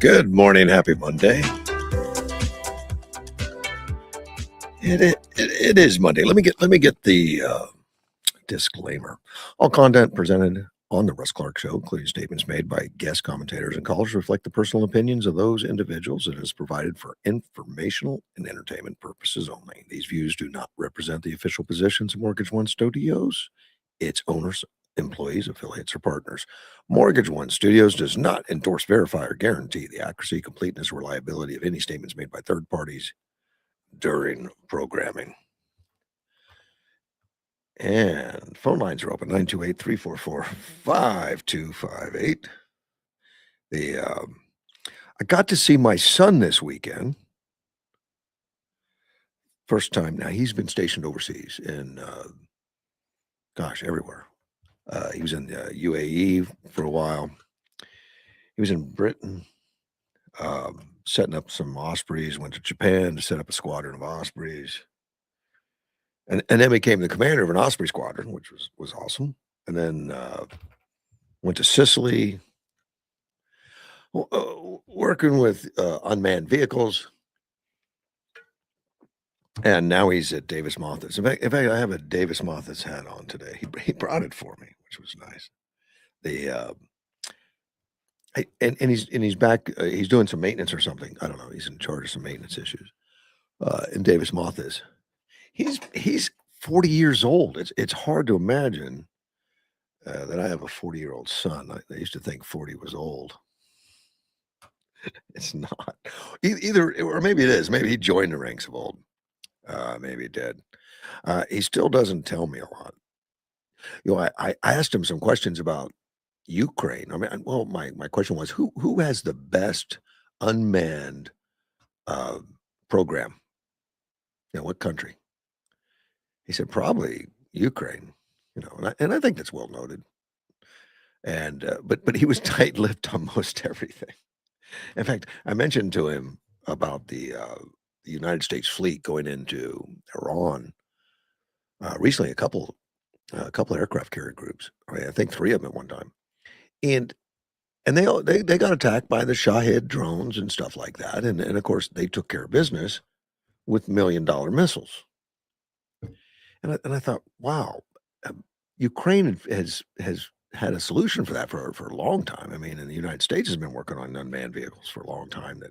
Good morning, happy Monday. It is Monday. Let me get the disclaimer. All content presented on the Russ Clark Show, including statements made by guest commentators and callers, reflect the personal opinions of those individuals and is provided for informational and entertainment purposes only. These views do not represent the official positions of Mortgage One Studios, its owners, employees, affiliates, or partners. Mortgage One Studios does not endorse, verify, or guarantee the accuracy, completeness, or reliability of any statements made by third parties during programming. And phone lines are open 928-344-5258. The I got to see my son this weekend. First time. Now he's been stationed overseas in everywhere. He was in the UAE for a while. He was in Britain, setting up some Ospreys, went to Japan to set up a squadron of Ospreys. And then became the commander of an Osprey squadron, which was awesome. And then went to Sicily, working with unmanned vehicles. And now he's at Davis Mothers. In fact, I have a Davis Mothers hat on today. He brought it for me, which was nice. And he's back. He's doing some maintenance or something. I don't know. He's in charge of some maintenance issues. In Davis Mothers. He's 40 years old. It's hard to imagine that I have a 40-year-old son. I used to think 40 was old. It's not. Either, or maybe it is. Maybe he joined the ranks of old. Maybe he did. He still doesn't tell me a lot. I asked him some questions about Ukraine. I mean, well, my question was, who has the best unmanned uh, program? What country? He said, probably Ukraine, and I think that's well noted. And but he was tight-lipped on most everything. In fact, I mentioned to him about the United States fleet going into Iran recently. A couple aircraft carrier groups. I think 3 of them at one time, and they got attacked by the Shahed drones and stuff like that. And of course, they took care of business with $1 million missiles. And I thought, wow, Ukraine has had a solution for that for a long time. I mean, and the United States has been working on unmanned vehicles for a long time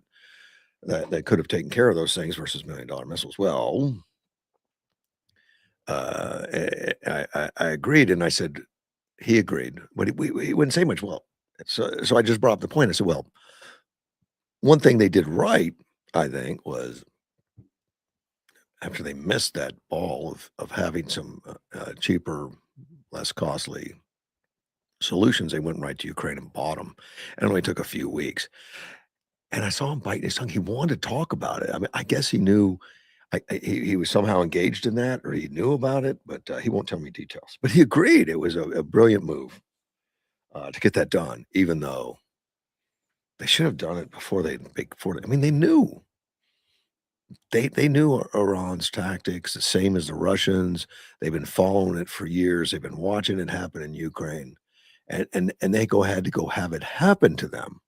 that could have taken care of those things versus $1 million missiles. Well, I agreed, and I said he agreed, but he wouldn't say much. Well, so I just brought up the point. I said, well, one thing they did right, I think, was after they missed that ball of having some cheaper, less costly solutions, they went right to Ukraine and bought them. It only took a few weeks. And I saw him biting his tongue. He wanted to talk about it. I mean, I guess he knew he was somehow engaged in that, or he knew about it, but he won't tell me details. But he agreed it was a brilliant move to get that done, even though they should have done it before I mean, they knew. They knew Iran's tactics, the same as the Russians. They've been following it for years. They've been watching it happen in Ukraine, and they had to go have it happen to them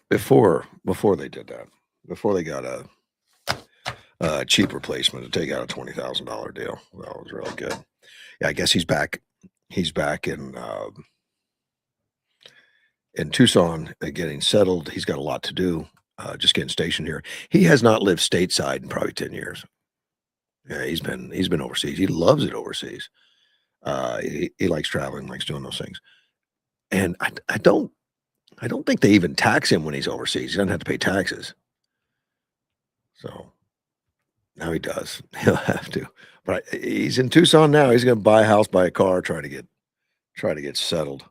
before they did that. Before they got a cheap replacement to take out a $20,000 deal. That was really good. Yeah, I guess he's back. He's back in Tucson, getting settled. He's got a lot to do. Just getting stationed here. He has not lived stateside in probably 10 years. Yeah, he's been overseas. He loves it overseas. He likes traveling, likes doing those things. And I don't think they even tax him when he's overseas. He doesn't have to pay taxes. So now he does. He'll have to. But he's in Tucson now. He's going to buy a house, buy a car, try to get settled.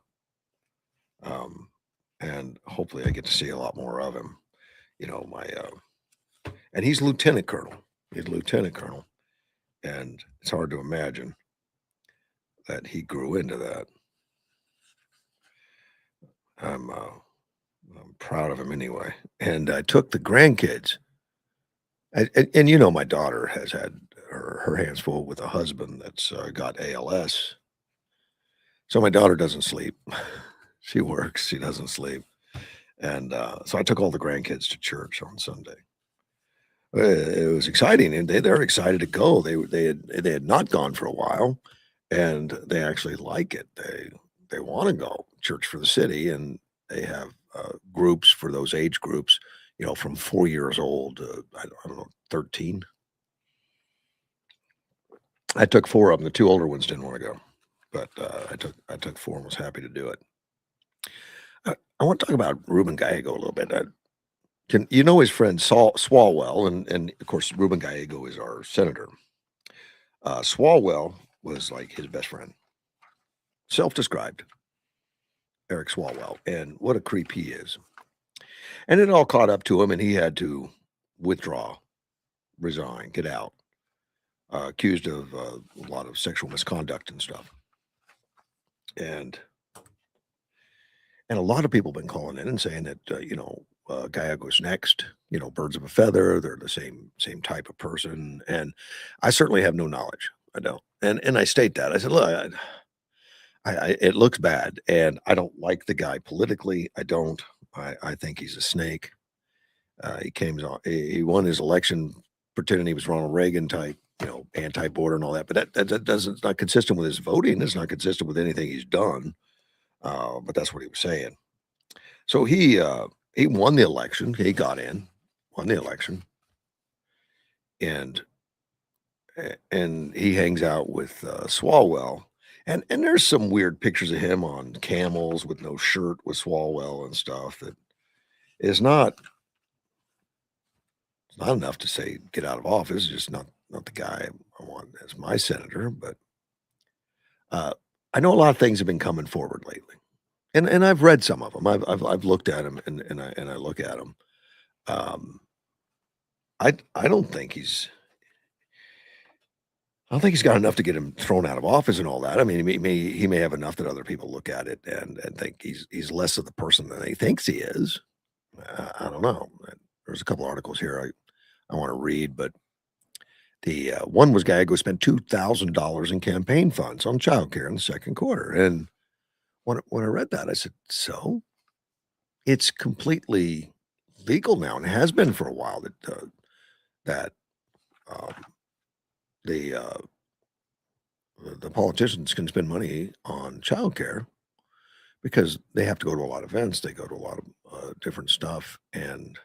And hopefully I get to see a lot more of him. And he's lieutenant colonel. He's lieutenant colonel. And it's hard to imagine that he grew into that. I'm proud of him anyway. And I took the grandkids. And my daughter has had her hands full with a husband that's got ALS. So my daughter doesn't sleep. She works, she doesn't sleep, and, so I took all the grandkids to church on Sunday. It was exciting, and they're excited to go. They had not gone for a while, and they actually like it. They wanna go, Church for the City, and they have, groups for those age groups, from 4 years old to, I don't know, 13. I took 4 of them. The 2 older ones didn't wanna go, but, I took 4 and was happy to do it. I wanna talk about Ruben Gallego a little bit. Can you know his friend Swalwell, and of course, Ruben Gallego is our senator. Swalwell was like his best friend, self-described, Eric Swalwell, and what a creep he is. And it all caught up to him, and he had to withdraw, resign, get out, accused of a lot of sexual misconduct and stuff. And and a lot of people have been calling in and saying that Gallego's next. Birds of a feather. They're the same type of person, and I certainly have no knowledge. I don't, and I state that. I said, look, it looks bad, and I don't like the guy politically. I don't. I think he's a snake. He won his election pretending he was Ronald Reagan type, anti-border and all that. But that doesn't, it's not consistent with his voting. It's not consistent with anything he's done. But that's what he was saying. So he won the election. He got in, won the election, and and he hangs out with Swalwell. And there's some weird pictures of him on camels with no shirt with Swalwell and stuff that is not enough to say get out of office. It's just not the guy I want as my senator. But uh, I know a lot of things have been coming forward lately, and I've read some of them. I've looked at them, and I look at them. Um, I don't think he's got enough to get him thrown out of office and all that. I mean, he may have enough that other people look at it and think he's less of the person than he thinks he is. I don't know. There's a couple articles here I want to read, but the one was guy who spent $2,000 in campaign funds on childcare in the second quarter, and when I read that, I said, so it's completely legal now and has been for a while that um, the the politicians can spend money on childcare because they have to go to a lot of events. They go to a lot of different stuff, and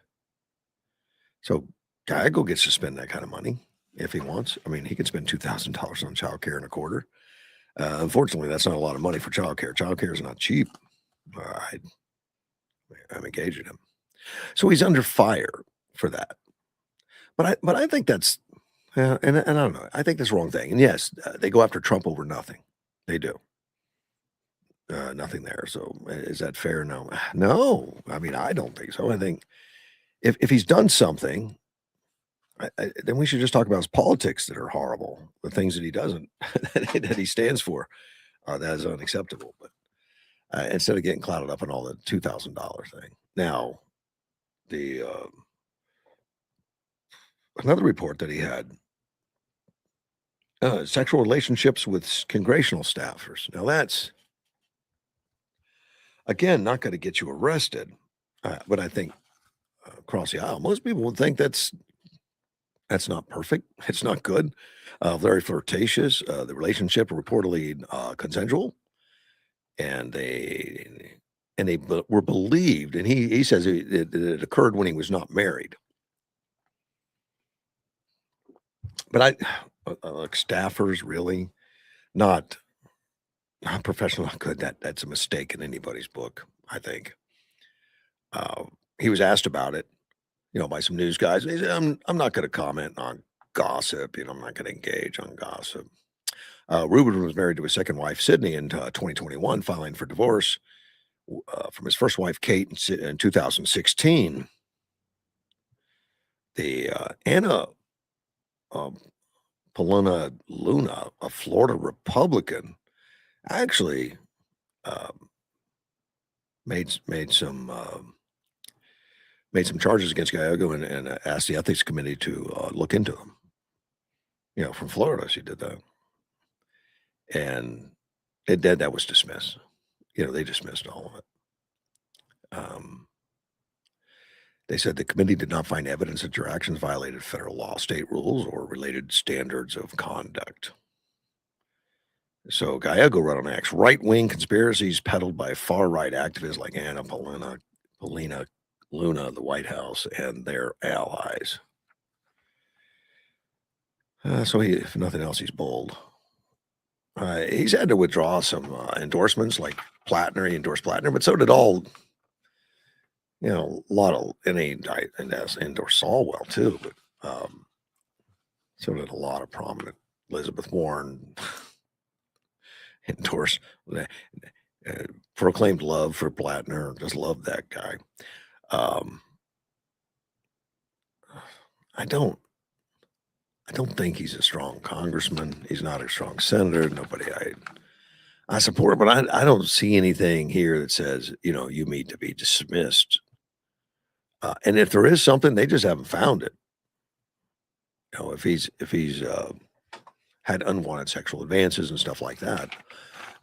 so Geico gets to spend that kind of money if he wants. I mean, he can spend $2,000 on childcare in a quarter. Unfortunately, that's not a lot of money for childcare. Childcare is not cheap. Uh, I, I'm engaging him, so he's under fire for that. But I think that's and I don't know. I think that's the wrong thing. And yes, they go after Trump over nothing. They do. Nothing there. So is that fair? No. No. I mean, I don't think so. I think if he's done something, then we should just talk about his politics that are horrible, the things that he doesn't, that he stands for. That is unacceptable. But instead of getting clouded up on all the $2,000 thing. Now, the another report that he had sexual relationships with congressional staffers. Now that's again not going to get you arrested, but I think across the aisle, most people would think that's not perfect. It's not good. Very flirtatious. The relationship reportedly consensual, and they were believed. And he says it occurred when he was not married. But like staffers, really not not professional, not good. That's a mistake in anybody's book. I think. Uh, he was asked about it, by some news guys. He said, I'm not going to comment on gossip. I'm not going to engage on gossip. Rubin was married to his second wife, Sydney, in 2021, filing for divorce from his first wife, Kate, in 2016. The Anna um, Polina Luna, a Florida Republican, actually um, made some charges against Gallego and asked the ethics committee to look into them. From Florida, she did that, and that was dismissed. They dismissed all of it. Um, they said the committee did not find evidence that your actions violated federal law, state rules, or related standards of conduct. So Gallego wrote on X, right-wing conspiracies peddled by far-right activists like Anna Paulina Luna, the White House, and their allies. So if nothing else, he's bold. He's had to withdraw some endorsements like Plattner. He endorsed Plattner, but so did a lot of, and he endorsed Falwell too, but so did a lot of prominent. Elizabeth Warren endorsed, uh, proclaimed love for Plattner, just loved that guy. Um, I don't I don't think he's a strong congressman. He's not a strong senator. Nobody I support him, but I don't see anything here that says, you need to be dismissed. And if there is something, they just haven't found it. If he's had unwanted sexual advances and stuff like that.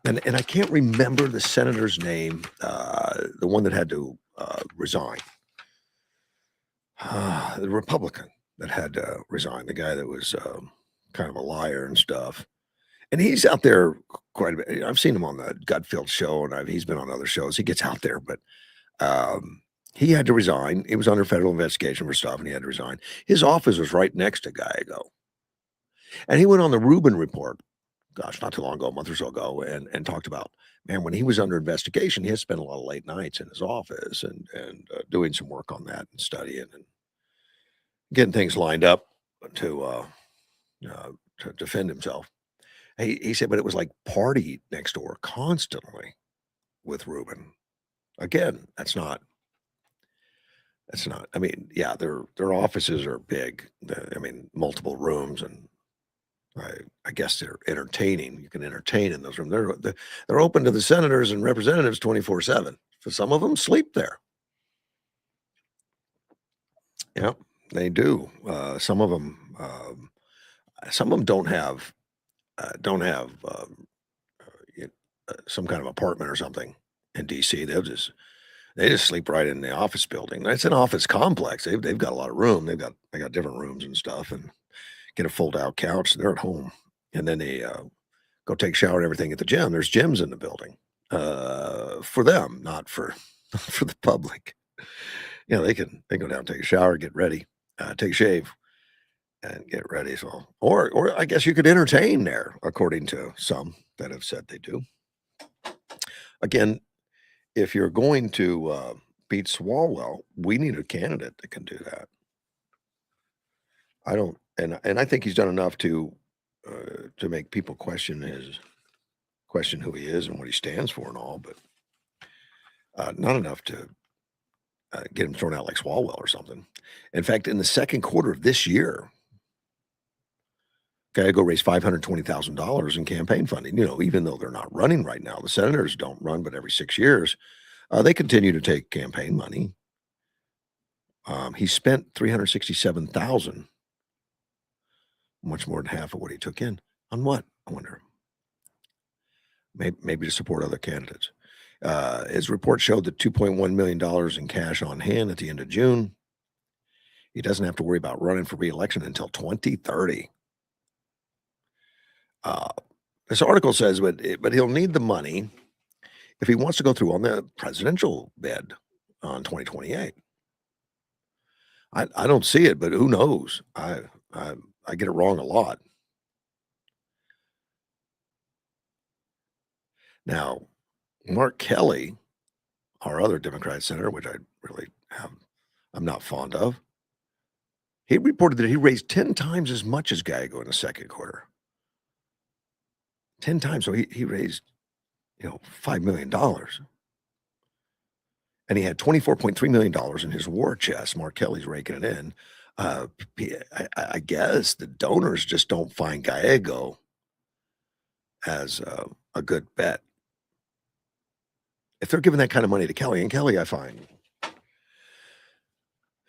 And I can't remember the senator's name, the one that had to resign. The Republican that had to resign, the guy that was kind of a liar and stuff. And he's out there quite a bit. I've seen him on the Gutfield show, and he's been on other shows. He gets out there, but he had to resign. He was under federal investigation for stuff, and he had to resign. His office was right next to Gallego, and he went on the Rubin Report. Gosh, not too long ago, a month or so ago, and talked about, man, when he was under investigation, he had spent a lot of late nights in his office and doing some work on that and studying and getting things lined up to to defend himself. He said, but it was like party next door constantly with Rubin. Again, that's not. I mean, yeah, their offices are big. I mean, multiple rooms, and I guess they're entertaining. You can entertain in those rooms. They're open to the senators and representatives 24/7. For some of them, sleep there. Yep, they do. Some of them don't have some kind of apartment or something in DC. They just sleep right in the office building. It's an office complex. They've got a lot of room. They got different rooms and stuff, and get a fold out couch. They're at home, and then they go take a shower and everything at the gym. There's gyms in the building for them, not for not for the public. They go down, take a shower, get ready, take a shave, and get ready. So, or I guess you could entertain there, according to some that have said they do. Again, if you're going to beat Swalwell, we need a candidate that can do that. I don't, and I think he's done enough to make people question who he is and what he stands for and all, but not enough to get him thrown out like Swalwell or something. In fact, in the second quarter of this year, guy go raise $520,000 in campaign funding. Even though they're not running right now, the senators don't run, but every 6 years, they continue to take campaign money. He spent 367,000, much more than half of what he took in. On what? I wonder. Maybe to support other candidates. His report showed that $2.1 million in cash on hand at the end of June. He doesn't have to worry about running for reelection until 2030. Uh, this article says, but he'll need the money if he wants to go through on the presidential bid on 2028. I don't see it, but who knows? I get it wrong a lot. Now, Mark Kelly, our other Democrat senator, which I'm not fond of, he reported that he raised 10 times as much as Gallego in the second quarter. 10 times. So he raised, $5 million. And he had $24.3 million in his war chest. Mark Kelly's raking it in. I guess the donors just don't find Gallego as a good bet. If they're giving that kind of money to Kelly, and Kelly, I find,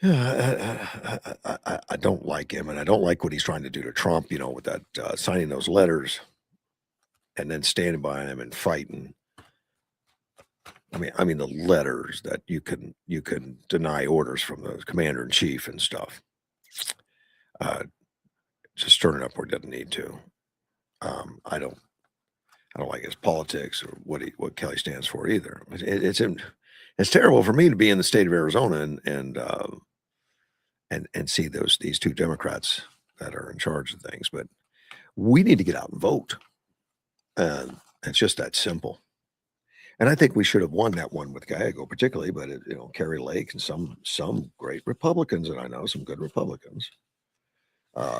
yeah, I don't like him, and I don't like what he's trying to do to Trump. With that signing those letters, and then standing by him and fighting. I mean the letters that you can deny orders from the commander in chief and stuff. Uh, just turning up where it doesn't need to. Um, I don't I don't like his politics or what Kelly stands for either. It's terrible for me to be in the state of Arizona and see these two Democrats that are in charge of things. But we need to get out and vote, and it's just that simple. And I think we should have won that one with Gallego, particularly. But Kerry Lake and some great Republicans, and I know some good Republicans.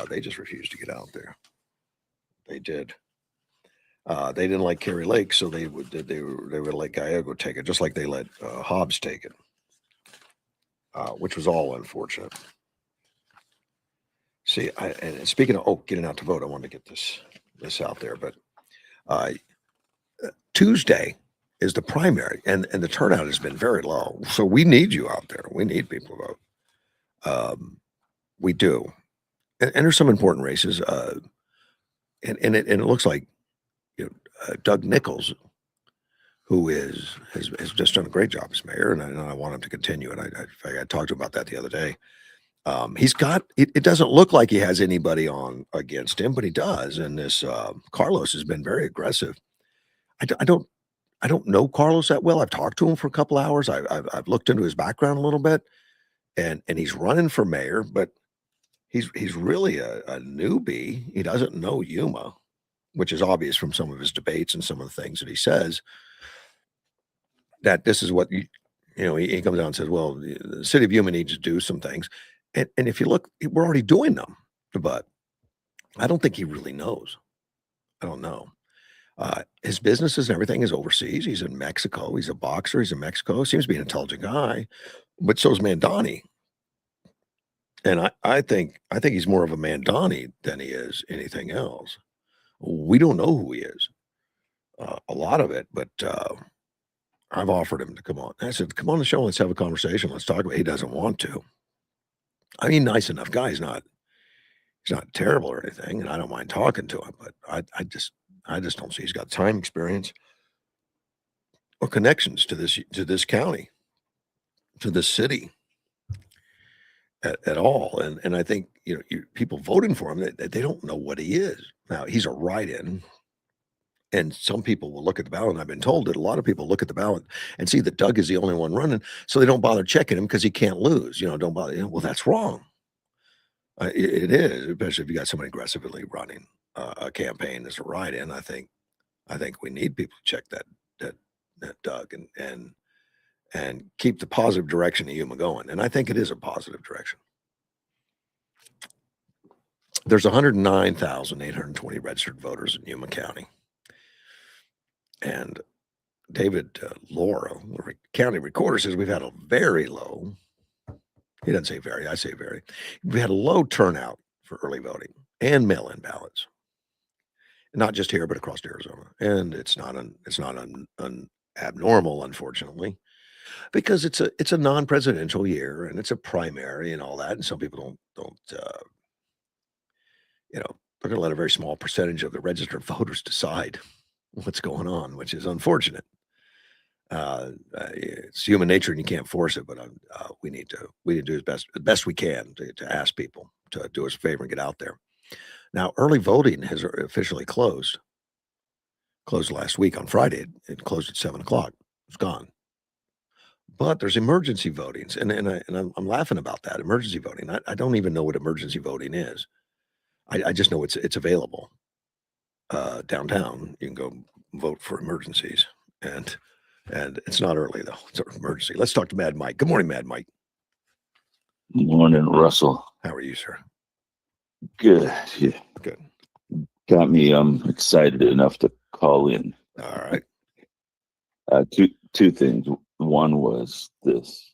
They just refused to get out there. They did. They didn't like Kerry Lake, so they would let Gallego take it, just like they let Hobbs take it, which was all unfortunate. See, and speaking of getting out to vote, I wanted to get this out there, but Tuesday is the primary, and the turnout has been very low. So we need you out there. We need people to vote. We do, and there's some important races, and it looks like Doug Nichols, who has just done a great job as mayor, and I want him to continue. And I talked to him about that the other day. He's got it doesn't look like he has anybody on against him, but he does. And this Carlos has been very aggressive. I don't know Carlos that well. I've talked to him for a couple hours. I've looked into his background a little bit, and he's running for mayor, but he's really a newbie. He doesn't know Yuma, which is obvious from some of his debates and some of the things that he says. That this is what he comes out and says, well, the city of Yuma needs to do some things. And if you look, we're already doing them, but I don't think he really knows. I don't know. His businesses and everything is overseas. He's in Mexico. He's a boxer. He's in Mexico. Seems to be an intelligent guy, but so is Mandani. And I think he's more of a Mandani than he is anything else. We don't know who he is, a lot of it, but I've offered him to come on. I said, come on the show. Let's have a conversation. Let's talk about it. He doesn't want to. I mean, nice enough guy. He's not terrible or anything, and I don't mind talking to him, but I just don't see he's got time, experience, or connections to this county, to this city at all. And I think people voting for him, they don't know what he is. Now he's a write-in, and some people will look at the ballot. And I've been told that a lot of people look at the ballot and see that Doug is the only one running, so they don't bother checking him because he can't lose. Don't bother. Well, that's wrong. It is, especially if you got somebody aggressively running a campaign as a write-in. I think we need people to check that Doug and keep the positive direction of Yuma going. And I think it is a positive direction. There's 109,820 registered voters in Yuma County, and David Laura, the county recorder, says we've had a very low. He doesn't say very. I say very. We had a low turnout for early voting and mail-in ballots, not just here but across Arizona. And it's not abnormal, unfortunately, because it's a non-presidential year and it's a primary and all that. And some people don't they're going to let a very small percentage of the registered voters decide what's going on, which is unfortunate. It's human nature and you can't force it, but we need to do the best we can to ask people to do us a favor and get out there. Now, early voting has officially closed last week on Friday. It closed at 7:00. It's gone. But there's emergency votings, and I'm laughing about that emergency voting. I don't even know what emergency voting is. I just know it's available downtown. You can go vote for emergencies, and it's not early though. It's an emergency. Let's talk to Mad Mike. Good morning, Mad Mike. Morning, Russell. How are you, sir? Good. Yeah. Good. Got me excited enough to call in. All right. Two things. One was this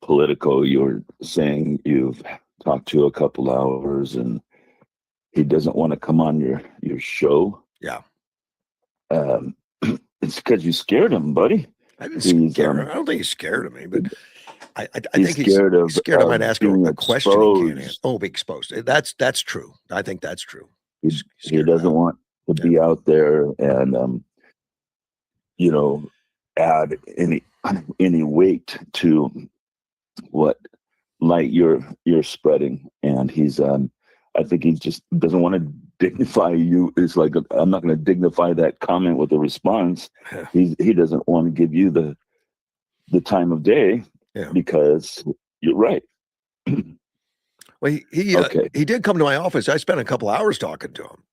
Politico. You were saying you've talked to a couple hours and he doesn't want to come on your show. Yeah. It's because you scared him, buddy. I didn't scare him. I don't think he's scared of me, but I think he's scared I might ask a question he can't answer. Oh, be exposed. That's true. I think that's true. He doesn't want to be out there and add any weight to what light you're spreading, and he's I think he just doesn't want to dignify you. It's like, I'm not going to dignify that comment with a response. Yeah. He doesn't want to give you the time of day, Yeah. because you're right. Well, Okay. he did come to my office. I spent a couple hours talking to him.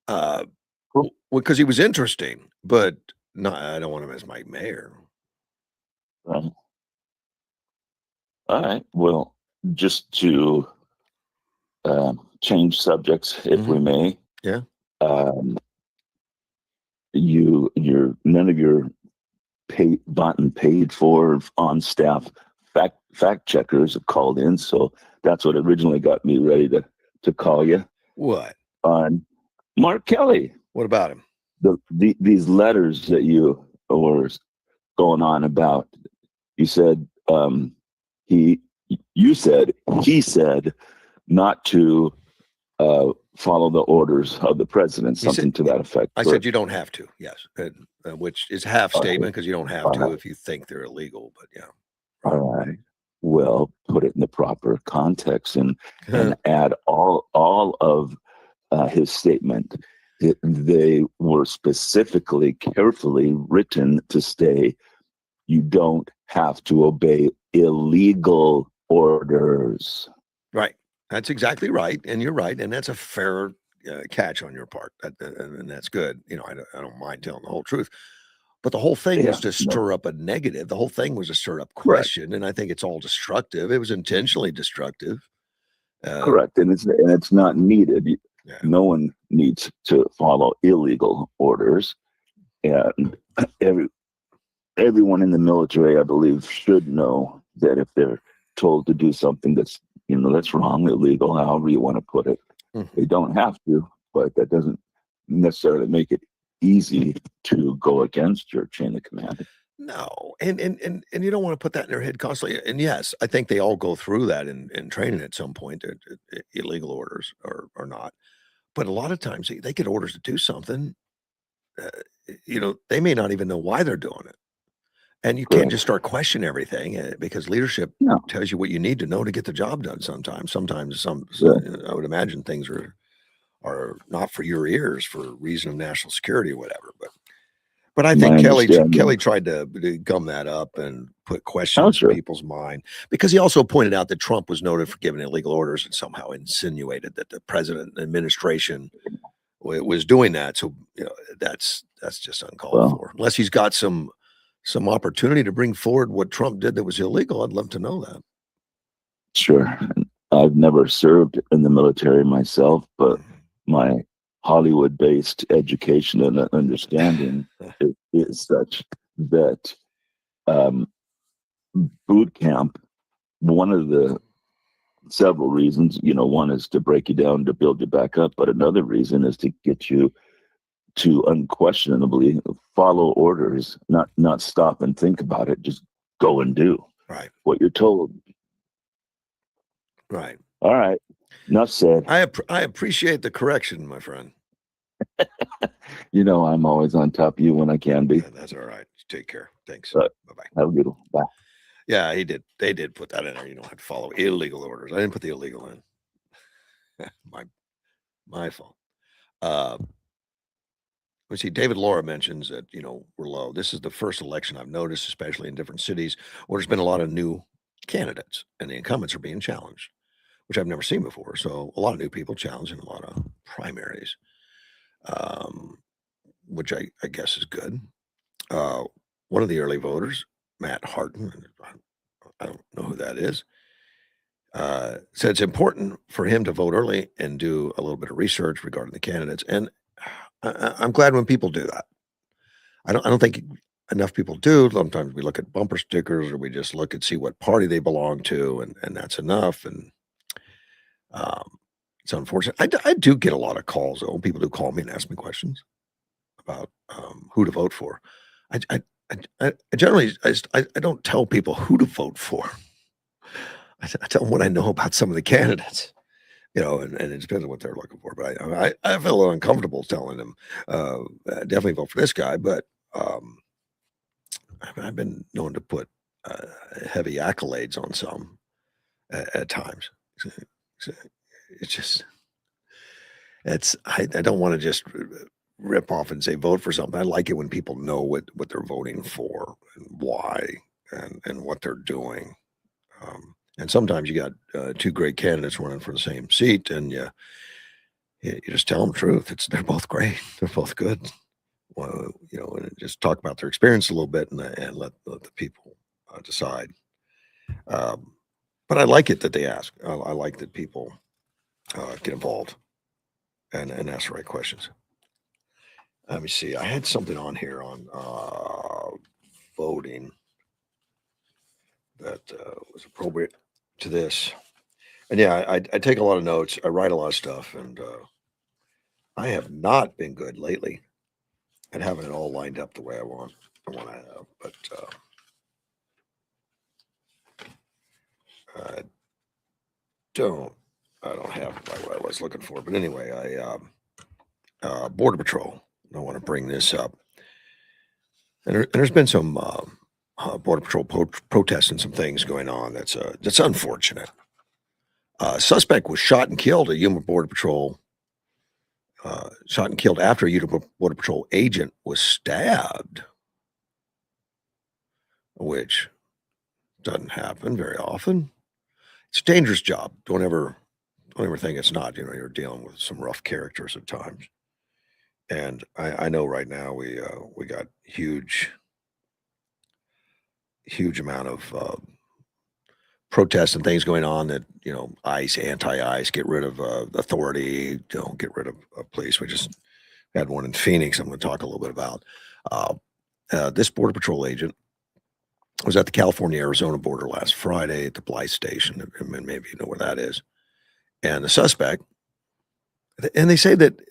Uh, Cool. because he was interesting, but I don't want him as my mayor. All right. Well, just to change subjects, if we may. Yeah. Um, none of your bought and paid for on staff fact checkers have called in, so that's what originally got me ready to call you What? on Mark Kelly. What about him? These letters that you were going on about. You said he said not to follow the orders of the president, something to that effect. I said you don't have to. Yes, which is half Okay. statement, because you don't have All to right. if you think they're illegal. But yeah. All right. Well, put it in the proper context and add all of his statement. They were specifically, carefully written to say you don't have to obey illegal orders. Right. That's exactly right, and you're right, and that's a fair catch on your part, and that's good. You know, I don't mind telling the whole truth, but the whole thing was to stir up a negative. The whole thing was to stir up question, and I think it's all destructive. It was intentionally destructive. Correct, and it's not needed. Yeah. No one needs to follow illegal orders, and everyone in the military, I believe, should know that if they're told to do something that's wrong, illegal, however you want to put it, they don't have to, but that doesn't necessarily make it easy to go against your chain of command. No, and you don't want to put that in their head constantly. And yes, I think they all go through that in training at some point, illegal orders or not. But a lot of times they get orders to do something. Uh, they may not even know why they're doing it, and you can't just start questioning everything, because leadership tells you what you need to know to get the job done. Sometimes I would imagine things are not for your ears for reason of national security or whatever, But I think Kelly tried to gum that up and put questions in people's mind, because he also pointed out that Trump was noted for giving illegal orders and somehow insinuated that the president and administration was doing that. So that's just uncalled for. Unless he's got some opportunity to bring forward what Trump did that was illegal, I'd love to know that. Sure. I've never served in the military myself, but my Hollywood-based education and understanding is such that boot camp, one of the several reasons, one is to break you down, to build you back up, but another reason is to get you to unquestionably follow orders, not stop and think about it, just go and do what you're told. Right. All right. Enough said. I appreciate the correction, my friend. I'm always on top of you when I can be. Yeah, that's all right. Take care. Thanks. Bye-bye. Have a good one. Bye. Yeah, he did. They did put that in there. You don't have to follow illegal orders. I didn't put the illegal in. my fault. We see David Laura mentions that, we're low. This is the first election I've noticed, especially in different cities, where there's been a lot of new candidates and the incumbents are being challenged, which I've never seen before. So a lot of new people challenging a lot of primaries, which I guess is good. One of the early voters, Matt Harton, I don't know who that is, said it's important for him to vote early and do a little bit of research regarding the candidates. And I'm glad when people do that. I don't think enough people do. Sometimes we look at bumper stickers, or we just look and see what party they belong to, and that's enough. And it's unfortunate. I do get a lot of calls, though. People do call me and ask me questions about who to vote for. I generally I don't tell people who to vote for. I tell them what I know about some of the candidates. And it depends on what they're looking for. But I feel a little uncomfortable telling them, definitely vote for this guy. But I've been known to put heavy accolades on some at times. So, so it's just I don't want to just rip off and say vote for something. I like it when people know what they're voting for and why and what they're doing. And sometimes you got two great candidates running for the same seat, and you just tell them the truth. They're both great. They're both good. Well, and just talk about their experience a little bit and let the people decide. Um, but I like it that they ask. I like that people get involved and ask the right questions. Let me see. I had something on here on voting that was appropriate to this. And yeah, I take a lot of notes. I write a lot of stuff, and I have not been good lately at having it all lined up the way I want. To have, but I don't. I don't have what I was looking for. But anyway, Border Patrol. I want to bring this up, and there's been some Border Patrol protests and some things going on. That's unfortunate. Suspect was shot and killed at Yuma Border Patrol. Shot and killed after a Yuma Border Patrol agent was stabbed, which doesn't happen very often. It's a dangerous job. Don't ever think it's not. You're dealing with some rough characters at times. And I know right now we got huge amount of protests and things going on that ICE, anti-ICE, get rid of authority, get rid of police. We just had one in Phoenix. I'm going to talk a little bit about this Border Patrol agent was at the California-Arizona border last Friday at the Blythe station. And maybe you know where that is. And the suspect, and they say that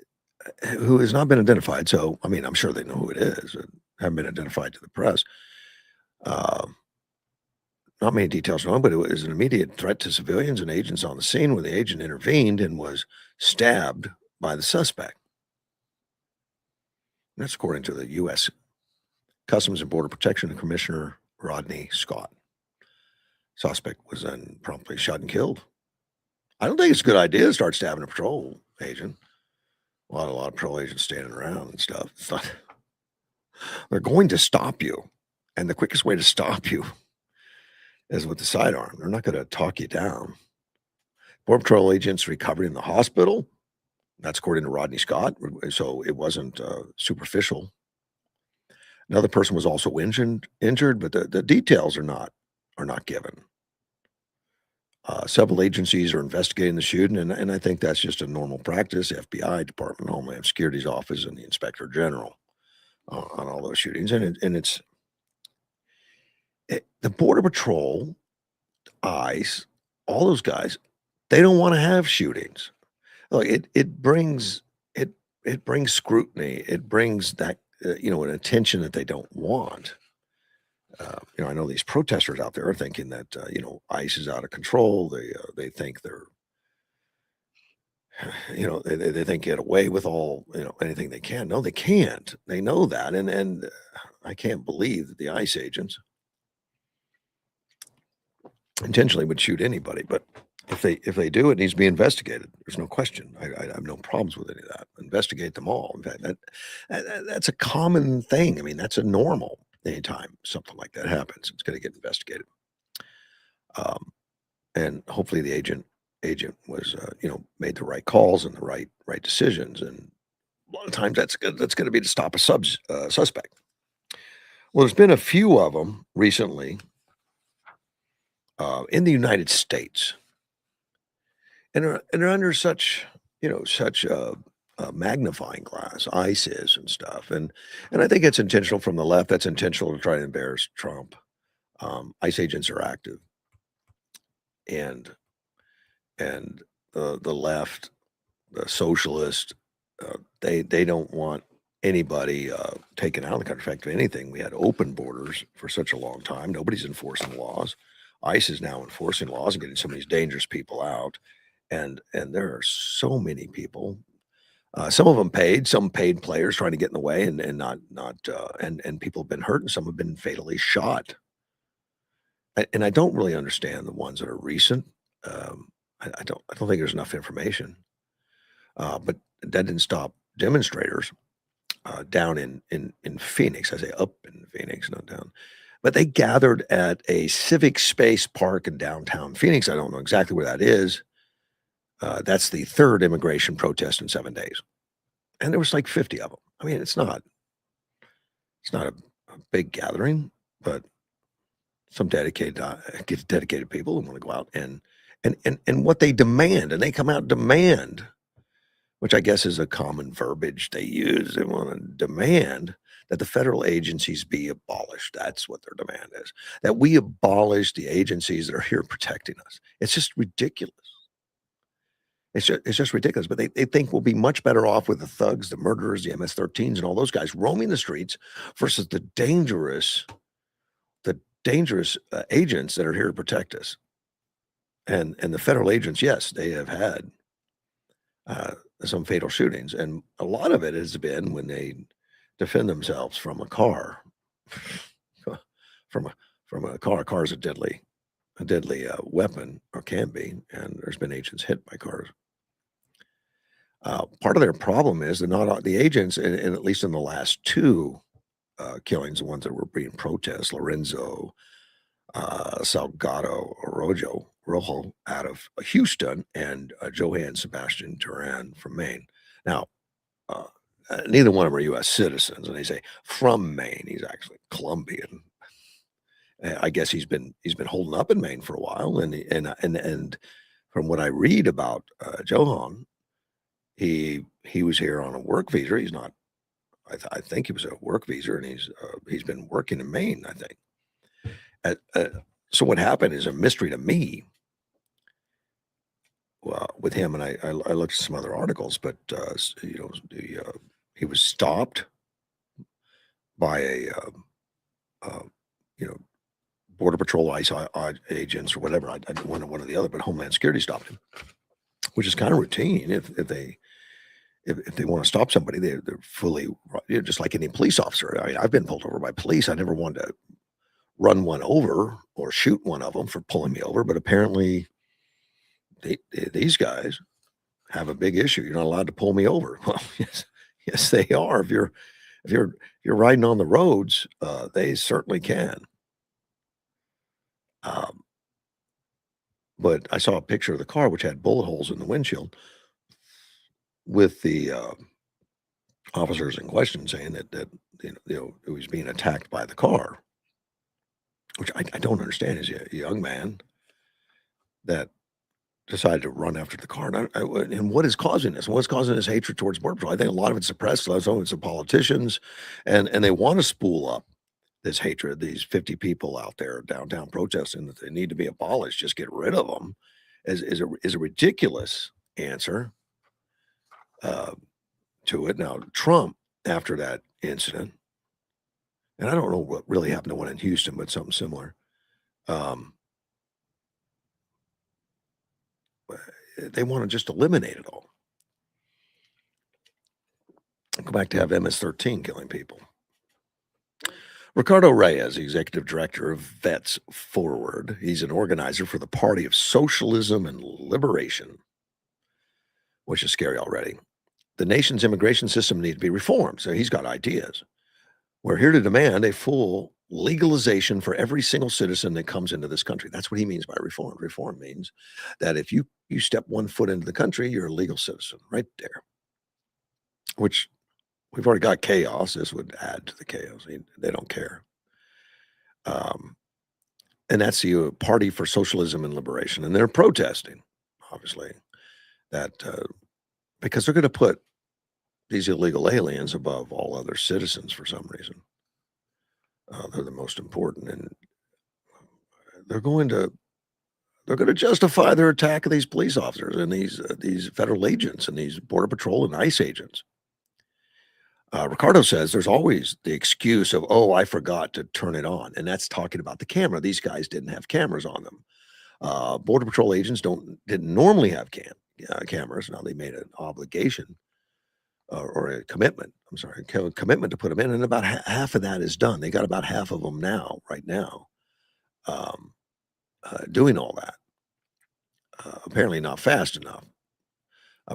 who has not been identified. So, I mean, I'm sure they know who it is. Haven't been identified to the press. Um, Not many details known, but it was an immediate threat to civilians and agents on the scene when the agent intervened and was stabbed by the suspect. That's according to the U.S. Customs and Border Protection Commissioner Rodney Scott. Suspect was then promptly shot and killed. I don't think it's a good idea to start stabbing a patrol agent. A lot of patrol agents standing around and stuff. It's not, they're going to stop you, and the quickest way to stop you is with the sidearm. They're not going to talk you down. Border Patrol agents recovered in the hospital. That's according to Rodney Scott. So it wasn't superficial. Another person was also injured, but the details are not given. Several agencies are investigating the shooting, and I think that's just a normal practice. FBI, Department of Homeland Security's office, and the Inspector General on all those shootings. The Border Patrol, ICE, all those guys, they don't want to have shootings. Like it brings scrutiny. It brings that an attention that they don't want. I know these protesters out there are thinking that ICE is out of control. They think they're they think get away with all anything they can. No, they can't. They know that, and I can't believe that the ICE agents intentionally would shoot anybody. But if they do, it needs to be investigated. There's no question. I have no problems with any of that. Investigate them all. In fact, that's a common thing. I mean, that's a normal. Anytime something like that happens, it's going to get investigated. And hopefully, the agent was made the right calls and the right decisions. And a lot of times, that's good. That's going to be to stop a suspect. Well, there's been a few of them recently in the United States. And they're under such a magnifying glass, ICE is and stuff, and I think it's intentional from the left. That's intentional to try to embarrass Trump. ICE agents are active, and the left, the socialist, they don't want anybody taken out of the country. In fact, if anything, we had open borders for such a long time. Nobody's enforcing laws. ICE is now enforcing laws and getting some of these dangerous people out. And there are so many people. Some of them paid, some paid players trying to get in the way and not and people have been hurt and some have been fatally shot. And I don't really understand the ones that are recent. Um, I don't think there's enough information. But that didn't stop demonstrators down in Phoenix. I say up in Phoenix, not down. But they gathered at a civic space park in downtown Phoenix. I don't know exactly where that is. That's the third immigration protest in 7 days, and there was like 50 of them. I mean, it's not a big gathering, but some dedicated people who want to go out and what they demand, and they come out and demand, which I guess is a common verbiage they use. They want to demand that the federal agencies be abolished. That's what their demand is. That we abolish the agencies that are here protecting us. It's just ridiculous. It's just ridiculous. But they think we'll be much better off with the thugs, the murderers, the MS-13s, and all those guys roaming the streets versus the dangerous agents that are here to protect us. And the federal agents, yes, they have had some fatal shootings, and a lot of it has been when they defend themselves from a car, from a car. A car is a deadly weapon, or can be, and there's been agents hit by cars. Part of their problem is they're not the agents, and at least in the last two killings, the ones that were being protest, Lorenzo Salgado Rojo out of Houston, and Johann Sebastian Duran from Maine. Now, uh, neither one of them are U.S. citizens, and they say from Maine. He's actually Colombian. I guess he's been holding up in Maine for a while, and from what I read about Johan, he was here on a work visa. He's not. I think he was a work visa, and he's been working in Maine, I think. Uh, uh, so what happened is a mystery to me with him, and I looked at some other articles, but he was stopped by a uh, you know border patrol, ICE agents or whatever. I didn't want one or the other, but Homeland Security stopped him, which is kind of routine. If they want to stop somebody, they're fully just like any police officer. I've been pulled over by police. I never wanted to run one over or shoot one of them for pulling me over, but apparently these guys have a big issue. You're not allowed to pull me over. Well, yes, they are. If you're riding on the roads, they certainly can. Um, but I saw a picture of the car which had bullet holes in the windshield with the officers in question saying that it was being attacked by the car, which I don't understand. Is a young man that decided to run after the car. And what is causing this? What's causing this hatred towards Border Patrol? I think a lot of it's suppressed. Some of it's the politicians, and they want to spool up this hatred. These 50 people out there downtown protesting that they need to be abolished. Just get rid of them. Is a ridiculous answer to it. Now Trump, after that incident, and I don't know what really happened to one in Houston, but something similar. Um, they want to just eliminate it all. Go back to have MS-13 killing people. Ricardo Reyes, the executive director of Vets Forward, he's an organizer for the Party of Socialism and Liberation, which is scary already. The nation's immigration system needs to be reformed, so he's got ideas. We're here to demand a full legalization for every single citizen that comes into this country. That's what he means by reform. Reform means that if you step one foot into the country, you're a legal citizen right there, which we've already got chaos. This would add to the chaos. They don't care. Um, and that's the Party for Socialism and Liberation. And they're protesting, obviously, that because they're going to put these illegal aliens above all other citizens for some reason. They're the most important, and they're going to justify their attack of these police officers and these federal agents and these border patrol and ICE agents. Ricardo says there's always the excuse of, oh, I forgot to turn it on, and that's talking about the camera. These guys didn't have cameras on them. Border patrol agents didn't normally have cameras. Now they made an obligation or a commitment. I'm sorry, commitment to put them in, and about half of that is done. They got about half of them now, right now, um, doing all that. Apparently not fast enough.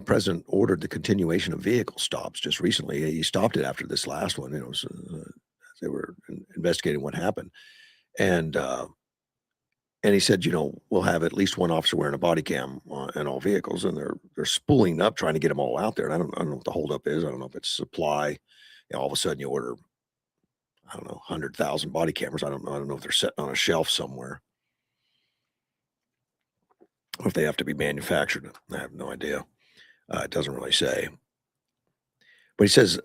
President ordered the continuation of vehicle stops just recently. He stopped it after this last one. So, they were investigating what happened, and he said, we'll have at least one officer wearing a body cam in all vehicles, and they're spooling up trying to get them all out there. And I don't know what the holdup is. I don't know if it's supply. All of a sudden, you order, I don't know, 100,000 body cameras. I don't know. I don't know if they're sitting on a shelf somewhere, or if they have to be manufactured. I have no idea. It doesn't really say. But he said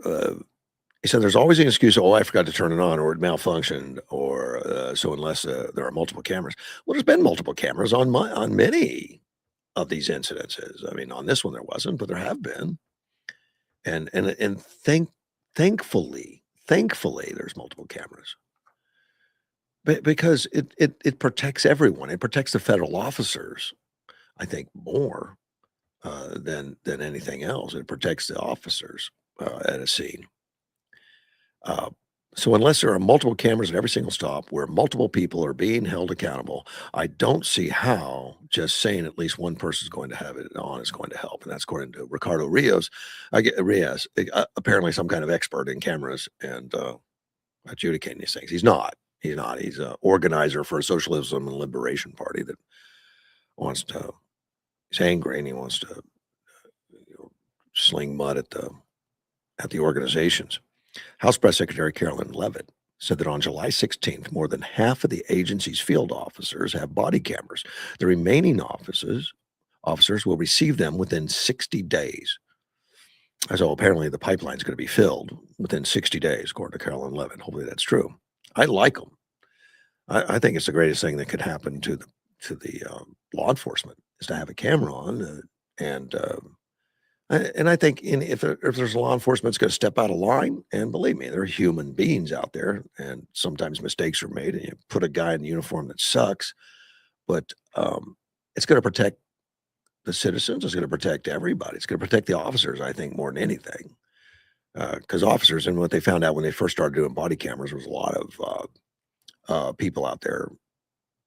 there's always an excuse. Oh, I forgot to turn it on, or it malfunctioned, or so unless there are multiple cameras. Well, there's been multiple cameras on many of these incidences. I mean, on this one there wasn't, but there have been, and thankfully, there's multiple cameras, because it protects everyone. It protects the federal officers, I think, more than anything else. It protects the officers at a scene. Uh, so unless there are multiple cameras at every single stop where multiple people are being held accountable, I don't see how just saying at least one person is going to have it on is going to help. And that's according to Ricardo Rios. Rios, apparently some kind of expert in cameras and adjudicating these things. He's not. He's not. He's an organizer for a socialism and liberation party that wants to. He's angry and he wants to sling mud at the organizations. House Press Secretary Carolyn Levitt said that on July 16th, more than half of the agency's field officers have body cameras. The remaining officers will receive them within 60 days. So apparently the pipeline's going to be filled within 60 days, according to Carolyn Levitt. Hopefully that's true. I like them. I think it's the greatest thing that could happen to the law enforcement is to have a camera on, and I think if there's a law enforcement that's going to step out of line, and believe me, there are human beings out there, and sometimes mistakes are made, and you put a guy in uniform that sucks, but it's going to protect the citizens. It's going to protect everybody. It's going to protect the officers, I think, more than anything. Because officers, and what they found out when they first started doing body cameras was a lot of people out there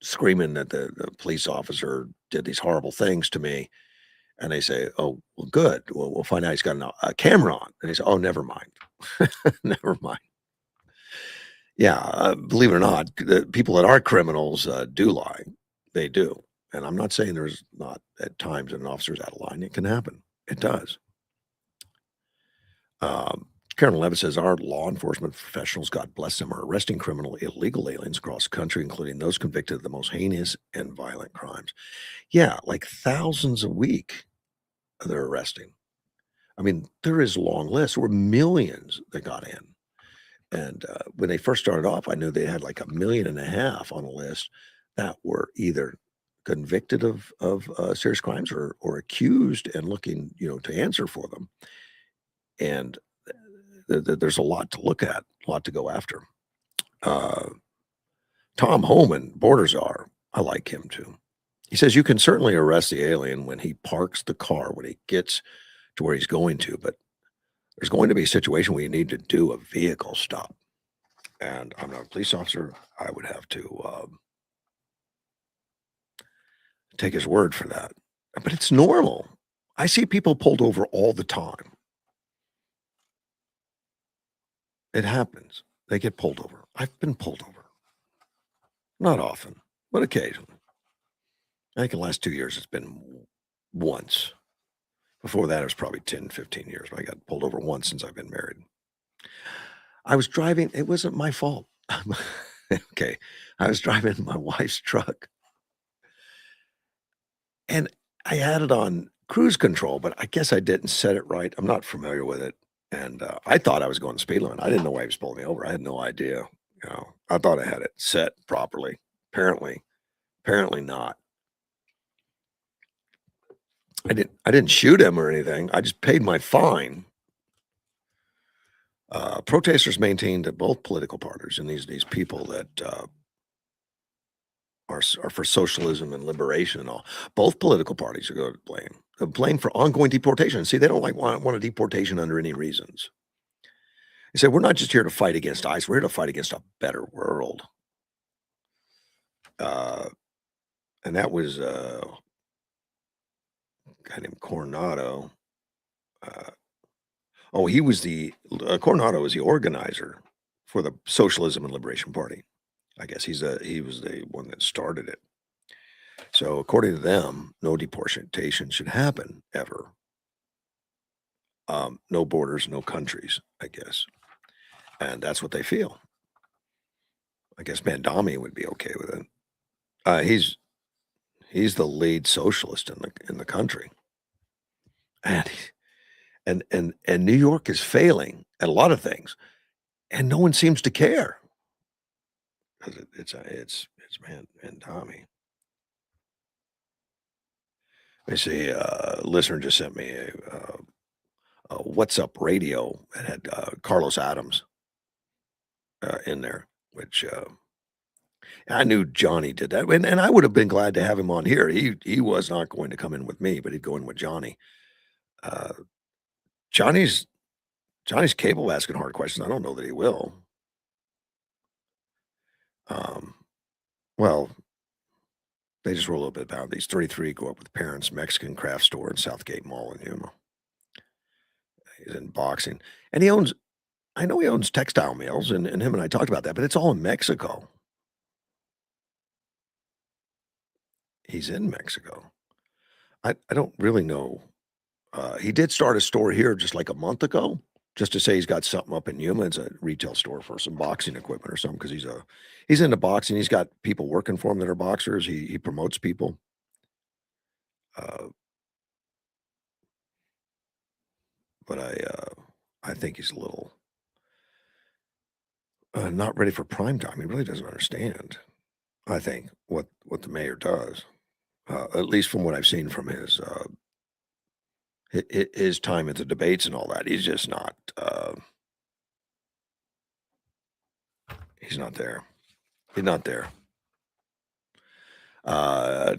screaming that the police officer did these horrible things to me. And they say, "Oh, well, good. Well, we'll find out he's got a camera on." And they say, "Oh, never mind. Never mind." Yeah, believe it or not, the people that are criminals do lie. They do. And I'm not saying there's not at times an officer's out of line. It can happen. It does. Um, Karen Levitt says our law enforcement professionals, God bless them, are arresting criminal illegal aliens across the country, including those convicted of the most heinous and violent crimes. Yeah, like thousands a week they're arresting. I mean, there is a long list. There were millions that got in. And when they first started off, I knew they had like 1.5 million on a list that were either convicted of serious crimes or accused and looking, to answer for them. And there's a lot to look at, a lot to go after. Uh, Tom Homan, border czar, I like him too. He says you can certainly arrest the alien when he parks the car, when he gets to where he's going to, but there's going to be a situation where you need to do a vehicle stop. And I'm not a police officer. I would have to take his word for that. But it's normal. I see people pulled over all the time. It happens. They get pulled over. I've been pulled over. Not often, but occasionally. I think in the last 2 years, it's been once. Before that, it was probably 10, 15 years. I got pulled over once since I've been married. I was driving. It wasn't my fault. Okay. I was driving my wife's truck and I had it on cruise control, but I guess I didn't set it right. I'm not familiar with it. And I thought I was going the speed limit. I didn't know why he was pulling me over. I had no idea. I thought I had it set properly. Apparently not. I didn't shoot him or anything. I just paid my fine. Protesters maintained that both political parties and these people that are for socialism and liberation and all, both political parties are going to blame. blamed for ongoing deportation. See, they don't like want a deportation under any reasons. He said, "We're not just here to fight against ICE. We're here to fight against a better world." Uh, and that was a guy named Coronado. Uh, oh, he was Coronado was the organizer for the Socialism and Liberation Party. I guess he was the one that started it. So according to them, no deportation should happen ever. No borders, no countries, I guess. And that's what they feel. I guess Mandami would be okay with it. Uh, he's he's the lead socialist in the country, and and New York is failing at a lot of things, and no one seems to care 'cause it's Mandami. Let me see. Listener just sent me a "What's Up" radio that had Carlos Adams in there, which I knew Johnny did that, and I would have been glad to have him on here. He was not going to come in with me, but he'd go in with Johnny. Uh, Johnny's Johnny's capable of asking hard questions. I don't know that he will. Um, well, they just roll a little bit about these 33 grow up with parents, Mexican craft store in Southgate Mall in Yuma. He's in boxing, and he owns. I know he owns textile mills, and him and I talked about that, but it's all in Mexico. He's in Mexico. I don't really know. He did start a store here just like a month ago, just to say he's got something up in Yuma. It's a retail store for some boxing equipment or something because he's into boxing. He's got people working for him that are boxers. He promotes people. Uh, but I think he's a little not ready for prime time. He really doesn't understand. I think what the mayor does, at least from what I've seen from his time at the debates and all that. He's just not. He's not there. He's not there.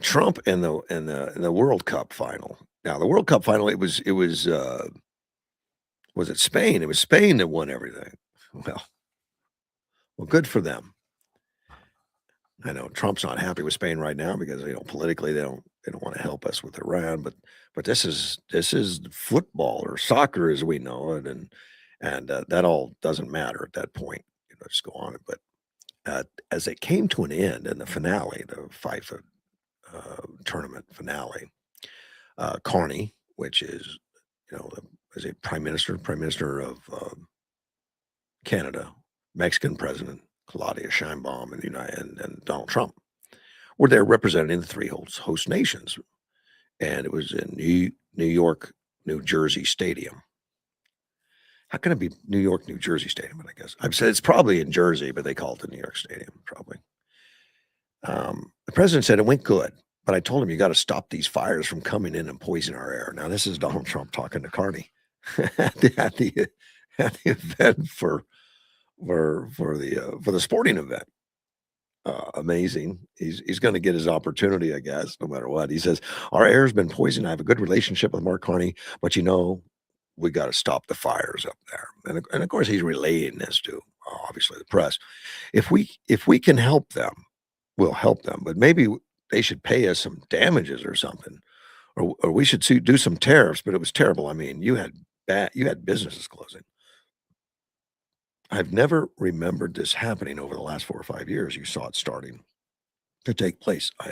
Trump in the World Cup final. Now the World Cup final, was it Spain? It was Spain that won everything. Well, well, good for them. I know Trump's not happy with Spain right now because politically they don't want to help us with Iran, but this is football or soccer as we know it, and that all doesn't matter at that point. Just go on it. But as it came to an end in the finale, the FIFA tournament finale, Carney, which is is a prime minister of Canada, Mexican president Claudia Sheinbaum, and and Donald Trump were there representing the three host nations, and it was in New York, New Jersey Stadium. How can it be New York, New Jersey Stadium? I guess I've said it's probably in Jersey, but they call it the New York Stadium, probably. The president said it went good, but I told him you got to stop these fires from coming in and poisoning our air. Now this is Donald Trump talking to Carney at the event for the sporting event. Amazing. He's going to get his opportunity, I guess, no matter what. He says our air has been poisoned. I have a good relationship with Mark Carney, but we got to stop the fires up there. And of course, he's relaying this to obviously the press. If we can help them, we'll help them. But maybe they should pay us some damages or something, or we should do some tariffs. But it was terrible. I mean, you had businesses closing. I've never remembered this happening over the last 4 or 5 years. You saw it starting to take place. I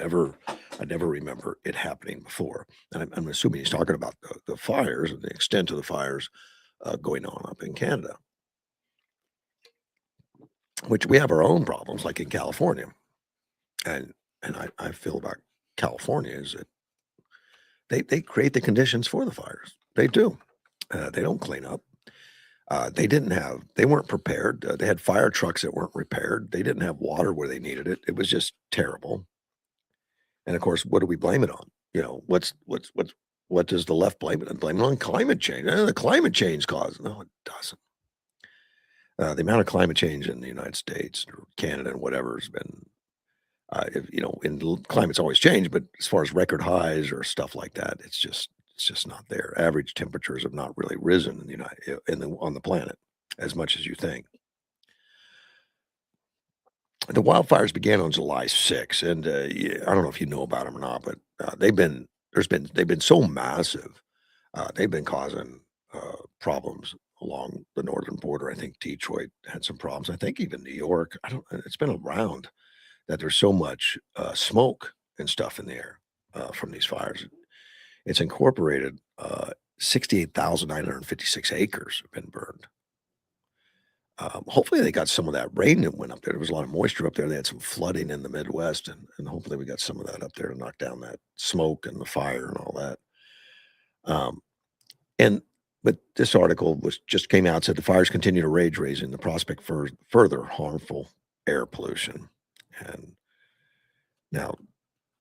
never remember it happening before. And I'm assuming he's talking about the fires and the extent of the fires going on up in Canada, which we have our own problems, like in California. And I feel about California is that they create the conditions for the fires. They do. They don't clean up. They weren't prepared. They had fire trucks that weren't repaired. They didn't have water where they needed it. It was just terrible. And of course, what do we blame it on? What does the left blame it on? Blame it on climate change. The climate change caused. No, it doesn't. The amount of climate change in the United States or Canada and whatever has been, climate's always changed, but as far as record highs or stuff like that, it's just It's just not there. Average temperatures have not really risen in the on the planet as much as you think. The wildfires began on July 6th, and I don't know if you know about them or not, but they've been so massive. They've been causing problems along the northern border. I think Detroit had some problems. I think even New York. I don't. It's been around that there's so much smoke and stuff in the air from these fires. It's incorporated 68,956 acres have been burned. Hopefully they got some of that rain that went up there. There was a lot of moisture up there. They had some flooding in the Midwest, and hopefully we got some of that up there to knock down that smoke and the fire and all that. Um, and but this article was just came out, said the fires continue to rage, raising the prospect for further harmful air pollution. And now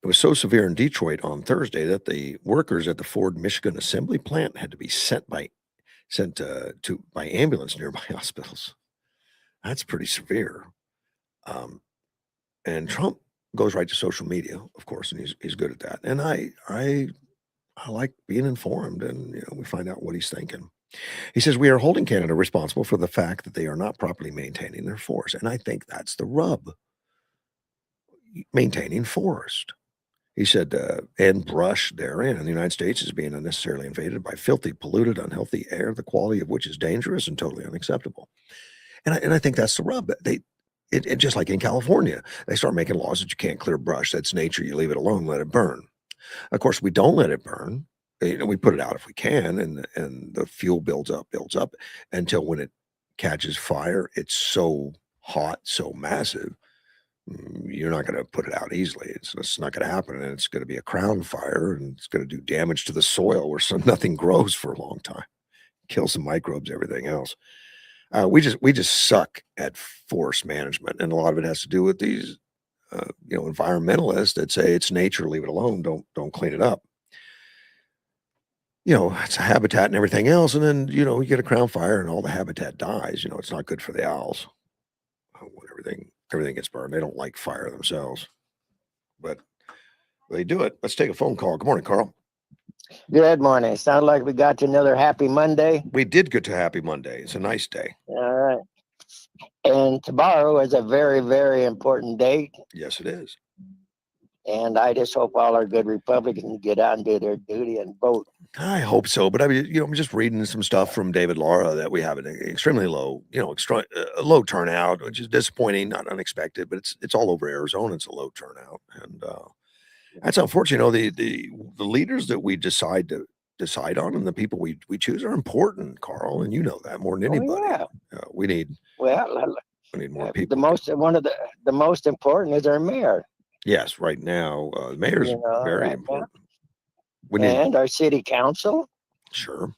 it was so severe in Detroit on Thursday that the workers at the Ford, Michigan assembly plant had to be sent to by ambulance nearby hospitals. That's pretty severe. Um, and Trump goes right to social media, of course, and he's good at that. And I like being informed, and we find out what he's thinking. He says we are holding Canada responsible for the fact that they are not properly maintaining their forest, and I think that's the rub. Maintaining forest. He said, and brush therein. And the United States is being unnecessarily invaded by filthy, polluted, unhealthy air, the quality of which is dangerous and totally unacceptable. And I think that's the rub. It just like in California, they start making laws that you can't clear brush. That's nature. You leave it alone, let it burn. Of course, we don't let it burn. We put it out if we can, and the fuel builds up until when it catches fire, it's so hot, so massive. You're not going to put it out easily. It's not going to happen, and it's going to be a crown fire, and it's going to do damage to the soil where nothing grows for a long time, kill some microbes, everything else. We just suck at forest management, and a lot of it has to do with these, environmentalists that say it's nature, leave it alone, don't clean it up. It's a habitat and everything else, and then you get a crown fire and all the habitat dies. It's not good for the owls when everything gets burned. They don't like fire themselves, but they do it. Let's take a phone call. Good morning, Carl. Good morning. Sound like we got to another happy Monday. We did get to Happy Monday. It's a nice day. All right. And tomorrow is a very, very important date. Yes, it is. And I just hope all our good Republicans get out and do their duty and vote. I hope so, but I mean, I'm just reading some stuff from David Laura that we have an extremely low, low turnout, which is disappointing, not unexpected, but it's all over Arizona. It's a low turnout, and that's unfortunate. The leaders that we decide on and the people we choose are important, Carl, and you know that more than anybody. Oh, yeah. We need more people. The most important is our mayor. Yes, right now, the mayor's very important. And our city council. Sure.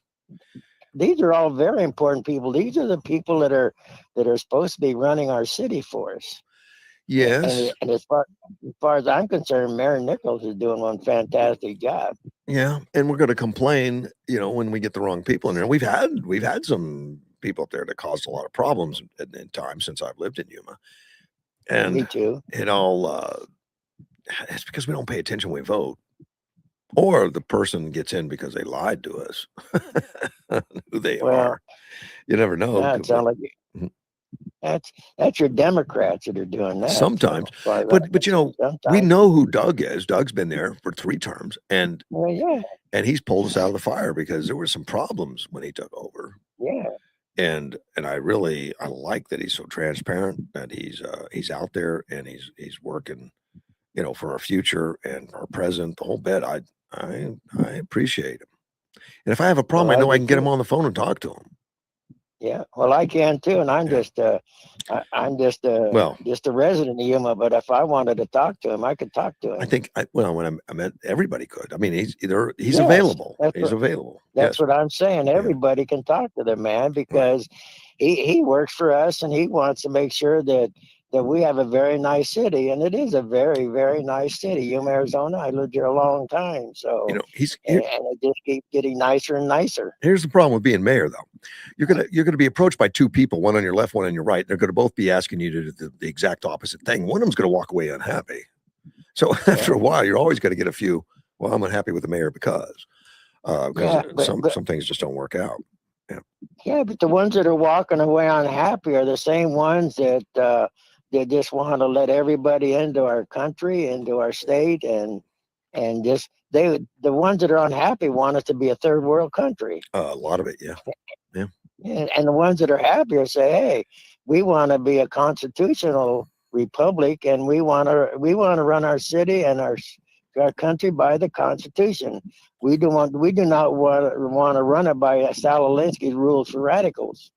These are all very important people. These are the people that are supposed to be running our city for us. Yes. And as far as I'm concerned, Mayor Nichols is doing one fantastic job. Yeah, and we're going to complain, when we get the wrong people in there. We've had some people up there that caused a lot of problems in time since I've lived in Yuma. And me too. It all it's because we don't pay attention when we vote. Or the person gets in because they lied to us. Who they are. You never know. That's your Democrats that are doing that. Sometimes. But we know who Doug is. Doug's been there for 3 terms, and and he's pulled us out of the fire because there were some problems when he took over. Yeah. And I like that he's so transparent, that he's out there and he's working, for our future and our present, the whole bit. I appreciate him. And if I have a problem, I know I can get him on the phone and talk to him. Yeah, well, I can too, and I'm just a resident of Yuma. But if I wanted to talk to him, I could talk to him. I think when I met everybody could. I mean, he's available. He's available. That's what I'm saying. Everybody can talk to the man because he works for us, and he wants to make sure that we have a very nice city, and it is a very, very nice city. Yuma, Arizona. I lived here a long time, so and it just keeps getting nicer and nicer. Here's the problem with being mayor, though. You're gonna be approached by 2 people, one on your left, one on your right. They're gonna both be asking you to do the exact opposite thing. One of them's gonna walk away unhappy. So after a while, you're always gonna get a few. Well, I'm unhappy with the mayor because. because Yeah, some things just don't work out. yeah, but the ones that are walking away unhappy are the same ones that just want to let everybody into our country, into our state, and just the ones that are unhappy want us to be a third world country. A lot of it, yeah. And the ones that are happier say, "Hey, we want to be a constitutional republic, and we want to run our city and our country by the Constitution. We do not want to run it by Stalin rules for radicals.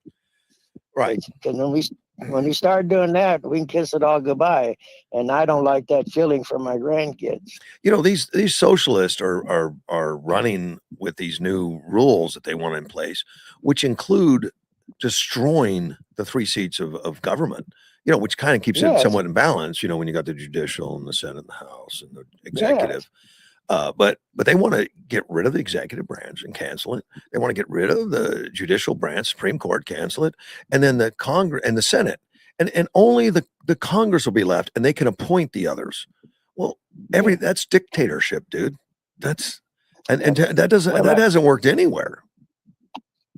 Right. Because when we start doing that, we can kiss it all goodbye. And I don't like that feeling for my grandkids. You know, these socialists are running with these new rules that they want in place, which include destroying the 3 seats of government, you know, which kind of keeps it Yes, somewhat in balance, you know, when you got the judicial and the Senate and the House and the yes, executive. But they want to get rid of the executive branch and cancel it. They want to get rid of the judicial branch, Supreme Court, cancel it, and then the Congress and the Senate, and only the Congress will be left, and they can appoint the others. Well, yeah. that's dictatorship, dude. That's and Well, that doesn't well, that hasn't worked anywhere.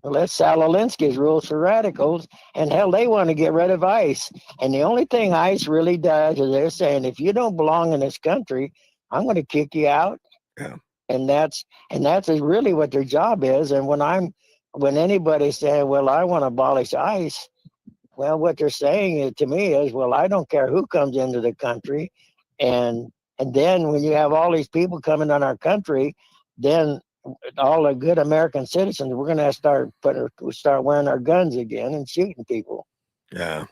well, that's Salinsky's rules for radicals. And hell, they want to get rid of ICE. And the only thing ICE really does is they're saying, if you don't belong in this country, I'm going to kick you out. Yeah. And that's really what their job is. And when anybody's saying, well, I want to abolish ICE, well, what they're saying to me is, well, I don't care who comes into the country. And then when you have all these people coming on our country, then all the good American citizens, we're going to start wearing our guns again and shooting people. Yeah.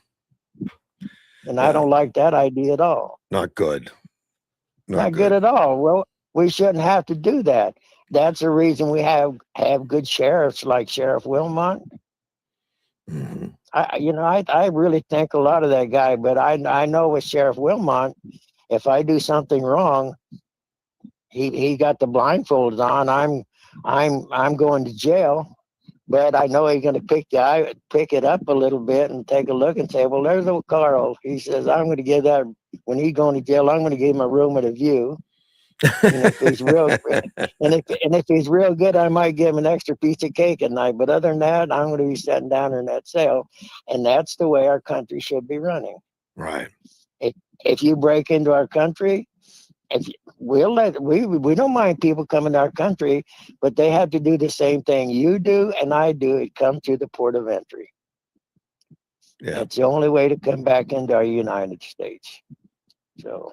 And Yeah. I don't like that idea at all. Not good. Not good at all. Well, we shouldn't have to do that. That's the reason we have good sheriffs like Sheriff Wilmot. Mm-hmm. I really think a lot of that guy, but I know with Sheriff Wilmot, if I do something wrong, he got the blindfolds on. I'm going to jail, but I know he's going to pick it up a little bit and take a look and say, well, there's old Carl. He says, I'm going to give that when he's going to jail. I'm going to give him a room with a view. And if he's real, if he's real good, I might give him an extra piece of cake at night. But other than that, I'm going to be sitting down in that cell, and that's the way our country should be running. Right. If you break into our country, we don't mind people coming to our country, but they have to do the same thing you do and I do. It comes through the port of entry. Yeah. That's the only way to come back into our United States. So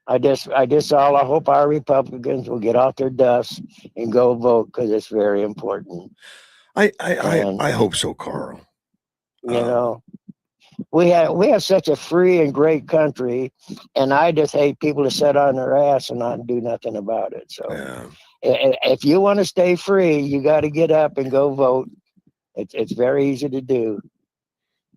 I hope our Republicans will get off their duffs and go vote, because it's very important. I hope so, Carl. You know, we have such a free and great country, and I just hate people to sit on their ass and not do nothing about it. So Yeah. if you want to stay free, you got to get up and go vote. It's very easy to do.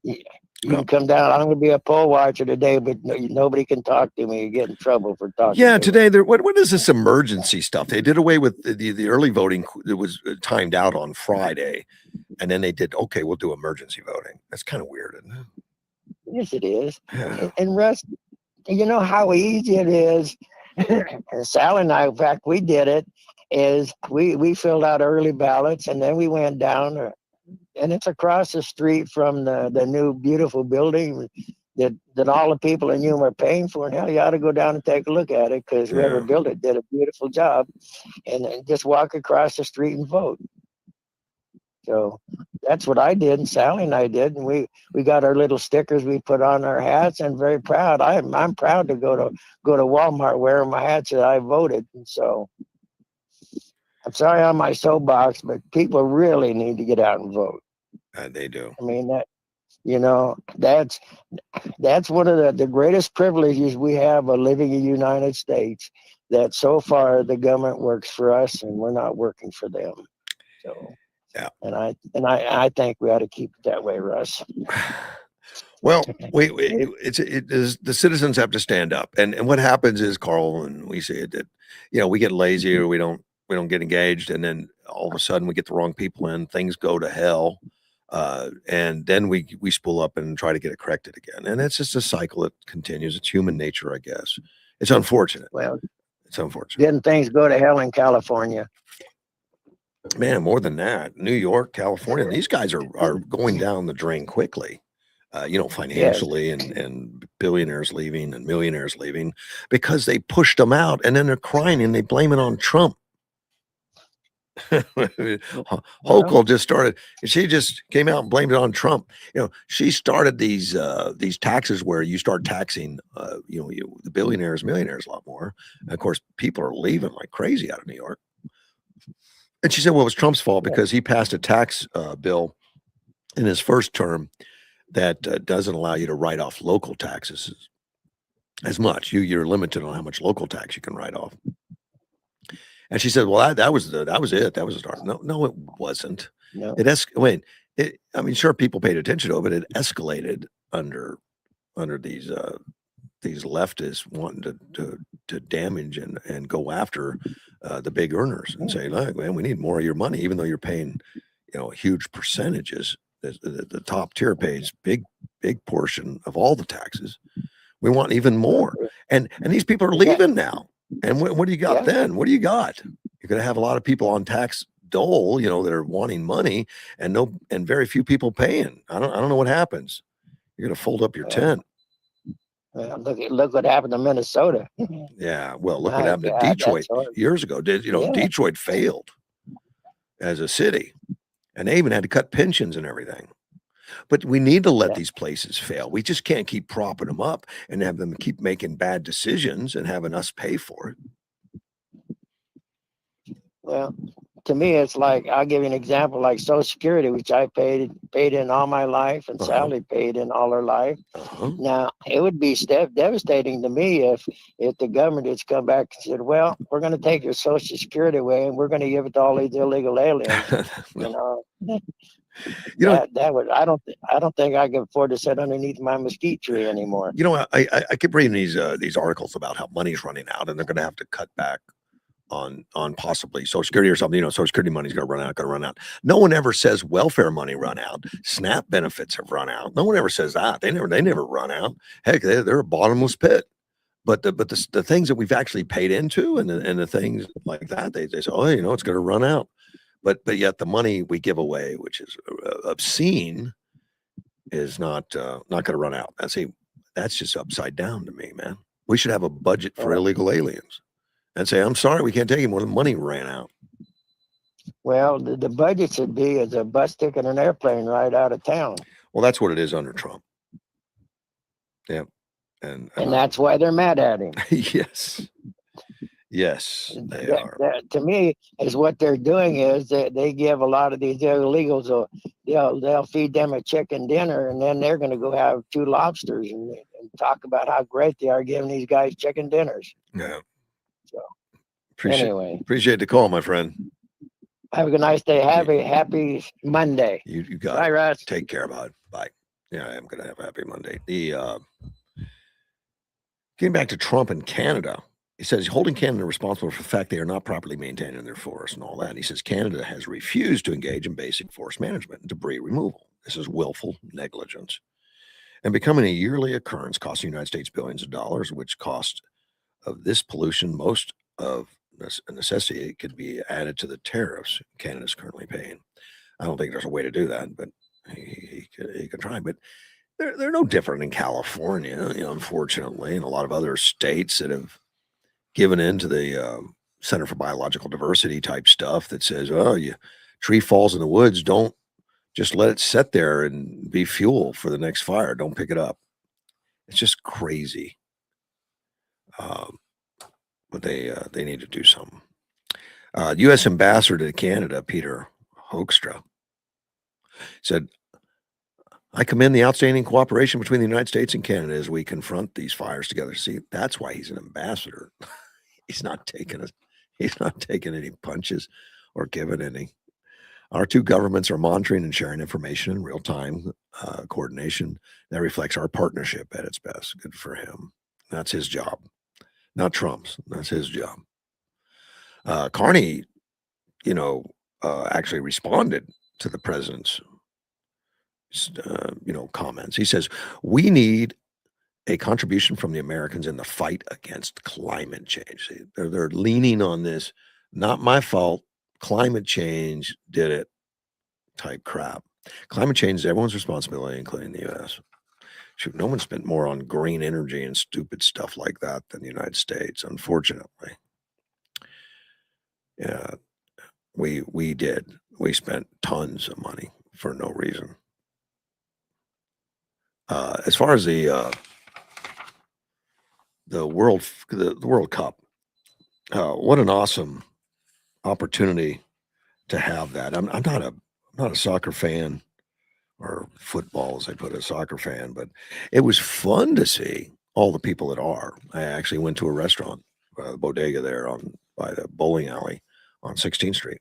You can come down. I'm going to be a poll watcher today, but nobody can talk to me. You get in trouble for talking. Yeah, to today what is this emergency stuff? They did away with the early voting. It was timed out on Friday, and then they did, okay, we'll do emergency voting. That's kind of weird, isn't it? Yes, it is. Yeah. And Russ, you know how easy it is. Sal and I, in fact, we did it. Is we filled out early ballots, and then we went down, and it's across the street from the new beautiful building that all the people in Yuma are paying for. And hell, you ought to go down and take a look at it, because whoever built it did a beautiful job. And just walk across the street and vote. So that's what I did, and Sally and I did, and we got our little stickers we put on our hats, and very proud. I'm proud to go to Walmart wearing my hats that I voted. And so I'm sorry on my soapbox, but people really need to get out and vote. They do. I mean, that's one of the greatest privileges we have of living in the United States, that so far the government works for us and we're not working for them. So yeah, and I think we ought to keep it that way, Russ. Well, it is, the citizens have to stand up, and what happens is, Carl, and we see it, that we get lazy, or we don't get engaged, and then all of a sudden we get the wrong people in, things go to hell, and then we spool up and try to get it corrected again, and it's just a cycle that continues. It's human nature, I guess. It's unfortunate. Well, it's unfortunate. Didn't things go to hell in California? Man, more than that, New York, California, these guys are going down the drain quickly. Yes. Financially, and billionaires leaving and millionaires leaving because they pushed them out, and then they're crying and they blame it on Trump. Well, Hochul just started. She just came out and blamed it on Trump. She started these taxes where you start taxing, the billionaires, millionaires a lot more. And of course, people are leaving like crazy out of New York. And she said, well, it was Trump's fault because he passed a tax bill in his first term that doesn't allow you to write off local taxes as much. You're limited on how much local tax you can write off. And she said, "Well, that was it. That was the start." No, it wasn't. no. I mean, sure, people paid attention to it, but it escalated under these leftists wanting to damage and go after the big earners and say, "Look, man, we need more of your money, even though you're paying, huge percentages. The top tier pays big portion of all the taxes. We want even more." And these people are leaving now. And what do you got then? What do you got? You're going to have a lot of people on tax dole, that are wanting money, and very few people paying. I don't know what happens. You're going to fold up your tent. Well, look what happened to Minnesota. Yeah. Well, look what My happened to God, Detroit that's horrible. years ago. Yeah. Detroit failed as a city, and they even had to cut pensions and everything. But we need to let these places fail. We just can't keep propping them up and have them keep making bad decisions and having us pay for it. Well, to me, it's like, I'll give you an example, like Social Security, which I paid in all my life, and Sally paid in all her life. Now, it would be devastating to me if the government had come back and said, "Well, we're going to take your Social Security away, and we're going to give it to all these illegal aliens." That would, I don't think I can afford to sit underneath my mesquite tree anymore. I keep reading these articles about how money's running out, and they're going to have to cut back on possibly Social Security or something. Social Security money's going to run out. No one ever says welfare money run out. SNAP benefits have run out. No one ever says that. They never run out. Heck, they're a bottomless pit. But the things that we've actually paid into and the things like that, they say, oh, it's going to run out. But yet the money we give away, which is obscene, is not going to run out. That's just upside down to me, man. We should have a budget for illegal aliens and say, I'm sorry, we can't take more. The money ran out. Well, the budget should be as a bus ticket and an airplane ride out of town. Well, that's what it is under Trump. Yeah. And that's why they're mad at him. Yes, they are. That, to me, is what they're doing is they give a lot of these illegals, they'll feed them a chicken dinner, and then they're going to go have 2 lobsters and talk about how great they are giving these guys chicken dinners. Yeah. So appreciate the call, my friend. Have a nice day. Happy Monday. You got Bye, it. Russ. Take care, bud. Bye. Yeah, I am going to have a happy Monday. Getting back to Trump in Canada. He says holding Canada responsible for the fact they are not properly maintaining their forests and all that. And he says Canada has refused to engage in basic forest management and debris removal. This is willful negligence and becoming a yearly occurrence costing the United States billions of dollars, which cost of this pollution, most of necessity could be added to the tariffs Canada's currently paying. I don't think there's a way to do that, but he could try. But they're no different in California, unfortunately, and a lot of other states that have given in to the Center for Biological Diversity type stuff that says, oh, tree falls in the woods, don't just let it sit there and be fuel for the next fire. Don't pick it up. It's just crazy. But they need to do something. U.S. Ambassador to Canada, Peter Hoekstra, said, I commend the outstanding cooperation between the United States and Canada as we confront these fires together. See, that's why he's an ambassador. He's not taking any punches or giving any. Our 2 governments are monitoring and sharing information in real time coordination that reflects our partnership at its best. Good for him. That's his job, not Trump's. That's his job. Carney, actually responded to the president's, comments. He says, we need a contribution from the Americans in the fight against climate change. See, they're leaning on this. Not my fault. climate change did it type crap. Climate change is everyone's responsibility, including the U.S. Shoot, no one spent more on green energy and stupid stuff like that than the United States, unfortunately. Yeah, we did. We spent tons of money for no reason. As far as the the World Cup, what an awesome opportunity to have that. I'm not a soccer fan or football, as I put it, a soccer fan, but it was fun to see all the people that are. I actually went to a restaurant, bodega there on by the bowling alley on 16th Street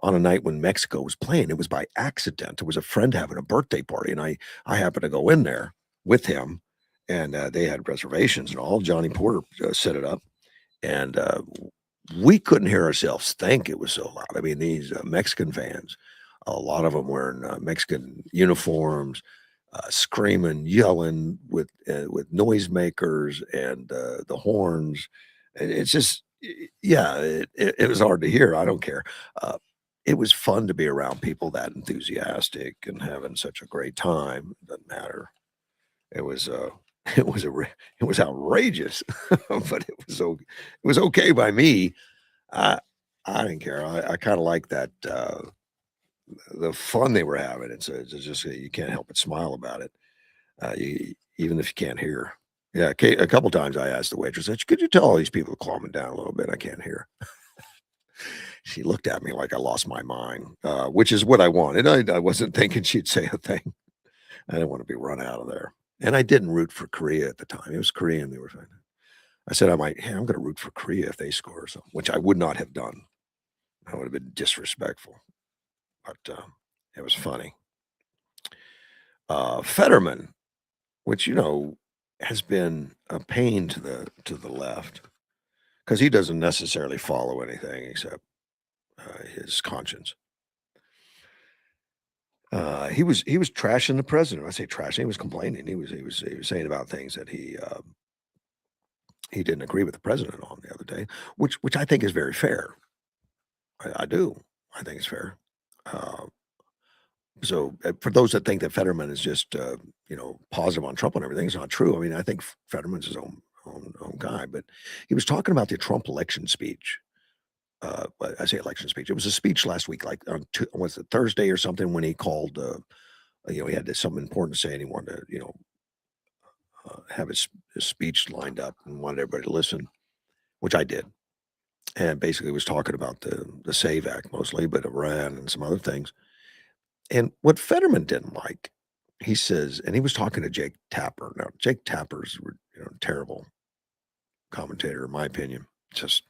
on a night when Mexico was playing. It was by accident. It was a friend having a birthday party, and I happened to go in there with him, and they had reservations and all. Johnny Porter set it up, and we couldn't hear ourselves think, it was so loud. I mean, these Mexican fans, a lot of them wearing Mexican uniforms, screaming, yelling with noisemakers and the horns. And it's just, yeah, it was hard to hear. I don't care. Uh, it was fun to be around people that enthusiastic and having such a great time. Doesn't matter. It was it was it was outrageous, but it was okay by me. I I didn't care. I kind of like that the fun they were having. It's just you can't help but smile about it, even if you can't hear. Yeah, a couple times I asked the waitress, "Could you tell all these people to calm it down a little bit? I can't hear." She looked at me like I lost my mind, which is what I wanted. I wasn't thinking she'd say a thing. I didn't want to be run out of there. And I didn't root for Korea at the time. It was Korean. They were saying. I said, hey, I'm going to root for Korea if they score or something, which I would not have done. That would have been disrespectful, but it was funny. Fetterman, which, has been a pain to the left because he doesn't necessarily follow anything except his conscience. He was trashing the president. I say trashing. He was complaining. He was saying about things that he didn't agree with the president on the other day, which I think is very fair. I do. I think it's fair. Uh, so for those that think that Fetterman is just positive on Trump and everything, it's not true. I mean, I think Fetterman's his own guy, but he was talking about the Trump election speech. I say election speech. It was a speech last week, like on was it Thursday or something, when he called. He had something important to say, and he wanted to, have his speech lined up and wanted everybody to listen, which I did. And basically was talking about the SAVE Act mostly, but Iran and some other things. And what Fetterman didn't like, he says, and he was talking to Jake Tapper. Now, Jake Tapper's terrible commentator, in my opinion. Just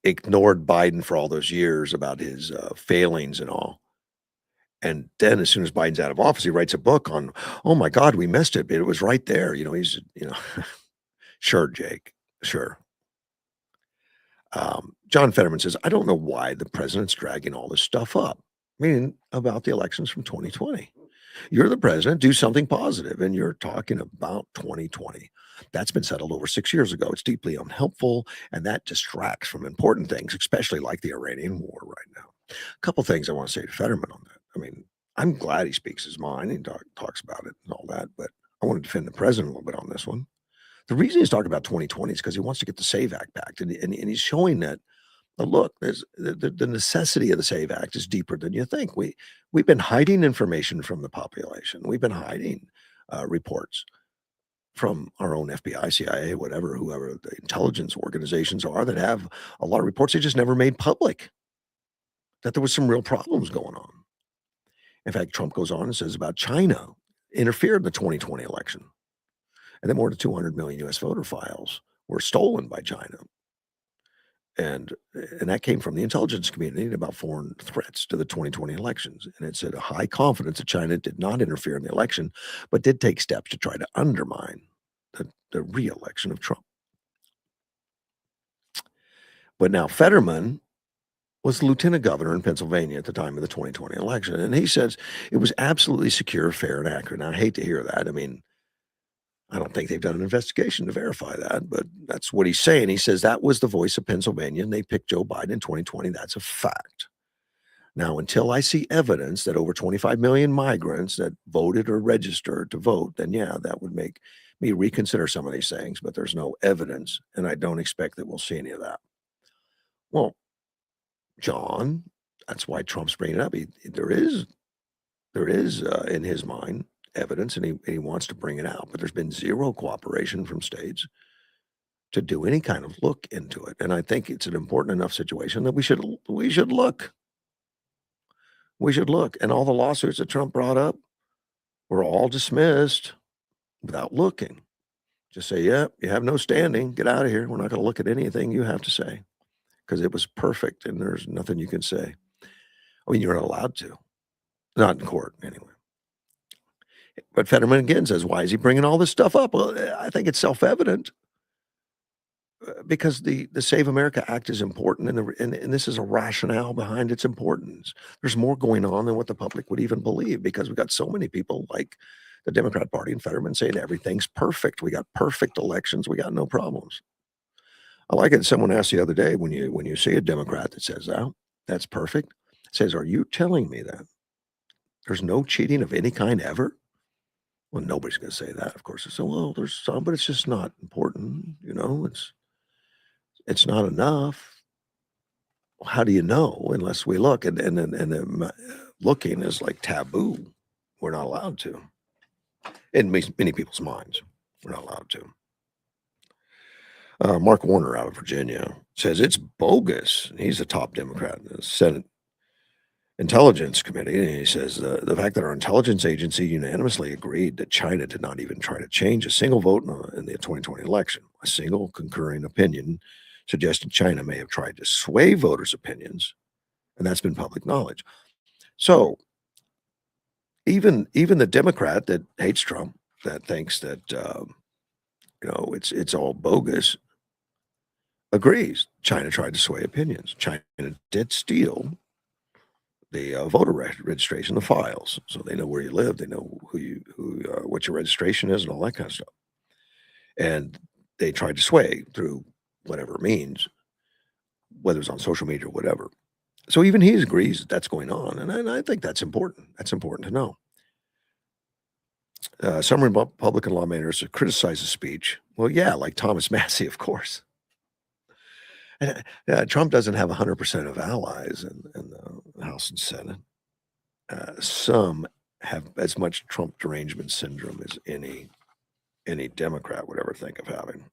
ignored Biden for all those years about his failings and all. And then as soon as Biden's out of office, he writes a book on, oh my God, we missed it, but it was right there. He's, sure, Jake, sure. John Fetterman says, I don't know why the president's dragging all this stuff up. I mean, about the elections from 2020. You're the president, do something positive, and you're talking about 2020. That's been settled over 6 years ago. It's deeply unhelpful, and that distracts from important things, especially like the Iranian war right now. A couple things I want to say to Fetterman on that. I mean, I'm glad he speaks his mind and talks about it and all that, but I want to defend the president a little bit on this one. The reason he's talking about 2020 is because he wants to get the SAVE Act back, and he's showing that. Look, there's the necessity of the SAVE Act is deeper than you think. We've been hiding information from the population. We've been hiding reports from our own FBI, CIA, whatever, whoever the intelligence organizations are that have a lot of reports they just never made public. That there was some real problems going on. In fact, Trump goes on and says about China interfered in the 2020 election, and then more than 200 million U.S. voter files were stolen by China. And that came from the intelligence community about foreign threats to the 2020 elections. And it said a high confidence that China did not interfere in the election, but did take steps to try to undermine the re-election of Trump. But now Fetterman was the lieutenant governor in Pennsylvania at the time of the 2020 election. And he says it was absolutely secure, fair, and accurate. Now, I hate to hear that. I mean, I don't think they've done an investigation to verify that, but that's what he's saying. He says that was the voice of Pennsylvania, and they picked Joe Biden in 2020. That's a fact. Now, until I see evidence that over 25 million migrants that voted or registered to vote, then yeah, that would make me reconsider some of these things, but there's no evidence, and I don't expect that we'll see any of that. Well, John, that's why Trump's bringing it up. There is in his mind evidence, and he wants to bring it out, but there's been zero cooperation from states to do any kind of look into it. And I think it's an important enough situation that we should look. We should look. And all the lawsuits that Trump brought up were all dismissed without looking. Just say, yeah, you have no standing. Get out of here. We're not going to look at anything you have to say because it was perfect and there's nothing you can say. I mean, you're not allowed to. Not in court, anyway. But Fetterman again says, why is he bringing all this stuff up? Well, I think it's self-evident because the Save America Act is important, and this is a rationale behind its importance. There's more going on than what the public would even believe because we've got so many people like the Democrat Party and Fetterman saying everything's perfect. We got perfect elections. We got no problems. I like it. Someone asked the other day when you see a Democrat that says, "Oh, that's perfect," says, "Are you telling me that there's no cheating of any kind ever?" Well, nobody's going to say that, of course. So, well, there's some, but it's just not important. It's not enough. How do you know unless we look? And looking is like taboo. We're not allowed to. In many people's minds, we're not allowed to. Mark Warner out of Virginia says it's bogus. He's a top Democrat in the Senate Intelligence Committee. And he says the fact that our intelligence agency unanimously agreed that China did not even try to change a single vote in the 2020 election, a single concurring opinion suggested China may have tried to sway voters' opinions, and that's been public knowledge. So even the Democrat that hates Trump, that thinks that it's all bogus, agrees China tried to sway opinions. China did steal the voter registration, the files, so they know where you live, they know what your registration is, and all that kind of stuff. And they tried to sway through whatever means, whether it's on social media or whatever. So even he agrees that's going on, and I think that's important. That's important to know. Some Republican lawmakers criticize the speech. Well, yeah, like Thomas Massey, of course. Trump doesn't have 100% of allies in the House and Senate. Some have as much Trump derangement syndrome as any Democrat would ever think of having.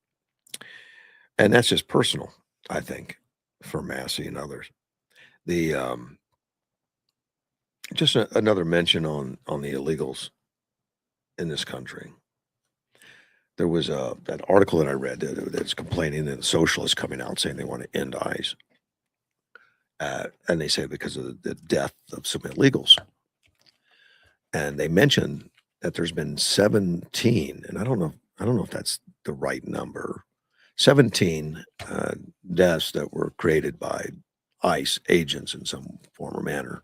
And that's just personal, I think, for Massey and others. The just another mention on the illegals in this country. There was that article that I read that's complaining that the socialists coming out saying they want to end ICE. And they say because of the death of some illegals. And they mentioned that there's been 17, and I don't know if that's the right number, 17 deaths that were created by ICE agents in some form or manner.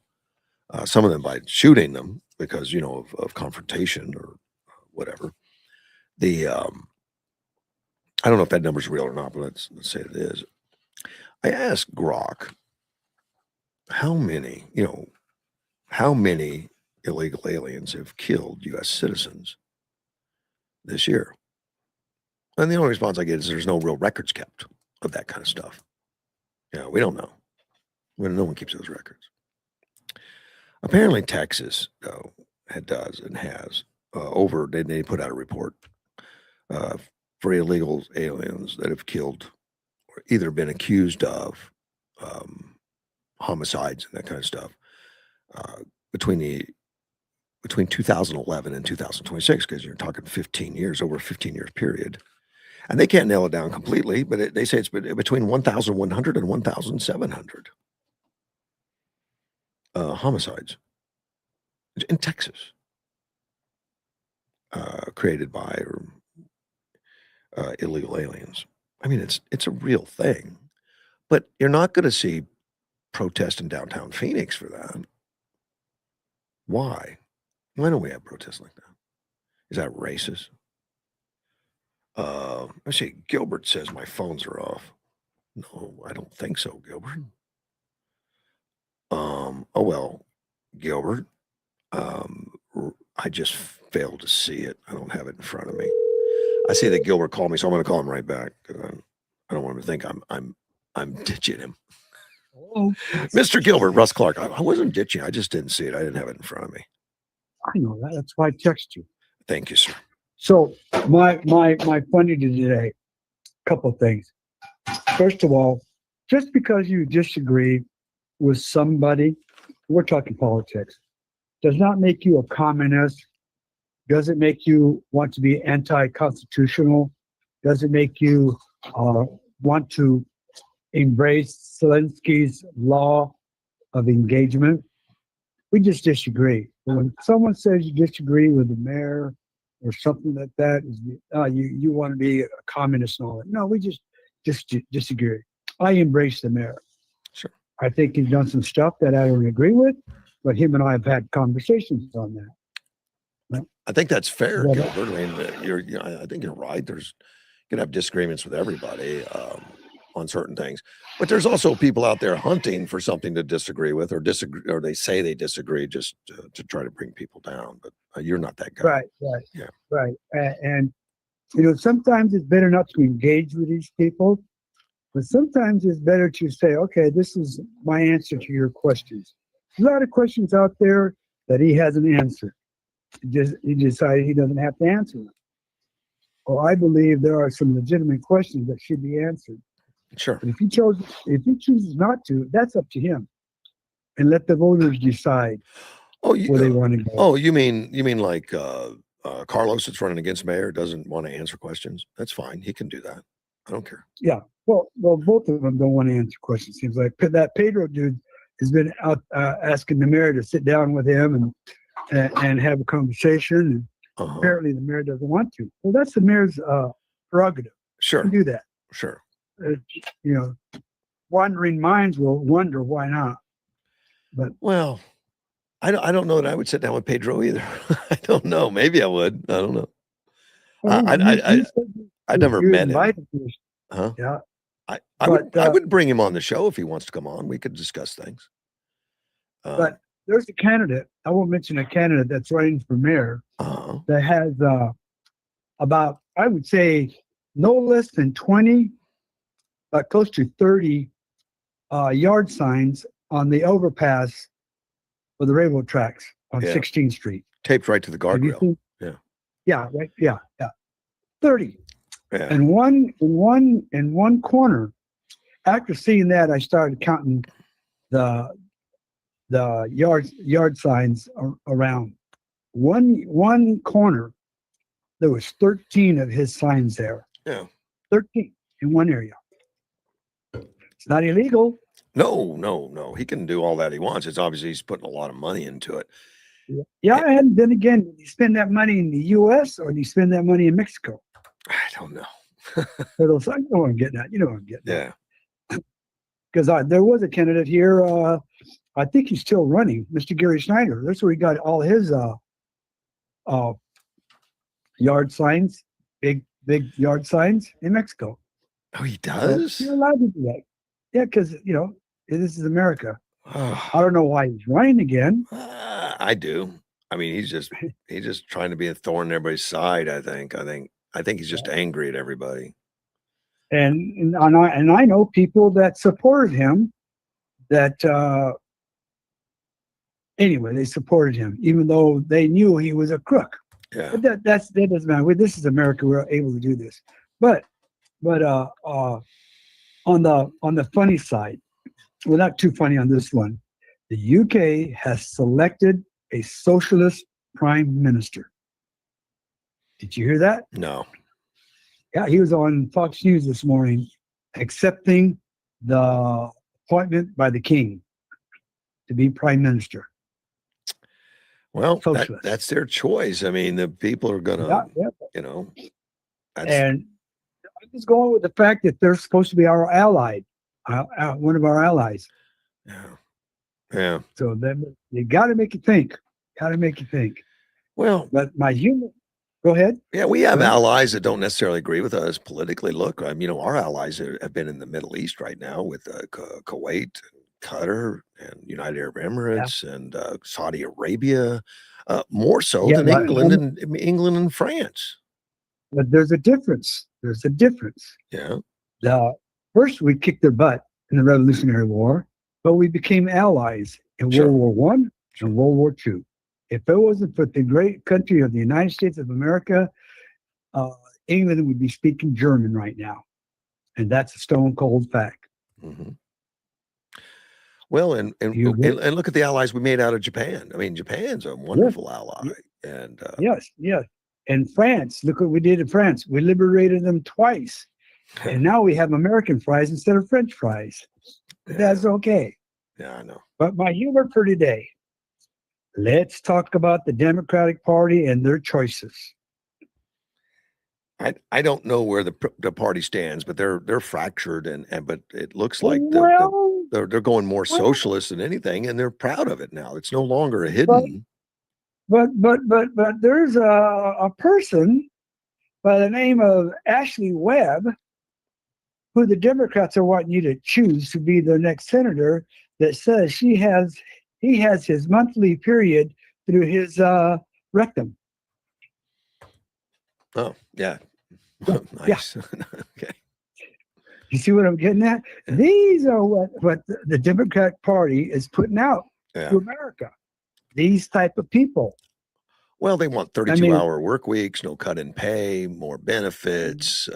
Some of them by shooting them because, of confrontation or whatever. I don't know if that number's real or not, but let's say it is. I asked Grok how many illegal aliens have killed U.S. citizens this year. And the only response I get is there's no real records kept of that kind of stuff. We don't know. No one keeps those records. Apparently Texas, though, does and has they put out a report for illegal aliens that have killed or either been accused of homicides and that kind of stuff between 2011 and 2026, because you're talking 15 years, over a 15-year period. And they can't nail it down completely, but they say it's between 1,100 and 1,700 homicides in Texas created by illegal aliens. I mean, it's a real thing, but you're not going to see protests in downtown Phoenix for that. Why? Why don't we have protests like that? Is that racist? Let's see. Gilbert says my phones are off. No, I don't think so, Gilbert. Oh well, Gilbert. I just failed to see it. I don't have it in front of me. I see that Gilbert called me, so I'm going to call him right back. I don't want him to think I'm ditching him. Oh, Mr. Gilbert, Russ Clark. I wasn't ditching. I just didn't see it. I didn't have it in front of me. I know that. That's why I text you. Thank you, sir. So my funny to today, couple of things. First of all, just because you disagree with somebody, we're talking politics, does not make you a communist, doesn't make you want to be anti-constitutional, doesn't make you want to embrace Zelensky's law of engagement. We just disagree. When someone says you disagree with the mayor or something like that, you want to be a communist and all that. No, we just disagree. I embrace the mayor. Sure. I think he's done some stuff that I don't agree with, but him and I have had conversations on that. I think that's fair, Yeah. Gilbert. I mean, I think you're right. There's you can have disagreements with everybody on certain things, but there's also people out there hunting for something to disagree with, or they say they disagree just to try to bring people down. But you're not that guy. Right. Yeah. Right. And sometimes it's better not to engage with these people, but sometimes it's better to say, okay, this is my answer to your questions. There's a lot of questions out there that he hasn't answered. He decided he doesn't have to answer them. Well, I believe there are some legitimate questions that should be answered. Sure. But if he chooses not to, that's up to him, and let the voters decide where they want to go. Oh, you mean like Carlos that's running against mayor doesn't want to answer questions? That's fine. He can do that. I don't care. Yeah. Well, both of them don't want to answer questions. Seems like that Pedro dude has been out asking the mayor to sit down with him and have a conversation. And apparently the mayor doesn't want to. Well, that's the mayor's prerogative. Sure. He can do that. Sure. Wandering minds will wonder why not. But well, I don't know that I would sit down with Pedro either. I don't know. Maybe I would. I don't know. I never met him. Huh? Yeah. I would bring him on the show if he wants to come on. We could discuss things. But there's a candidate, I won't mention a candidate that's running for mayor that has about, I would say, no less than 20, but close to 30 yard signs on the overpass for the railroad tracks on 16th Street. Taped right to the guardrail. Yeah, right. Yeah. 30. Yeah. And in one corner, after seeing that, I started counting the yard signs around. One corner, there was 13 of his signs there. Yeah. 13 in one area. It's not illegal. No. He can do all that he wants. It's obviously he's putting a lot of money into it. Yeah, and then again, did you spend that money in the U.S. or do you spend that money in Mexico? I don't know. So those, I know what I'm getting at. You know what I'm getting at. Yeah. Because there was a candidate here. I think he's still running, Mr. Gary Schneider. That's where he got all his yard signs, big yard signs in Mexico. Oh, he does? So you're allowed to do that. Yeah, because this is America. I don't know why he's running again. I do. I mean, he's just trying to be a thorn in everybody's side. I think he's just angry at everybody. And I know people that supported him. That anyway, they supported him even though they knew he was a crook. Yeah. But that doesn't matter. This is America. We're able to do this. But on the funny side, well, not too funny on this one. The UK has selected a socialist prime minister. Did you hear that? No. Yeah, he was on Fox News this morning accepting the appointment by the king to be prime minister. Well, that's their choice. I mean, the people are gonna, And I'm just going with the fact that they're supposed to be our ally, one of our allies. Yeah. So then you got to make you think. Well, but my humor Go ahead. Yeah, we have Go ahead. allies that don't necessarily agree with us politically. Look, our allies have been in the Middle East right now with Kuwait, Qatar, and United Arab Yeah. Emirates, and Saudi Arabia, more so Yeah, than but England and France. there's a difference. There's a difference. Yeah, First, we kicked their butt in the Revolutionary War, but we became allies in Sure. World War One Sure. and World War II. If it wasn't for the great country of the United States of America, uh, England would be speaking German right now, and that's a stone cold fact. hmm Well, and and, Do you agree? and and look at the allies we made out of Japan. I mean, Japan's a Yes, wonderful ally, y- and yes, yes. And France, look what we did in France. We liberated them twice, and now we have American fries instead of French fries. But yeah, that's okay. yeah, I know. But my humor for today, let's talk about the Democratic Party and their choices. I don't know where the party stands, but they're fractured, and but it looks like Well, they're going more well, socialist than anything, and they're proud of it now. It's no longer a but hidden. but there's a person by the name of Ashley Webb, who the Democrats are wanting you to choose to be their next senator, that says he has his monthly period through his rectum. Oh, yeah. Yeah, yeah. Nice. Okay. You see what I'm getting at? Yeah. These are what the Democratic Party is putting out Yeah. to America. These type of people. Well, they want I 32-hour work weeks, no cut in pay, more benefits.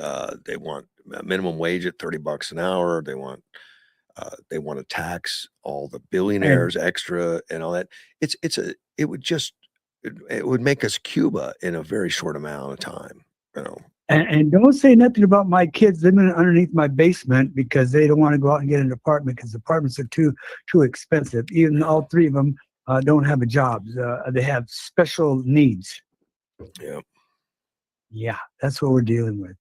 They want a minimum wage at $30 an hour. They want to tax all the and billionaires extra and all that. It would just it would make us Cuba in a very short amount of time. You know. and don't say nothing about my kids living underneath my basement because they don't want to go out and get an apartment because apartments are too expensive. Even all three of them don't have a job. They have special needs. Yeah. Yeah, that's what we're dealing with.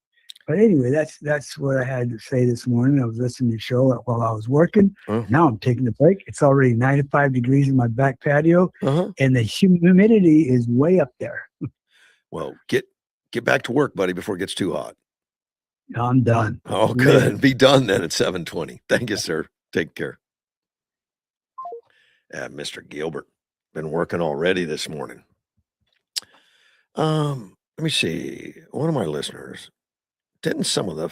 But anyway, that's what I had to say this morning. I was listening to the show while I was working. Uh, Now I'm taking a break. It's already 95 degrees in my back patio, uh-huh. and the humidity is way up there. Well, get back to work, buddy, before it gets too hot. I'm done. Oh, Later. good. Be done then at 7:20. Thank you, sir. Take care. Mr. Gilbert, been working already this morning. Let me see. One of my listeners, didn't some of the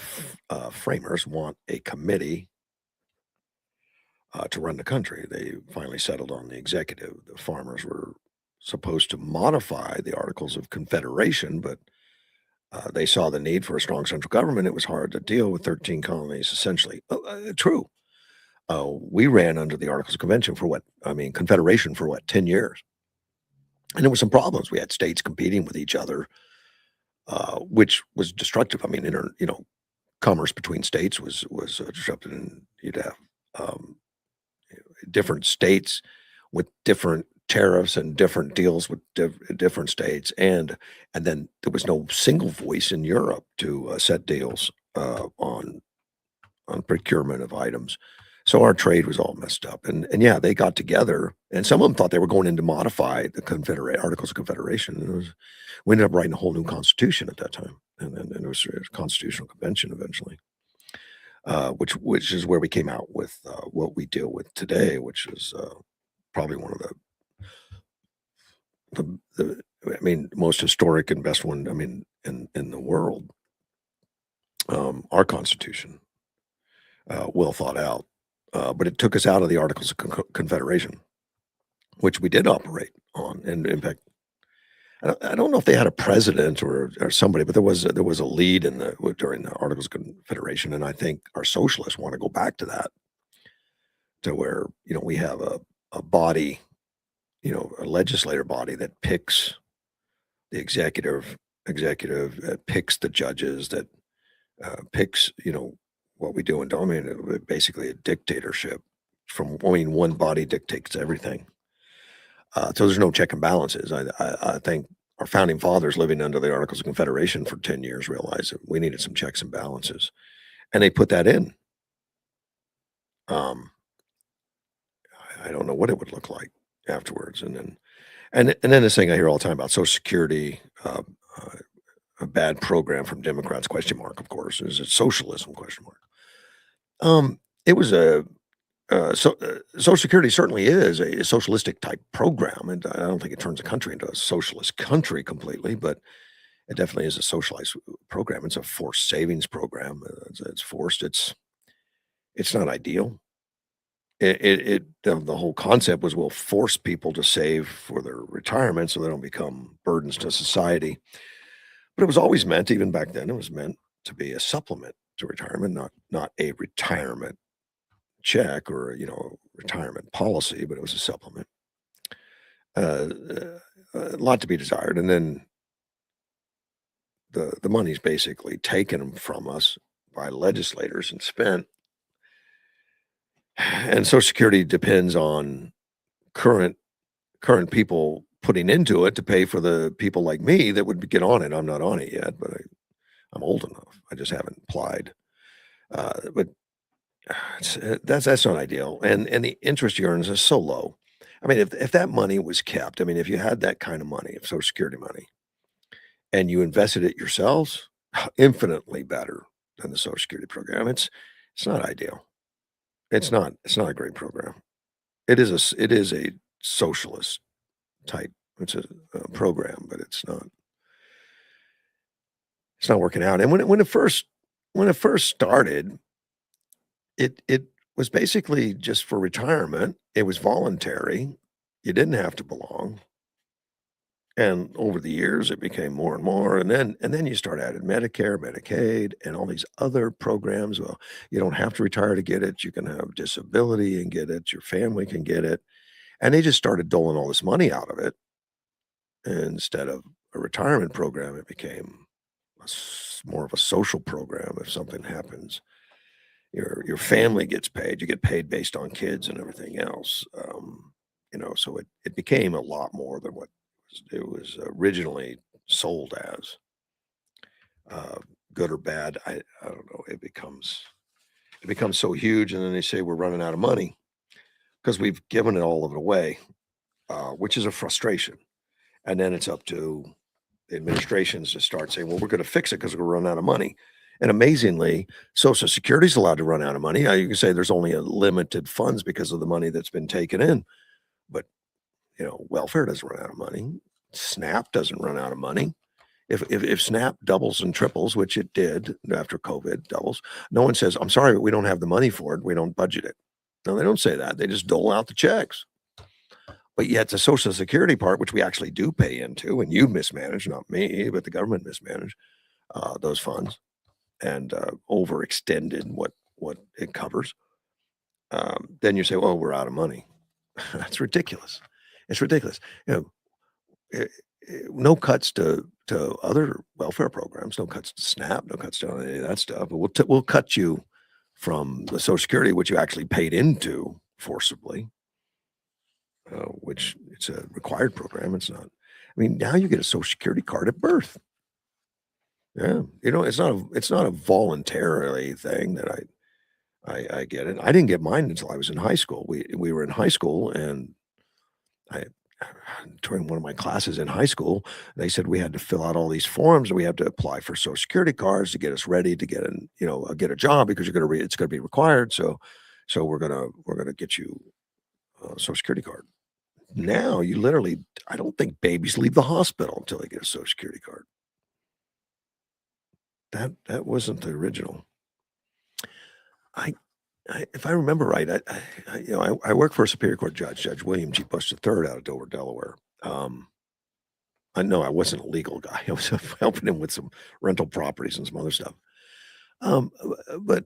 framers want a committee to run the country? They finally settled on the executive. The farmers were supposed to modify the Articles of Confederation, but they saw the need for a strong central government. It was hard to deal with 13 colonies, essentially. True. We ran under the Articles of Confederation for what, 10 years? And there were some problems. We had states competing with each other, which was destructive. I mean, commerce between states was disrupted, and you'd have um, different states with different tariffs and different deals with different states, and then there was no single voice in Europe to set deals on procurement of items. So our trade was all messed up, and yeah, they got together, and some of them thought they were going in to modify the Articles of Confederation. And we ended up writing a whole new constitution at that time, and then it was a constitutional convention eventually, which is where we came out with what we deal with today, which is probably one of the most historic and best one. I mean, in the world, our constitution, well thought out. But it took us out of the Articles of Confederation, which we did operate on. And in fact, I don't know if they had a president or somebody, but there was a lead during the Articles of Confederation, and I think our socialists want to go back to that, to where we have a body, a legislative body that picks the executive picks the judges, that picks what we do and don't. I mean, basically a dictatorship. One body dictates everything. So there's no check and balances. I think our founding fathers, living under the Articles of Confederation for 10 years, realized that we needed some checks and balances, and they put that in. Um, I don't know what it would look like afterwards, and then this thing I hear all the time about Social Security. a bad program from Democrats, question mark, of course. Is it socialism, question mark? It was Social Security certainly is a socialistic type program, and I don't think it turns the country into a socialist country completely, but it definitely is a socialized program. It's a forced savings program. It's forced. It's not ideal. The whole concept was we'll force people to save for their retirement so they don't become burdens to society. But it was always meant, even back then, it was meant to be a supplement to retirement, not a retirement check or retirement policy, but it was a supplement. A lot to be desired, and then the money's basically taken from us by legislators and spent. And Social Security depends on current people putting into it to pay for the people like me that would get on it. I'm not on it yet, but I'm old enough. I just haven't applied. But that's not ideal, and the interest you earn is so low. I mean, if that money was kept, I mean, if you had that kind of money, of Social Security money, and you invested it yourselves, infinitely better than the Social Security program. It's not ideal. It's not a great program. It is a socialist type. It's a program, but it's not working out. And when it first started, it was basically just for retirement. It was voluntary. You didn't have to belong. And over the years, it became more and more. And then you start adding Medicare, Medicaid, and all these other programs. Well, you don't have to retire to get it. You can have disability and get it. Your family can get it. And they just started doling all this money out of it. Instead of a retirement program, it became more of a social program. If something happens, your family gets paid. You get paid based on kids and everything else. So it became a lot more than what it was originally sold as. Good or bad, I don't know. It becomes so huge, and then they say we're running out of money because we've given it all of it away, which is a frustration. And then it's up to the administrations to start saying, well, we're going to fix it because we're running out of money. And amazingly, Social Security is allowed to run out of money. You can say there's only a limited funds because of the money that's been taken in, but welfare doesn't run out of money. SNAP doesn't run out of money. If SNAP doubles and triples, which it did after COVID doubles, no one says, I'm sorry, but we don't have the money for it. We don't budget it. No, they don't say that. They just dole out the checks. But yet the Social Security part, which we actually do pay into, and you mismanage, not me, but the government mismanaged those funds and overextended what it covers. Then you say, well, we're out of money. That's ridiculous. It's ridiculous. No cuts to other welfare programs, no cuts to SNAP, no cuts to any of that stuff. But we'll cut you from the Social Security, which you actually paid into forcibly, which it's a required program. It's not. I mean, now you get a Social Security card at birth. Yeah, it's not a voluntary thing that I get it. I didn't get mine until I was in high school. We were in high school, and I during one of my classes in high school, they said we had to fill out all these forms and we had to apply for Social Security cards to get us ready to get a job because it's gonna be required. So we're gonna get you a Social Security card. Now you literally, I don't think babies leave the hospital until they get a Social Security card. That wasn't the original. I if I remember right, I worked for a Superior Court judge, Judge William G. Bush III out of Dover, Delaware. I know I wasn't a legal guy. I was helping him with some rental properties and some other stuff. But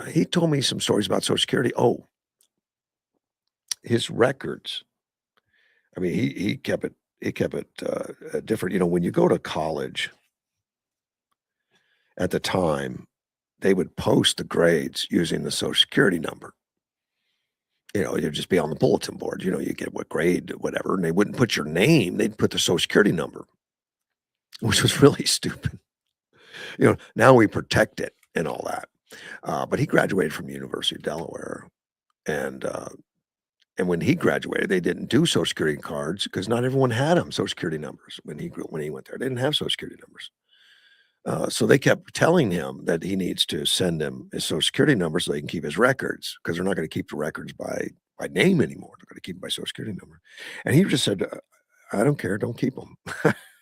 he told me some stories about Social Security. Oh, his records. I mean, he kept it. He kept it different. When you go to college at the time, they would post the grades using the Social Security number. You'd just be on the bulletin board. You get what grade, whatever, and they wouldn't put your name. They'd put the Social Security number, which was really stupid. Now we protect it and all that. But he graduated from University of Delaware, and And when he graduated, they didn't do Social Security cards because not everyone had them, Social Security numbers. When he went there, they didn't have Social Security numbers. So they kept telling him that he needs to send them his Social Security number so they can keep his records, because they're not going to keep the records by name anymore. They're going to keep them by Social Security number. And he just said, "I don't care. Don't keep them.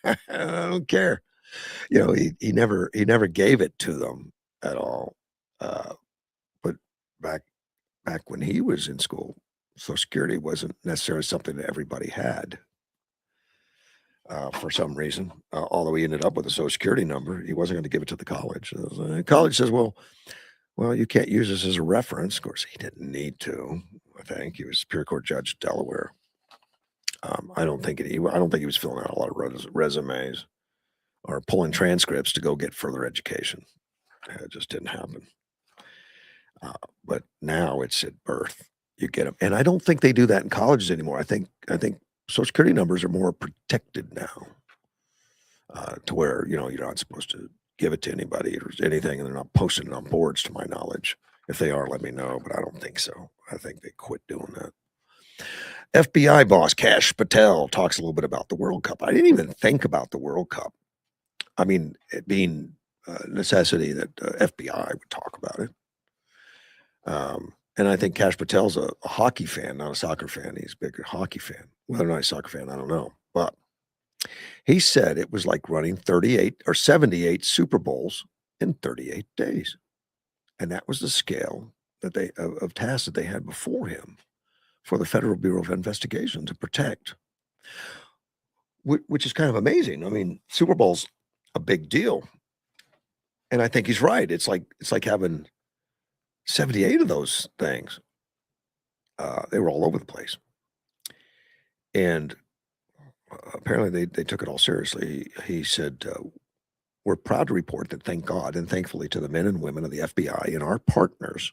I don't care." You know, he never gave it to them at all. But back when he was in school, Social Security wasn't necessarily something that everybody had. For some reason, although he ended up with a Social Security number, he wasn't going to give it to the college. College says, "Well, you can't use this as a reference." Of course, he didn't need to. I think he was Superior Court Judge of Delaware. I don't think he was filling out a lot of resumes or pulling transcripts to go get further education. It just didn't happen. But now it's at birth. You get them, and I don't think they do that in colleges anymore. I think Social Security numbers are more protected now, to where you're not supposed to give it to anybody or anything, and they're not posting it on boards, to my knowledge. If they are, let me know, but I don't think so. I think they quit doing that. FBI boss Kash Patel talks a little bit about the World Cup. I didn't even think about the World Cup. I mean, it being a necessity that FBI would talk about it. And I think Kash Patel's a hockey fan, not a soccer fan. He's a bigger hockey fan. Whether or not he's a soccer fan, I don't know. But he said it was like running 38 or 78 Super Bowls in 38 days. And that was the scale that of tasks that they had before him for the Federal Bureau of Investigation to protect, which is kind of amazing. I mean, Super Bowl's a big deal. And I think he's right. It's like having 78 of those things. They were all over the place. And apparently they took it all seriously. He said, "We're proud to report that, thank God and thankfully to the men and women of the FBI and our partners,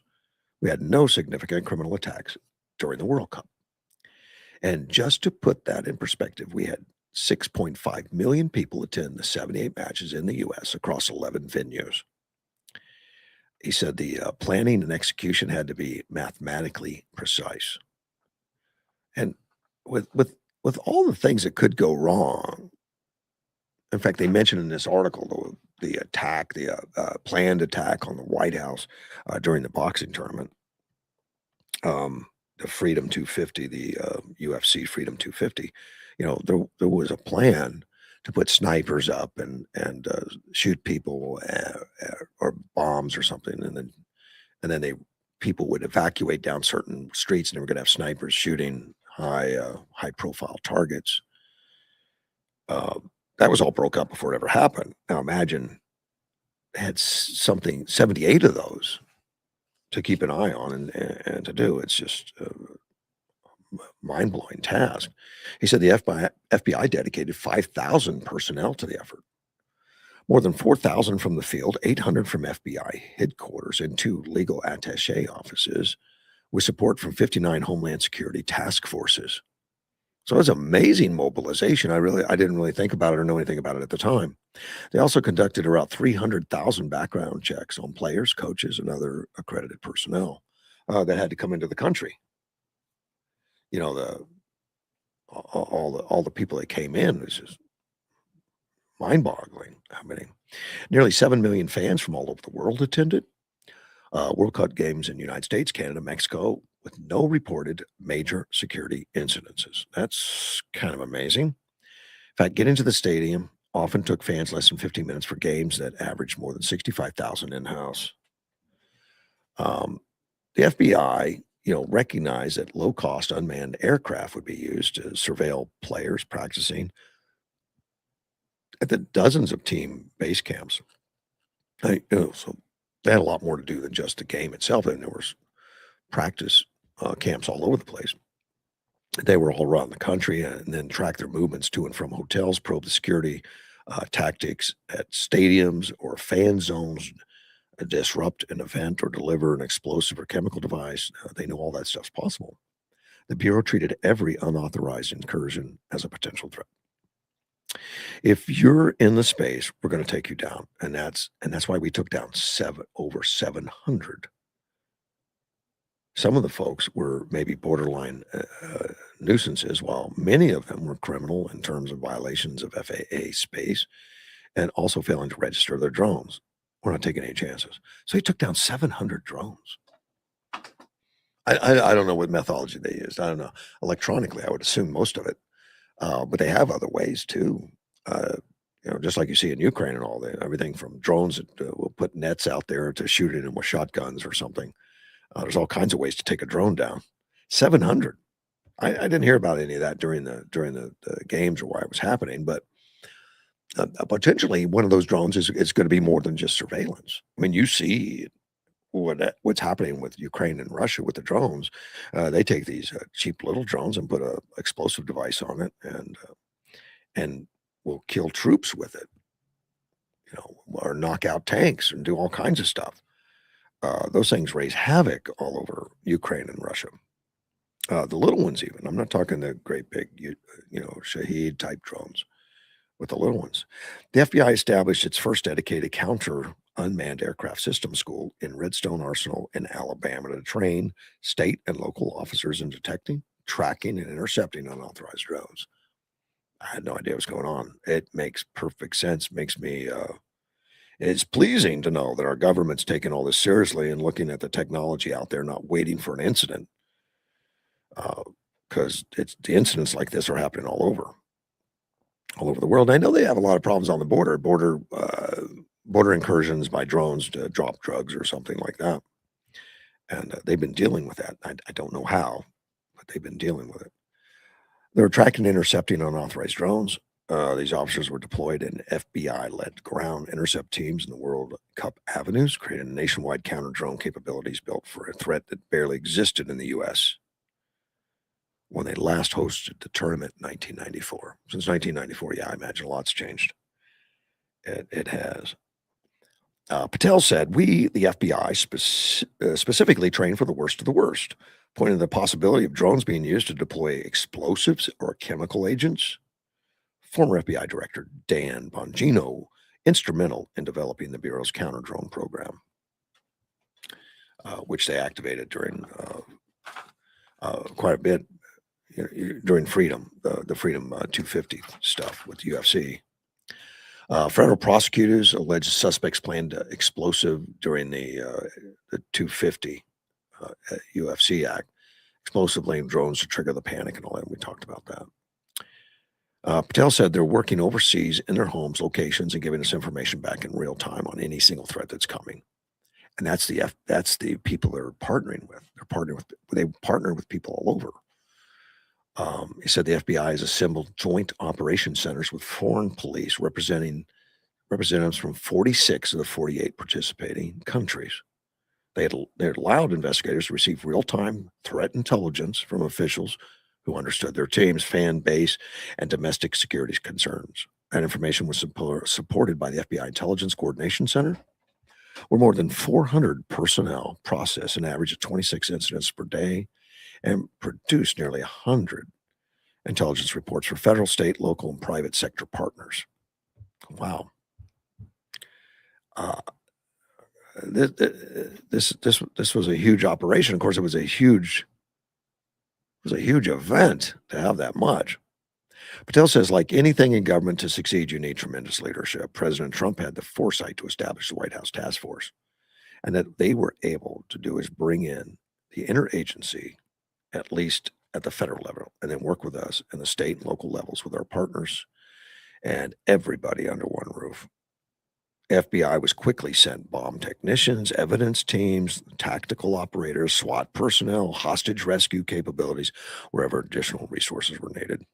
we had no significant criminal attacks during the World Cup." And just to put that in perspective, we had 6.5 million people attend the 78 matches in the U.S. across 11 venues. He said the planning and execution had to be mathematically precise. And with all the things that could go wrong, in fact, they mentioned in this article the attack, the planned attack on the White House during the boxing tournament, the Freedom 250, the UFC Freedom 250. There was a plan to put snipers up and shoot people or bombs or something, and then people would evacuate down certain streets, and they were going to have snipers shooting high profile targets. That was all broke up before it ever happened. Now imagine had 78 of those to keep an eye on and to do. It's just a mind-blowing task. He said the FBI dedicated 5,000 personnel to the effort. More than 4,000 from the field, 800 from FBI headquarters, and 2 legal attaché offices, with support from 59 Homeland Security task forces. So it's amazing mobilization. I didn't really think about it or know anything about it at the time. They also conducted around 300,000 background checks on players, coaches, and other accredited personnel that had to come into the country. All the people that came in was just mind-boggling. How many? Nearly 7 million fans from all over the world attended World Cup games in the United States, Canada, Mexico, with no reported major security incidences. That's kind of amazing. In fact, getting to the stadium often took fans less than 15 minutes for games that averaged more than 65,000 in-house. The FBI, recognized that low-cost unmanned aircraft would be used to surveil players practicing at the dozens of team base camps. So they had a lot more to do than just the game itself, and there was practice camps all over the place. They were all around the country, and then track their movements to and from hotels, probe the security tactics at stadiums or fan zones, disrupt an event or deliver an explosive or chemical device. They knew all that stuff's possible. The Bureau treated every unauthorized incursion as a potential threat. If you're in the space, we're going to take you down, and that's why we took down over 700 Some of the folks were maybe borderline nuisances, while many of them were criminal in terms of violations of FAA space and also failing to register their drones. We're not taking any chances. So he took down 700 drones. I don't know what methodology they used. I don't know. Electronically, I would assume most of it. But they have other ways too. Just like you see in Ukraine and all that, everything from drones that will put nets out there to shoot it in with shotguns or something. There's all kinds of ways to take a drone down. 700. I didn't hear about any of that during the games or why it was happening, but potentially one of those drones is going to be more than just surveillance. I mean, you see what's happening with Ukraine and Russia with the drones. They take these cheap little drones and put a explosive device on it, and will kill troops with it, or knock out tanks and do all kinds of stuff. Those things raise havoc all over Ukraine and Russia. The little ones, even. I'm not talking the great big, Shahed type drones, with the little ones. The FBI established its first dedicated counter unmanned aircraft system school in Redstone Arsenal in Alabama to train state and local officers in detecting, tracking, and intercepting unauthorized drones. I had no idea what's going on. It makes perfect sense. Makes me, it's pleasing to know that our government's taking all this seriously and looking at the technology out there, not waiting for an incident. Because the incidents like this are happening all over the world. I know they have a lot of problems on the border incursions by drones to drop drugs or something like that, and they've been dealing with that. I don't know how, but they've been dealing with it. They're tracking and intercepting unauthorized drones. These officers were deployed in FBI-led ground intercept teams in the World Cup avenues, creating nationwide counter-drone capabilities built for a threat that barely existed in the U.S. when they last hosted the tournament in 1994. Since 1994, yeah, I imagine a lot's changed. It has. Patel said, "We, the FBI, specifically train for the worst of the worst," pointing to the possibility of drones being used to deploy explosives or chemical agents. Former FBI Director Dan Bongino, instrumental in developing the Bureau's counter-drone program, which they activated during quite a bit during Freedom, the Freedom 250 stuff with the UFC. Federal prosecutors allege suspects planned explosive during the 250 UFC Act, explosive lane drones to trigger the panic and all that. We talked about that. Patel said they're working overseas in their homes, locations, and giving us information back in real time on any single threat that's coming. And that's the people they're partnering with. They partner with people all over. He said the FBI has assembled joint operation centers with foreign police representatives from 46 of the 48 participating countries. They had allowed investigators to receive real-time threat intelligence from officials who understood their team's fan base and domestic security concerns. That information was supported by the FBI Intelligence Coordination Center, where more than 400 personnel process an average of 26 incidents per day and produce nearly 100 intelligence reports for federal, state, local, and private sector partners. Wow. This was a huge operation. Of course, it was a huge event to have that much. Patel says, like anything in government, to succeed, you need tremendous leadership. President Trump had the foresight to establish the White House task force, and that they were able to do is bring in the interagency, at least at the federal level, and then work with us in the state and local levels with our partners and everybody under one roof. FBI was quickly sent bomb technicians, evidence teams, tactical operators, SWAT personnel, hostage rescue capabilities, wherever additional resources were needed.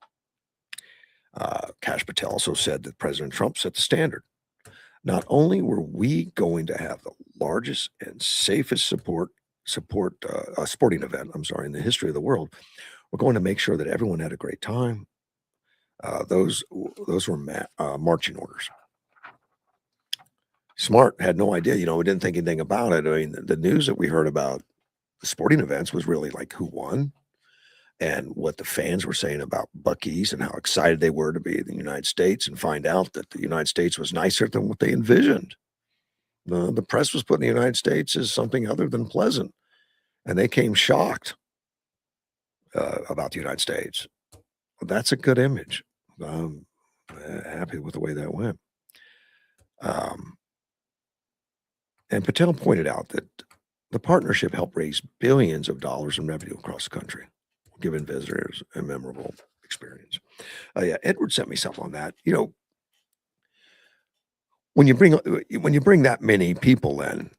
Kash Patel also said that President Trump set the standard. Not only were we going to have the largest and safest sporting event, in the history of the world, we're going to make sure that everyone had a great time. Those were marching orders. Smart had no idea, we didn't think anything about it. I mean, the news that we heard about the sporting events was really like who won and what the fans were saying about Buc-ee's and how excited they were to be in the United States and find out that the United States was nicer than what they envisioned. The press was putting the United States as something other than pleasant. and they came shocked about the United States. That's a good image. I'm happy with the way that went. Um, and Patel pointed out that the partnership helped raise billions of dollars in revenue across the country, giving visitors a memorable experience. Yeah, Edward sent me something on that. You know, when you bring that many people in,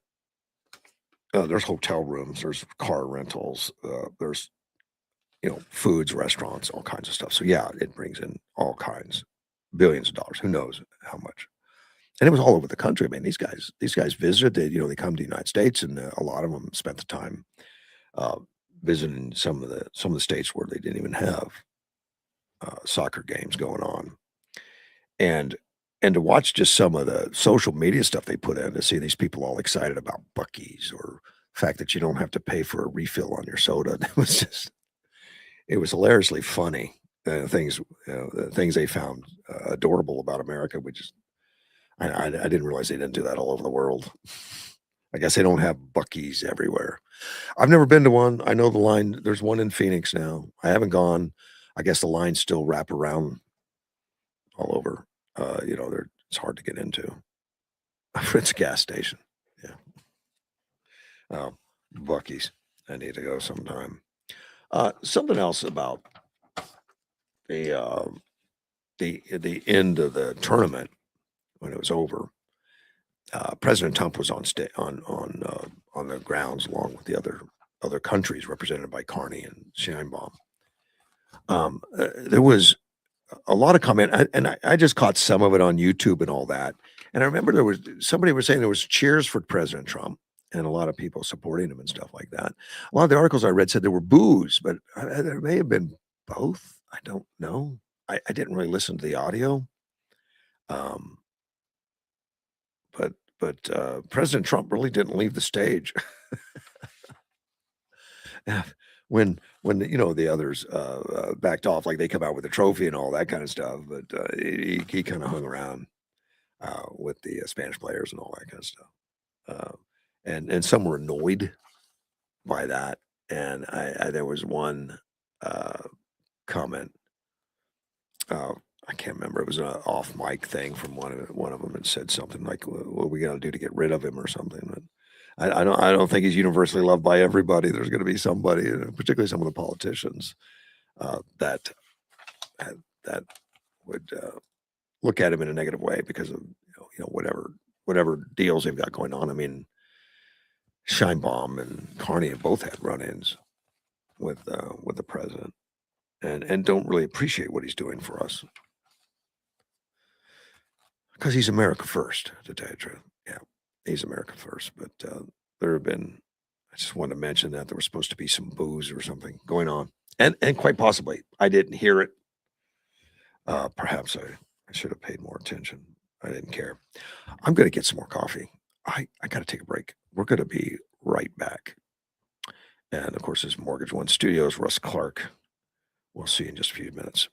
there's hotel rooms, there's car rentals, there's foods, restaurants, all kinds of stuff. So yeah, it brings in all kinds, billions of dollars. Who knows how much? And it was all over the country. I mean, these guys visited. They come to the United States, and a lot of them spent the time uh, visiting some of the states where they didn't even have soccer games going on, and to watch just some of the social media stuff they put in, to see these people all excited about Buc-ee's or the fact that you don't have to pay for a refill on your soda. It was hilariously funny. The things they found adorable about America. I didn't realize they didn't do that all over the world. I guess they don't have Buc-ee's everywhere. I've never been to one. I know the line. There's one in Phoenix now. I haven't gone. I guess the lines still wrap around all over. It's hard to get into. It's a gas station. Yeah. Buc-ee's. I need to go sometime. Something else about the end of the tournament when it was over. President Trump was on the grounds along with the other countries represented by Carney and Sheinbaum. There was a lot of comment, and I just caught some of it on YouTube and all that. And I remember somebody was saying there was cheers for President Trump and a lot of people supporting him and stuff like that. A lot of the articles I read said there were boos, but there may have been both. I don't know. I didn't really listen to the audio. But President Trump really didn't leave the stage. when the others backed off, like they come out with a trophy and all that kind of stuff, but he kind of hung around with the Spanish players and all that kind of stuff. And some were annoyed by that. And there was one comment. I can't remember. It was an off mic thing from one of them, and said something like, "What are we got to do to get rid of him or something?" But I don't think he's universally loved by everybody. There's going to be somebody, particularly some of the politicians, that would look at him in a negative way because of whatever deals they've got going on. I mean, Sheinbaum and Carney have both had run-ins with the president, and don't really appreciate what he's doing for us because he's America first. To tell you the truth, yeah, he's America first. But there have been. I just wanted to mention that there was supposed to be some booze or something going on, and quite possibly I didn't hear it. Perhaps I should have paid more attention. I didn't care. I'm going to get some more coffee. I got to take a break. We're going to be right back. And of course, this is Mortgage One Studios, Russ Clark. We'll see you in just a few minutes.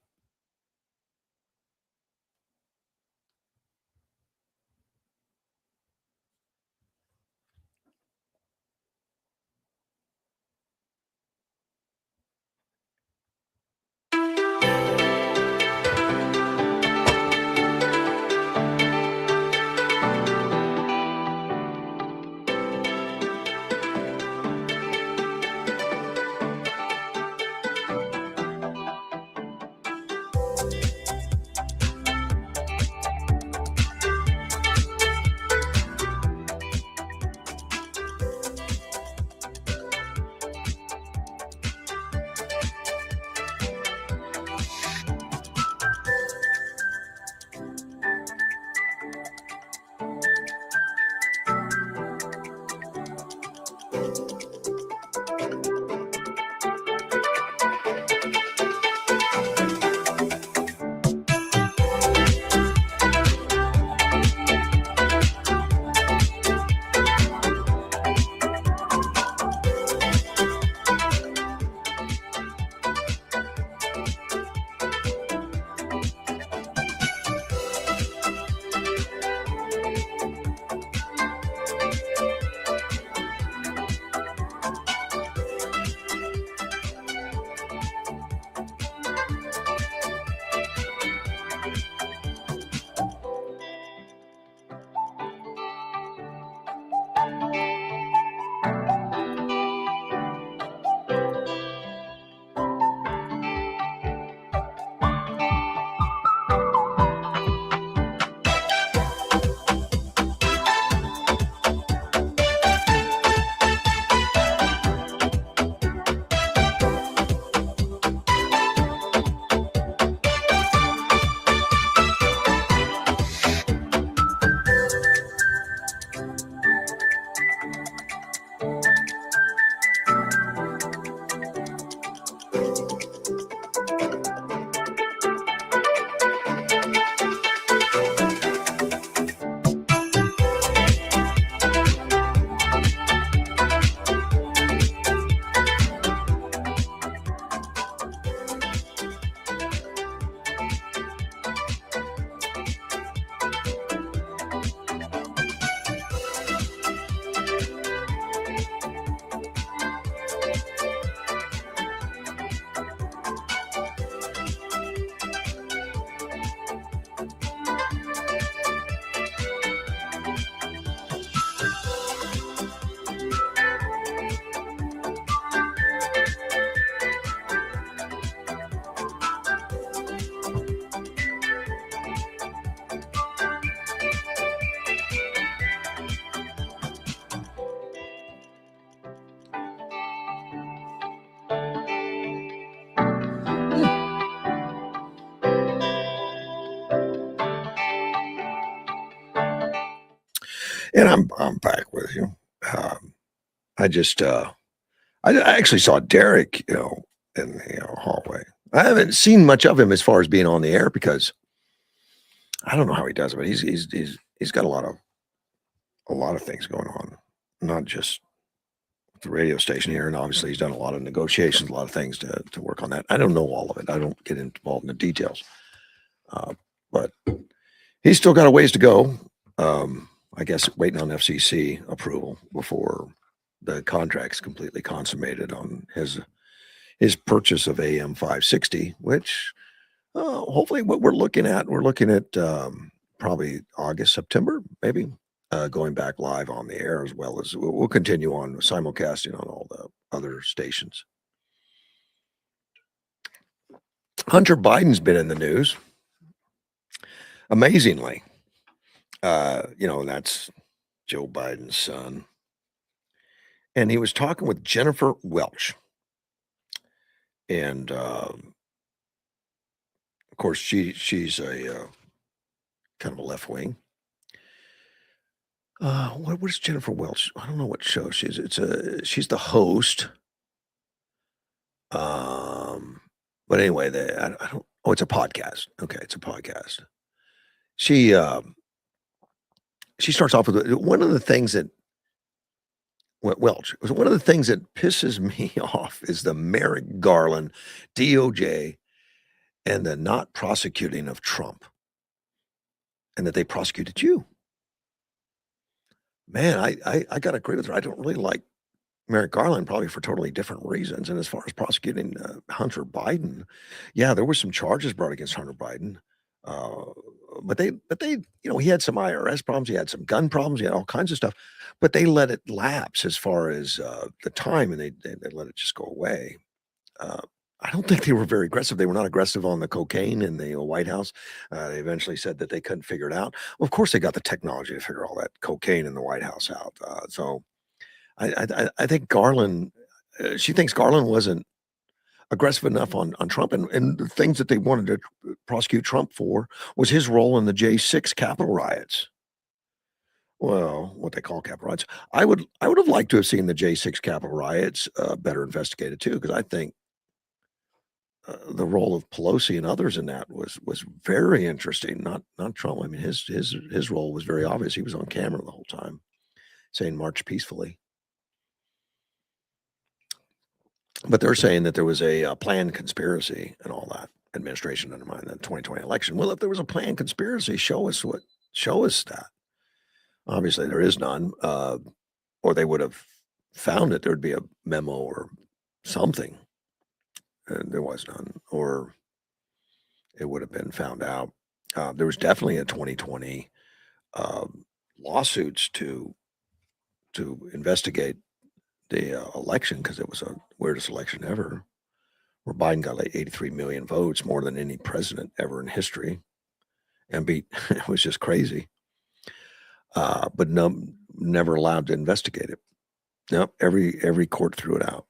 And I'm back with you. I just I actually saw Derek, in the hallway. I haven't seen much of him as far as being on the air because I don't know how he does it, but he's got a lot of things going on, not just the radio station here, and obviously he's done a lot of negotiations, a lot of things to work on that. I don't know all of it. I don't get involved in the details, but he's still got a ways to go. I guess waiting on FCC approval before the contract's completely consummated on his purchase of AM 560, which hopefully what we're looking at probably August, September, maybe. Going back live on the air, as well as we'll continue on simulcasting on all the other stations. Hunter Biden's been in the news. Amazingly, that's Joe Biden's son. And he was talking with Jennifer Welch. And of course, she's a kind of a left wing. What is Jennifer Welch? I don't know what show she's. She's the host. But anyway, I don't. Oh, it's a podcast. Okay, it's a podcast. She starts off with one of the things that Welch was one of the things that pisses me off is the Merrick Garland, DOJ, and the not prosecuting of Trump, and that they prosecuted you. Man, I got to agree with her. I don't really like Merrick Garland, probably for totally different reasons. And as far as prosecuting Hunter Biden, yeah, there were some charges brought against Hunter Biden, but they, he had some IRS problems, he had some gun problems, he had all kinds of stuff, but they let it lapse as far as the time, and they let it just go away. I don't think they were very aggressive. They were not aggressive on the cocaine in the White House. They eventually said that they couldn't figure it out. Well, of course, they got the technology to figure all that cocaine in the White House out. So I think Garland, she thinks Garland wasn't aggressive enough on Trump, and the things that they wanted to prosecute Trump for was his role in the J6 Capitol riots. Well, what they call Capitol riots. I would have liked to have seen the J6 Capitol riots better investigated too, because I think the role of Pelosi and others in that was very interesting. Not Trump. I mean, his role was very obvious. He was on camera the whole time, saying "March peacefully." But they're saying that there was a planned conspiracy and all that, administration undermined the 2020 election. Well, if there was a planned conspiracy, show us that. Obviously, there is none, or they would have found it. There would be a memo or something. And there was none, or it would have been found out. There was definitely a 2020 lawsuits to investigate the election, because it was a weirdest election ever, where Biden got like 83 million votes, more than any president ever in history, and beat. It was just crazy. But never allowed to investigate it. Nope, every court threw it out.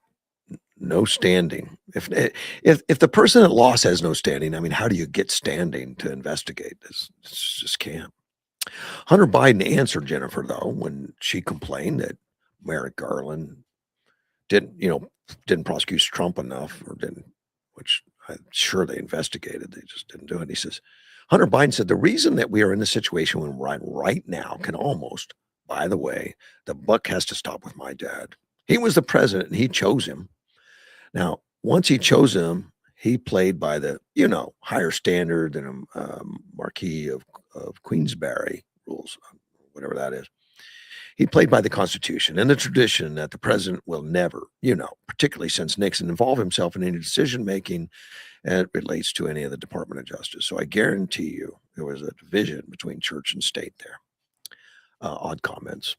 No standing. If the person that lost has no standing, I mean, how do you get standing to investigate this? Just can't. Hunter Biden answered Jennifer, though, when she complained that Merrick Garland didn't prosecute Trump enough, or didn't, which I'm sure they investigated. They just didn't do it. He says, Hunter Biden said, the reason that we are in the situation we're in right now can almost, by the way, the buck has to stop with my dad. He was the president and he chose him. Now, once he chose him, he played by the, higher standard than a Marquis of Queensberry rules, whatever that is. He played by the Constitution and the tradition that the president will never, particularly since Nixon, involve himself in any decision making as it relates to any of the Department of Justice. So I guarantee you there was a division between church and state there. Odd comments.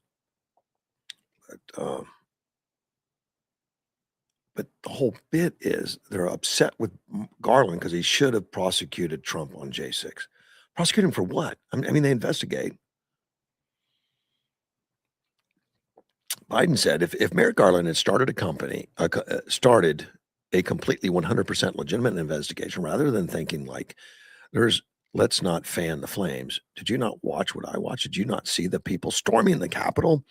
But the whole bit is they're upset with Garland because he should have prosecuted Trump on J6. Prosecute him for what? I mean, they investigate. Biden said if Merrick Garland had started a company, started a completely 100% legitimate investigation, rather than thinking like there's Let's not fan the flames. Did you not watch what I watched? Did you not see the people storming the Capitol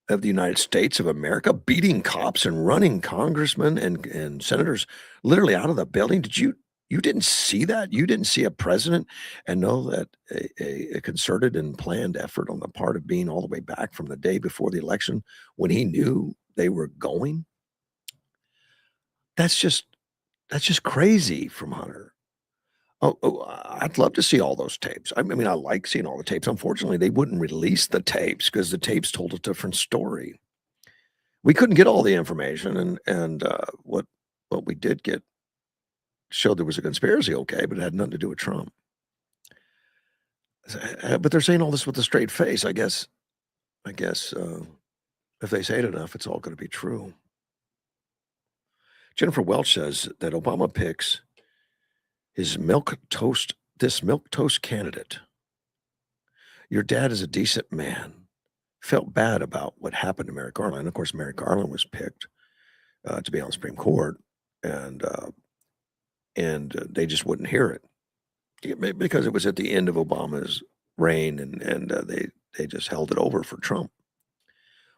of the United States of America, beating cops and running congressmen and senators literally out of the building? You didn't see that? You didn't see a president and know that a concerted and planned effort on the part of being all the way back from the day before the election when he knew they were going? That's just crazy from Hunter. I'd love to see all those tapes. I mean, I like seeing all the tapes. Unfortunately, they wouldn't release the tapes because the tapes told a different story. We couldn't get all the information, and what we did get showed there was a conspiracy, okay, but it had nothing to do with Trump. But they're saying all this with a straight face. I guess if they say it enough, it's all going to be true. Jennifer Welch says that Obama picks his milk toast candidate. Your dad is a decent man. Felt bad about what happened to Merrick Garland. Of course, Merrick Garland was picked to be on the Supreme Court, and they just wouldn't hear it because it was at the end of Obama's reign, and they just held it over for Trump,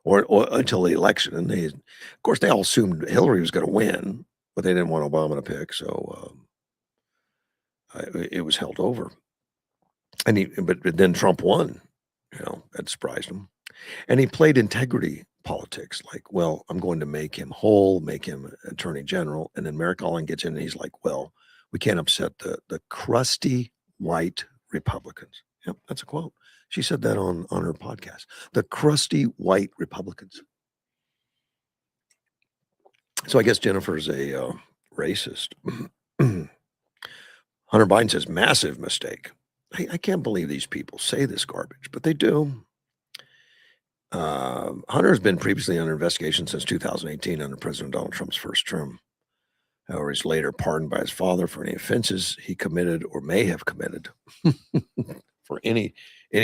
or until the election. And of course, they all assumed Hillary was going to win, but they didn't want Obama to pick, so it was held over. But then Trump won. That surprised him. And he played integrity politics, like, well, I'm going to make him whole, make him attorney general. And then Merrick Garland gets in and he's like, well, we can't upset the crusty white Republicans. Yep, that's a quote. She said that on her podcast. The crusty white Republicans. So I guess Jennifer's a racist. Hunter Biden says, massive mistake. I can't believe these people say this garbage, but they do. Hunter has been previously under investigation since 2018 under President Donald Trump's first term. However, he's later pardoned by his father for any offenses he committed or may have committed for any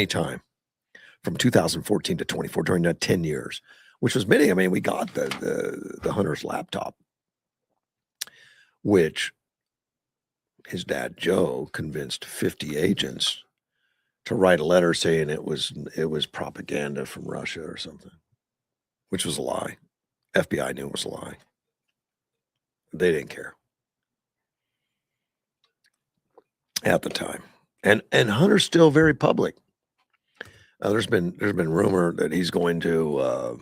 time from 2014 to 24 during that 10 years, which was many. I mean, we got the Hunter's laptop, which his dad Joe convinced 50 agents to write a letter saying it was propaganda from Russia or something, which was a lie. FBI knew it was a lie. They didn't care at the time. And Hunter's still very public. There's been rumor that he's going to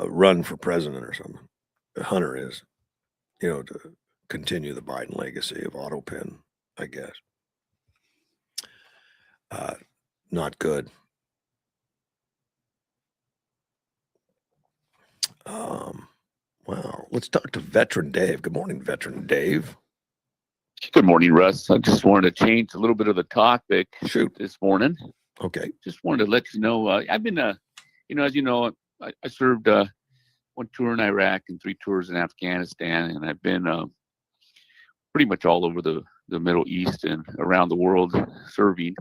run for president or something. Hunter is, to continue the Biden legacy of autopin, I guess. Not good. Wow. Let's talk to Veteran Dave. Good morning, Veteran Dave. Good morning, Russ. I just wanted to change a little bit of the topic this morning. Okay. Just wanted to let you know, I've been, as you know, I served one tour in Iraq and 3 tours in Afghanistan, and I've been pretty much all over the Middle East and around the world serving.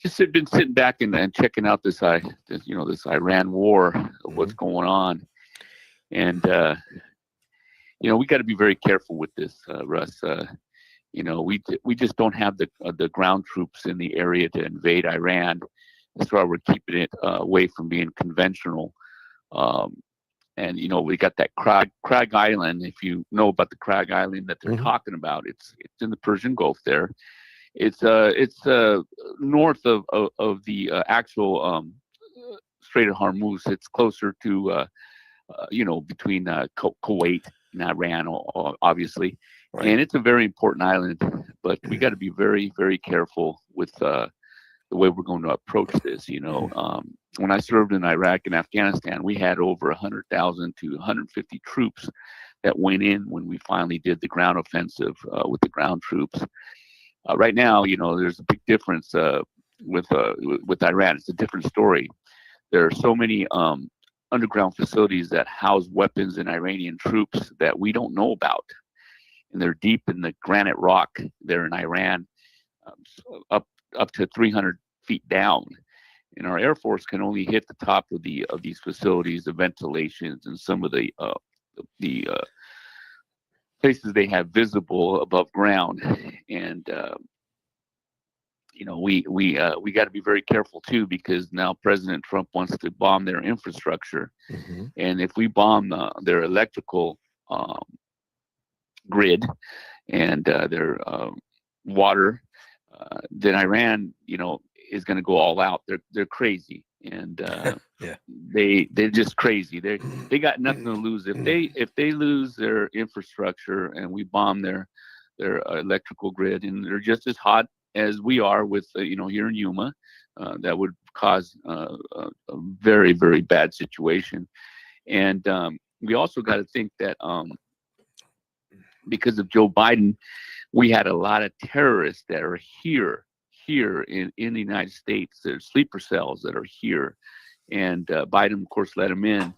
Just been sitting back and checking out this Iran war, what's going on. And, we got to be very careful with this, Russ. We just don't have the ground troops in the area to invade Iran. That's why we're keeping it away from being conventional. And we got that Crag Island. If you know about the Crag Island that they're talking about, it's in the Persian Gulf there. It's north of the actual Strait of Hormuz. It's closer to between Kuwait and Iran, obviously. Right. And it's a very important island, but we got to be very, very careful with the way we're going to approach this. When I served in Iraq and Afghanistan, we had over 100,000 to 150 troops that went in when we finally did the ground offensive with the ground troops. Right now, there's a big difference with Iran. It's a different story. There are so many underground facilities that house weapons and Iranian troops that we don't know about. And they're deep in the granite rock there in Iran, up to 300 feet down. And our Air Force can only hit the top of these facilities, the ventilations, and some of the places they have visible above ground. And we got to be very careful too, because now President Trump wants to bomb their infrastructure, and if we bomb their electrical grid and their water, then Iran, is going to go all out. They're crazy, and Yeah. they're just crazy. They got nothing to lose if they lose their infrastructure and we bomb their electrical grid, and they're just as hot as we are with here in Yuma. That would cause a very, very bad situation. And we also got to think that because of Joe Biden, we had a lot of terrorists that are here in the United States. There's sleeper cells that are here, and Biden, of course, let them in.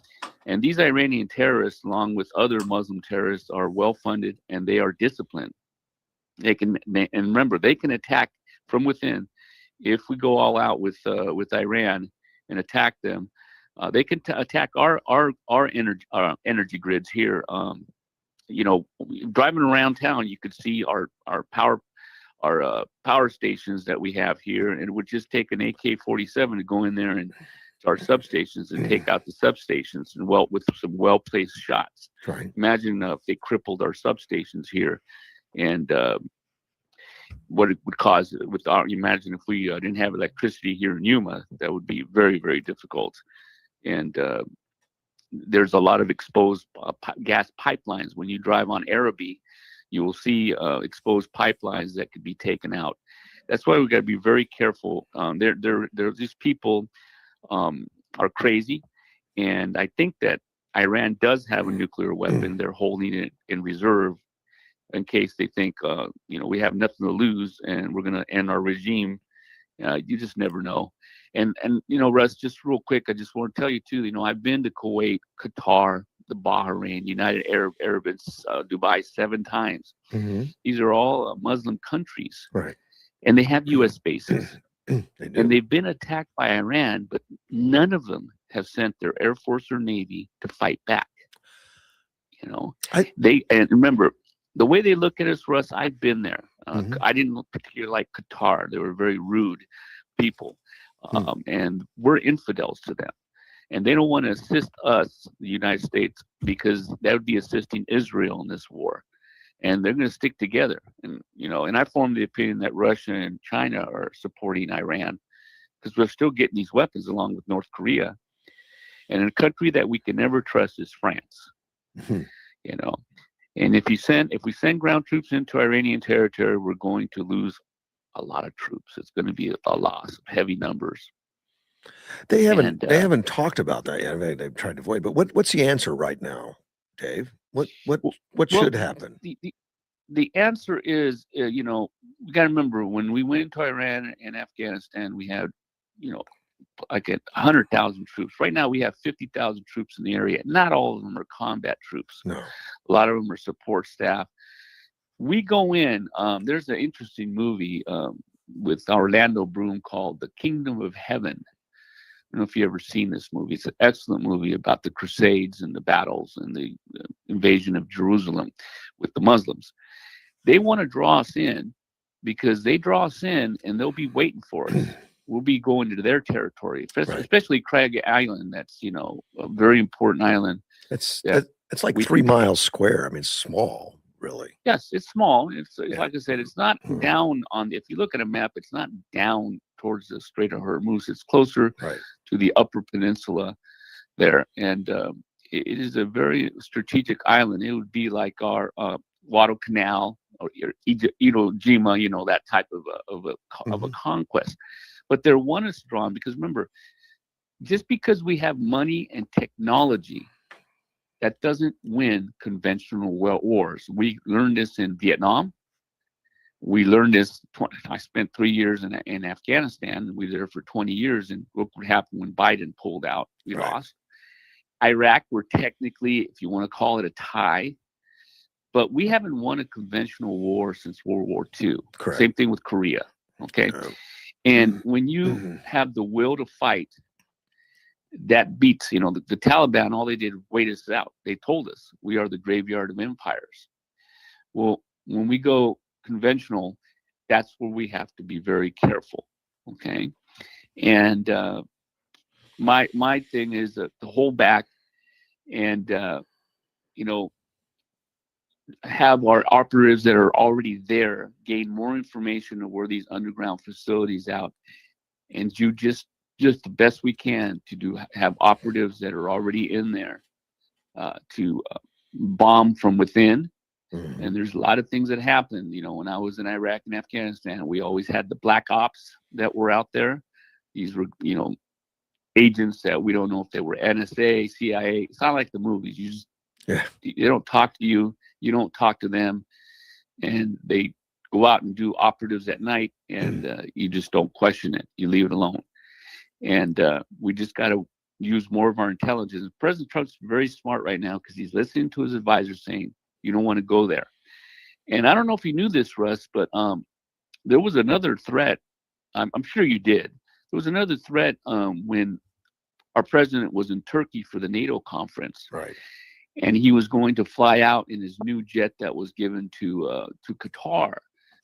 And these Iranian terrorists, along with other Muslim terrorists, are well funded and they are disciplined. And remember, they can attack from within. If we go all out with Iran and attack them, they can attack our energy grids here. Driving around town, you could see our power stations that we have here, and it would just take an AK-47 to go in there and to our substations and take out the substations, and with some well-placed shots. Right. Imagine if they crippled our substations here, and what it would cause imagine if we didn't have electricity here in Yuma. That would be very, very difficult. And there's a lot of exposed gas pipelines. When you drive on Arabi, you will see exposed pipelines that could be taken out. That's why we got to be very careful. These people are crazy, and I think that Iran does have a nuclear weapon. They're holding it in reserve in case they think we have nothing to lose and we're going to end our regime. You just never know. And Russ, just real quick, I just want to tell you too. I've been to Kuwait, Qatar, the Bahrain, United Arab Emirates, Dubai 7 times. These are all Muslim countries, Right? And they have U.S. bases. They do. And they've been attacked by Iran, but none of them have sent their Air Force or Navy to fight back. And remember, the way they look at us, Russ, I've been there. I didn't particularly like Qatar. They were very rude people. And we're infidels to them. And they don't want to assist us, the United States, because that would be assisting Israel in this war. And they're going to stick together. And, and I formed the opinion that Russia and China are supporting Iran because we're still getting these weapons along with North Korea. And a country that we can never trust is France. And if we send ground troops into Iranian territory, we're going to lose a lot of troops. It's going to be a loss of heavy numbers. They haven't talked about that yet. They've tried to avoid. But what's the answer right now, Dave? What should happen? The answer is, we got to remember when we went into Iran and Afghanistan, we had, like 100,000 troops. Right now, we have 50,000 troops in the area. Not all of them are combat troops. No, a lot of them are support staff. We go in. There's an interesting movie with Orlando Bloom called "The Kingdom of Heaven." I don't know if you've ever seen this movie. It's an excellent movie about the Crusades and the battles and the invasion of Jerusalem with the Muslims. They want to draw us in because they draw us in and they'll be waiting for us. We'll be going into their territory, especially Craig Island. That's, a very important island. It's like 3 miles square. I mean, it's small, really. Yes, it's small. It's like I said, it's not down if you look at a map, it's not down towards the Strait of Hormuz. It's closer to the Upper Peninsula there. And it is a very strategic island. It would be like our Guadalcanal or Iwo Jima, that type of a conquest. But they're one is strong because remember, just because we have money and technology, that doesn't win conventional wars. We learned this in Vietnam. We learned this. I spent 3 years in Afghanistan. We were there for 20 years, and look what happened when Biden pulled out. We lost. Iraq, we're technically, if you want to call it a tie, but we haven't won a conventional war since World War II. Correct. Same thing with Korea. Okay. And when you have the will to fight, that beats, the Taliban, all they did was wait us out. They told us we are the graveyard of empires. Well, when we go conventional, that's where we have to be very careful. Okay. And my thing is to hold back and you know, have our operatives that are already there gain more information of where these underground facilities out, and do just the best we can to have operatives that are already in there to bomb from within. Mhm. And there's a lot of things that happened. You know, when I was in Iraq and Afghanistan, we always had the black ops that were out there. These were, you know, agents that we don't know if they were NSA, CIA. It's not like the movies. You just Yeah. they don't talk to you. You don't talk to them, and they go out and do operatives at night, and you just don't question it. You leave it alone. And we just got to use more of our intelligence. President Trump's very smart right now because he's listening to his advisors saying, you don't want to go there. And I don't know if you knew this, Russ, but there was another threat. I'm sure you did. There was another threat when our president was in Turkey for the NATO conference, Right. and he was going to fly out in his new jet that was given to Qatar.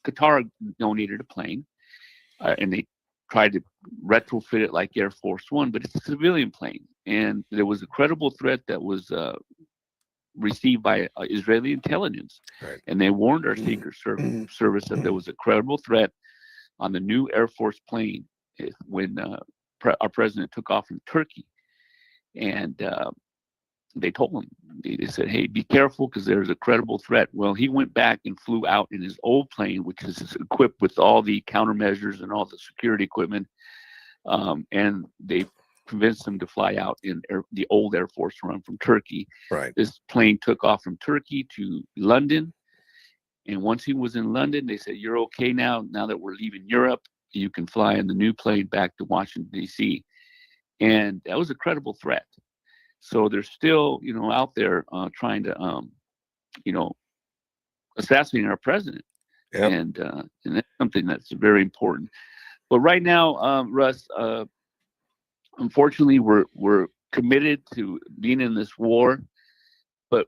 Qatar donated a plane, and they tried to retrofit it like Air Force One, but it's a civilian plane. And there was a credible threat that was received by Israeli intelligence, Right. and they warned our Secret Service that there was a credible threat on the new Air Force plane when our president took off from Turkey. And they told him, they said, hey, be careful because there's a credible threat. Well, he went back and flew out in his old plane, which is equipped with all the countermeasures and all the security equipment. And they convinced him to fly out in the old Air Force One from Turkey. Right. This plane took off from Turkey to London. And once he was in London, they said, you're okay now. Now that we're leaving Europe, you can fly in the new plane back to Washington, D.C. And that was a credible threat. So they're still, you know, out there trying to, you know, assassinate our president. Yep. And that's something that's very important. But right now, Russ, unfortunately, we're committed to being in this war, but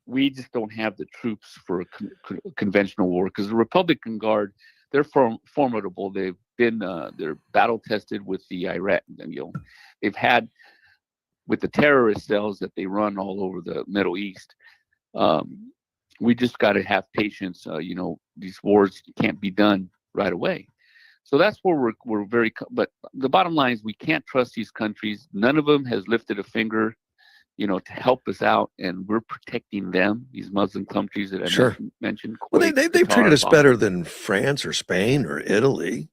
we just don't have the troops for a conventional war because the Republican Guard, they're formidable. They've been they're battle tested with the Iraq. You know, they've had with the terrorist cells that they run all over the Middle East. We just got to have patience. You know, these wars can't be done right away. So that's where we're very. But the bottom line is we can't trust these countries. None of them has lifted a finger, you know, to help us out, and we're protecting them. These Muslim countries that I Sure. mentioned. Well, Kuwait, they've Qatar, treated us Bahrain. better than France or Spain or Italy.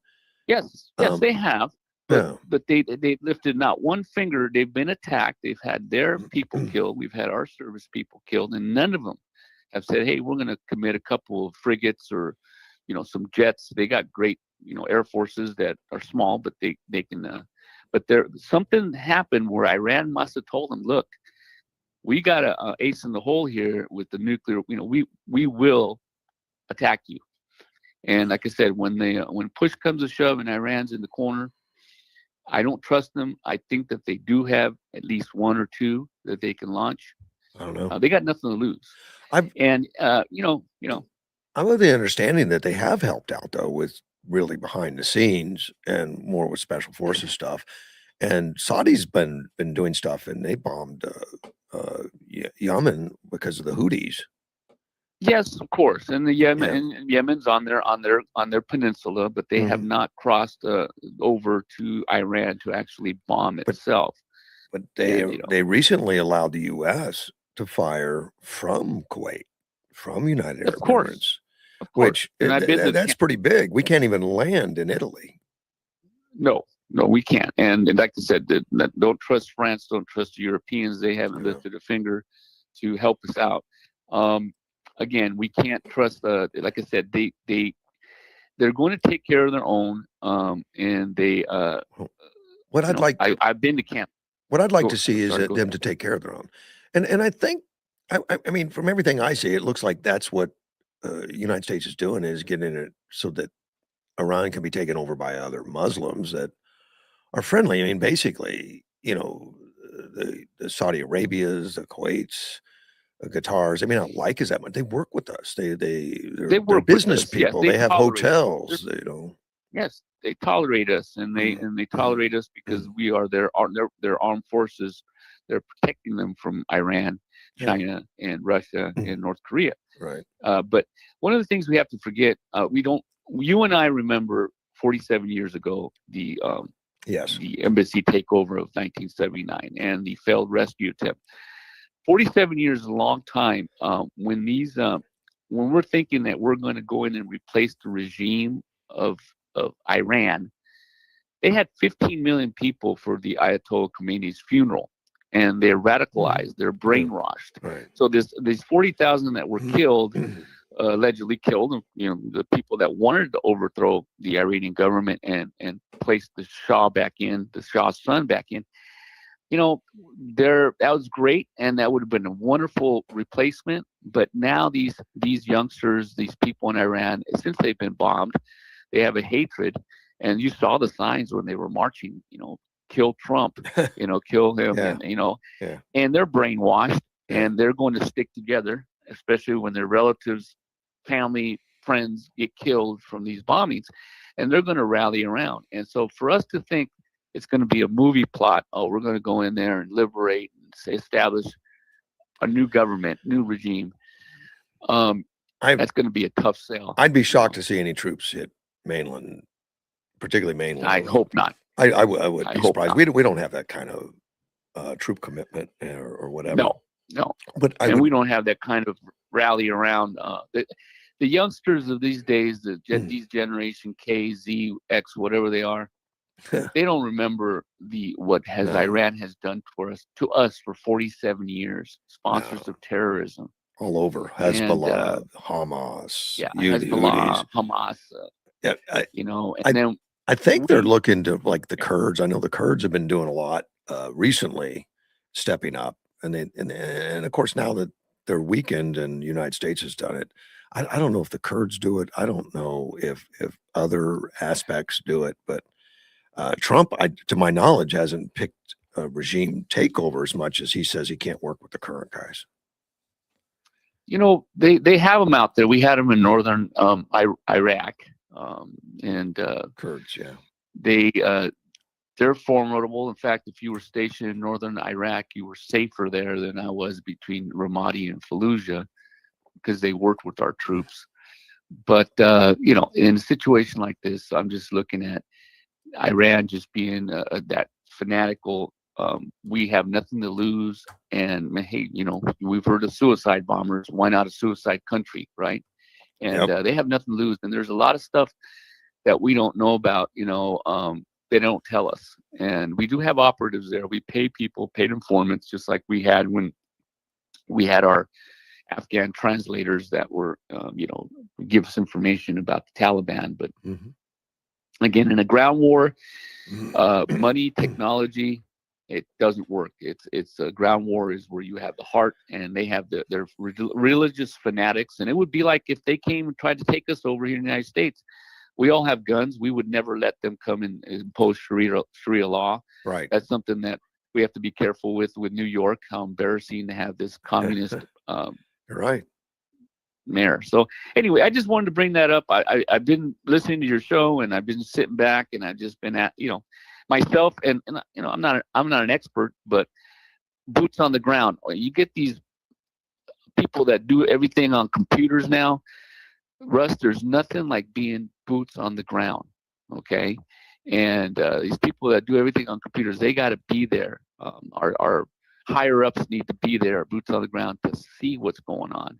Yes, they have. Yeah. But they lifted not one finger. They've been attacked. They've had their people killed. We've had our service people killed, and none of them have said, "Hey, we're going to commit a couple of frigates or, you know, some jets." They got great, you know, air forces that are small, but they can. But there something happened where Iran must have told them, "Look, we got a ace in the hole here with the nuclear. You know, we will attack you." And like I said, when push comes to shove and Iran's in the corner, I don't trust them. I think that they do have at least one or two that they can launch. I don't know. They got nothing to lose. You know. I'm of the understanding that they have helped out though with really behind the scenes and more with special forces stuff. And Saudi's been doing stuff, and they bombed Yemen because of the Houthis. Yes, of course, and the Yemen Yeah. and Yemen's on their peninsula, but they have not crossed over to Iran to actually bomb itself. But they And, you know. they recently allowed the U.S. to fire from Kuwait, from United Arab Of course. Emirates, Of course. which And I've been to that's pretty big. We can't even land in Italy. No, we can't. And like I said, don't trust France, don't trust the Europeans. They haven't lifted a finger to help us out. Again, we can't trust. Like I said, they're going to take care of their own. And they. What I'd like. I've been to camp. What I'd like to see is them to take care of their own. And I think, I mean, from everything I see, it looks like that's what United States is doing, is getting it so that Iran can be taken over by other Muslims that are friendly. I mean, basically, you know, the Saudi Arabias, the Kuwaits, guitars. They may not like us that much. They work with us. They're work with business us. Yes, people. they They have tolerate us. hotels. Yes, they tolerate us, and they tolerate us because we are their armed forces. They're protecting them from Iran, China, and Russia, and North Korea. Right. But one of the things we have to forget, you and I remember 47 years ago Yes. the embassy takeover of 1979 and the failed rescue attempt. 47 years is a long time. When we're thinking that we're going to go in and replace the regime of Iran, they had 15 million people for the Ayatollah Khomeini's funeral, and they're radicalized, they're brainwashed. Right. So these 40,000 that were killed, allegedly killed, the people that wanted to overthrow the Iranian government and place the Shah's son back in. That was great, and that would have been a wonderful replacement. But now these youngsters, these people in Iran, since they've been bombed, they have a hatred, and you saw the signs when they were marching. Kill Trump, kill him, and and they're brainwashed, and they're going to stick together, especially when their relatives, family, friends get killed from these bombings, and they're going to rally around. And so, for us to think it's going to be a movie plot, we're going to go in there and liberate and establish a new government, new regime. That's going to be a tough sell. I'd be shocked to see any troops hit mainland, particularly mainland. I hope not. I would be surprised. Not. We don't have that kind of troop commitment or whatever. No. But we don't have that kind of rally around. The youngsters of these days, these Generation K, Z, X, whatever they are, they don't remember what Iran has done to us for 47 years. Sponsors of terrorism all over, Hezbollah, Hamas, Hezbollah, Hamas. I think they're looking to like the Kurds. I know the Kurds have been doing a lot recently, stepping up, and of course now that they're weakened and the United States has done it. I don't know if the Kurds do it. I don't know if other aspects do it, but Trump, to my knowledge, hasn't picked a regime takeover as much as he says he can't work with the current guys. They have them out there. We had them in northern Iraq, and Kurds, they're formidable. In fact, if you were stationed in northern Iraq, you were safer there than I was between Ramadi and Fallujah, because they worked with our troops. But in a situation like this, I'm just looking at Iran just being that fanatical. We have nothing to lose, and hey, we've heard of suicide bombers. Why not a suicide country, right? And they have nothing to lose. And there's a lot of stuff that we don't know about. They don't tell us, and we do have operatives there. We pay people, paid informants, just like we had when we had our Afghan translators that were, give us information about the Taliban. But again, in a ground war, money, technology, it doesn't work. It's a ground war is where you have the heart, and they have their religious fanatics. And it would be like if they came and tried to take us over here in the United States. We all have guns. We would never let them come and impose Sharia law. Right. That's something that we have to be careful with New York. How embarrassing to have this communist You're right. mayor. So anyway, I just wanted to bring that up. I've been listening to your show, and I've been sitting back, and I've just been at myself, and I'm not an expert, but boots on the ground. You get these people that do everything on computers now. Russ, there's nothing like being boots on the ground, okay? And these people that do everything on computers, they got to be there. Our higher ups need to be there, boots on the ground, to see what's going on.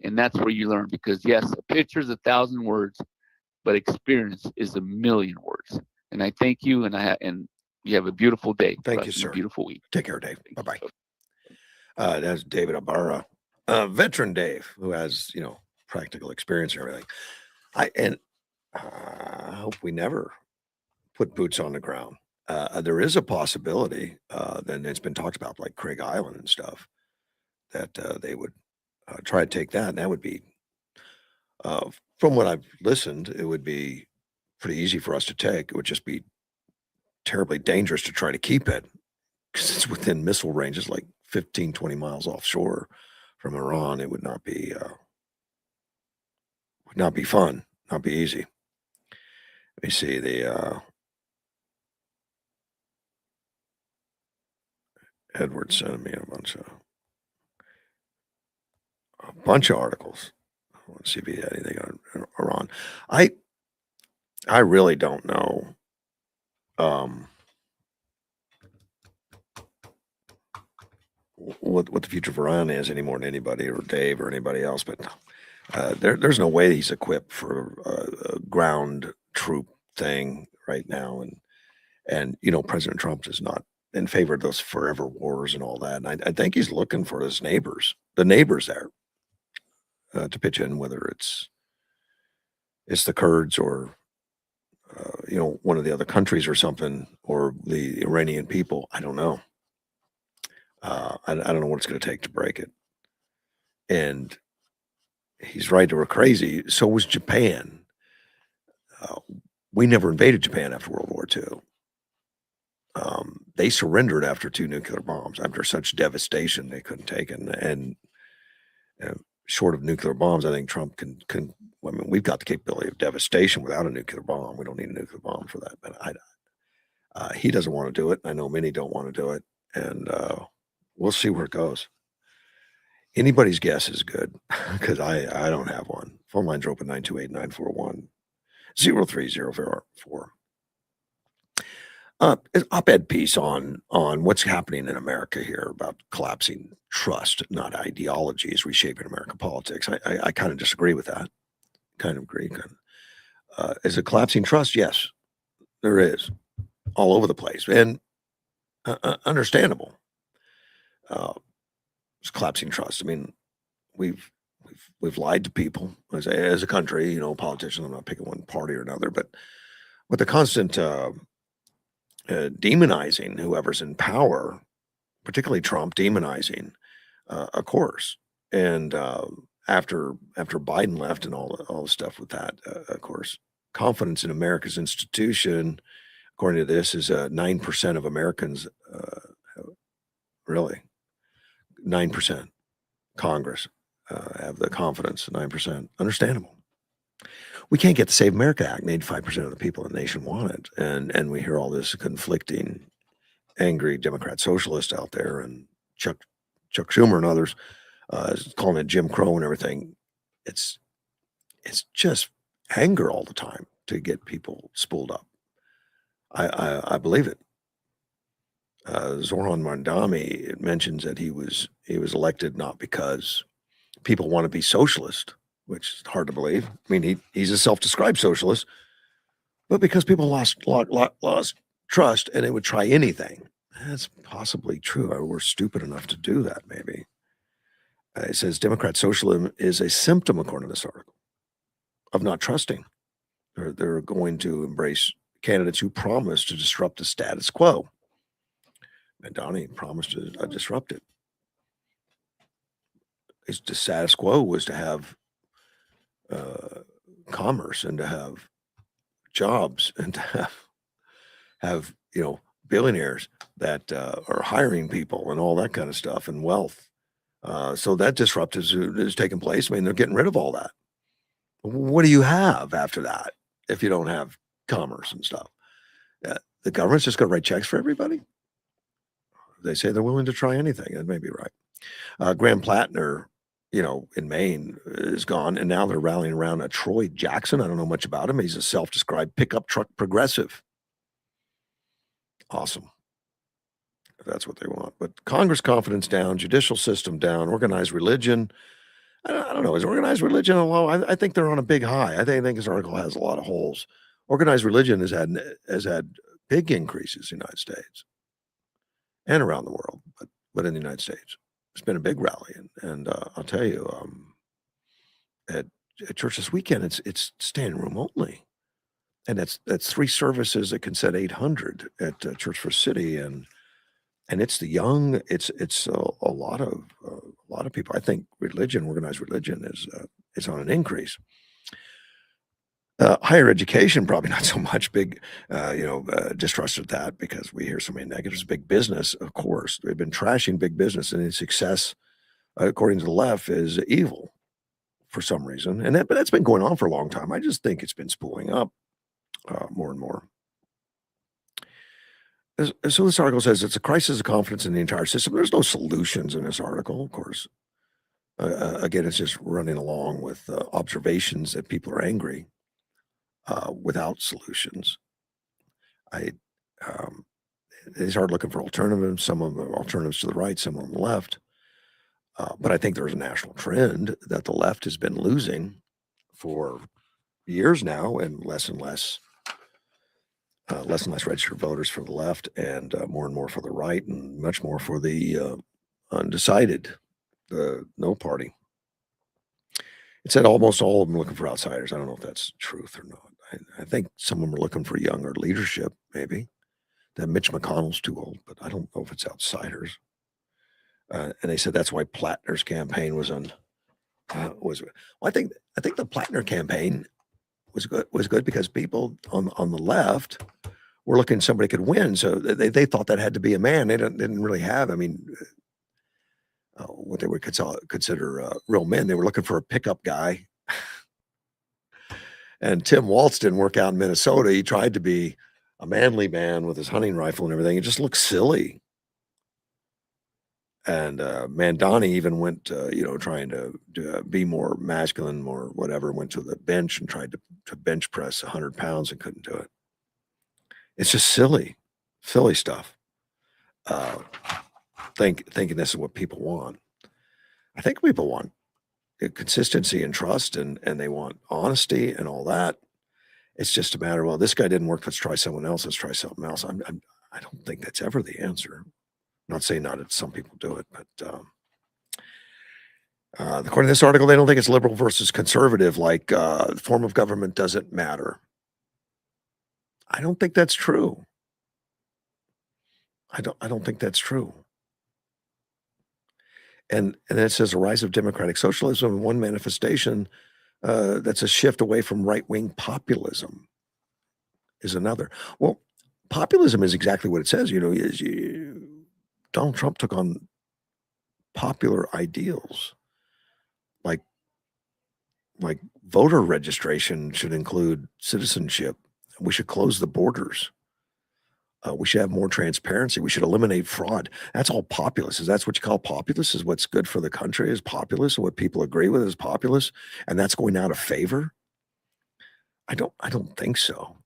And that's where you learn, because yes, a picture's 1,000 words, but experience is 1,000,000 words. And I thank you, and you have a beautiful day. Thank you, sir. A beautiful week. Take care, Dave. Bye-bye. That's David Ibarra, veteran Dave, who has, practical experience and everything. I hope we never put boots on the ground. There is a possibility, then it's been talked about, like Craig Island and stuff, that they would try to take that. And that would be, from what I've listened, it would be pretty easy for us to take. It would just be terribly dangerous to try to keep it, because it's within missile range. It's like 15, 20 miles offshore from Iran, it would not be fun, not be easy. Let me see Edward sent me a bunch of articles. I want to see if he had anything on Iran. I really don't know. What the future of Iran is any more than anybody or Dave or anybody else, but there's no way he's equipped for a ground troop thing right now, and President Trump is not in favor of those forever wars and all that. And I think he's looking for his neighbors, the neighbors there, to pitch in, whether it's the Kurds or one of the other countries or something, or the Iranian people. I don't know. I don't know what it's going to take to break it. And he's right, they were crazy. So was Japan. We never invaded Japan after World War II. They surrendered after 2 nuclear bombs, after such devastation they couldn't take it. And short of nuclear bombs, I think Trump can. I mean, we've got the capability of devastation without a nuclear bomb. We don't need a nuclear bomb for that. But he doesn't want to do it. I know many don't want to do it, and we'll see where it goes. Anybody's guess is good because I don't have one. Phone lines are open 928-941-0304. Op-ed piece on what's happening in America here about collapsing trust, not ideology, is reshaping American politics. I kind of disagree with that. Kind of agree. Is it collapsing trust? Yes, there is, all over the place, and understandable. It's collapsing trust. I mean, we've lied to people as a country. Politicians. I'm not picking one party or another, but with the constant demonizing whoever's in power, particularly Trump, demonizing, of course, and after Biden left and all the stuff with that, of course, confidence in America's institution, according to this, is 9% of Americans. Really, 9%. Congress have the confidence. 9%, understandable. We can't get the Save America Act, and 85% of the people in the nation want it, and we hear all this conflicting, angry Democrat socialists out there, and Chuck Schumer and others calling it Jim Crow and everything. It's just anger all the time to get people spooled up. I believe it. Zoran Mandami, it mentions that he was elected not because people want to be socialist, which is hard to believe. I mean, he's a self-described socialist, but because people lost trust and they would try anything. That's possibly true. We're stupid enough to do that, maybe. It says Democrat socialism is a symptom, according to this article, of not trusting. They're going to embrace candidates who promise to disrupt the status quo. Donnie promised to disrupt it. The status quo was to have commerce and to have jobs and to have billionaires that are hiring people and all that kind of stuff and wealth. So that disrupt is taking place. I mean, they're getting rid of all that. What do you have after that if you don't have commerce and stuff? The government's just going to write checks for everybody? They say they're willing to try anything. That may be right. Graham Plattner, in Maine, is gone, and now they're rallying around a Troy Jackson. I don't know much about him. He's a self-described pickup truck progressive. Awesome. If that's what they want. But Congress confidence down, judicial system down, organized religion. I don't know. Is organized religion on low? I think they're on a big high. I think this article has a lot of holes. Organized religion has had big increases in the United States and around the world, but in the United States, it's been a big rally. And I'll tell you, at church this weekend, it's standing room only, and that's 3 services that can set 800 at Church for City, and it's the young. It's a lot of people. I think organized religion, is on an increase. Higher education, probably not so much. Big, distrust of that because we hear so many negatives. Big business, of course, they've been trashing big business and its success according to the left, is evil for some reason. But that's been going on for a long time. I just think it's been spooling up more and more. So this article says it's a crisis of confidence in the entire system. There's no solutions in this article, of course. Again, it's just running along with observations that people are angry without solutions. They start looking for alternatives. Some of them are alternatives to the right, some on the left. But I think there's a national trend that the left has been losing for years now, and less registered voters for the left, and more for the right, and much more for the undecided, the no party. It said almost all of them looking for outsiders. I don't know if that's truth or not. I think some of them are looking for younger leadership, maybe. That Mitch McConnell's too old, but I don't know if it's outsiders. And they said that's why Plattner's campaign was was. Well, I think the Plattner campaign was good because people on the left were looking somebody could win, so they thought that had to be a man. They didn't really have. I mean, what they would consider real men. They were looking for a pickup guy. And Tim Walz didn't work out in Minnesota. He tried to be a manly man with his hunting rifle and everything. It just looked silly. And Mandani even went, trying to be more masculine, more whatever, went to the bench and tried to bench press 100 pounds and couldn't do it. It's just silly stuff. Thinking this is what people want. I think people want consistency and trust, and they want honesty and all that. It's just a matter of, well, this guy didn't work. Let's try someone else. Let's try something else. I don't think that's ever the answer. I'm not saying not that some people do it, but according to this article, they don't think it's liberal versus conservative. Like the form of government doesn't matter. I don't think that's true. I don't think that's true. And then it says a rise of democratic socialism, one manifestation that's a shift away from right-wing populism is another. Well, populism is exactly what it says. Donald Trump took on popular ideals, like voter registration should include citizenship. We should close the borders. We should have more transparency. We should eliminate fraud. That's all populist. Is that's what you call populist? Is what's good for the country is populist, and what people agree with is populist, and that's going out of favor? I don't think so.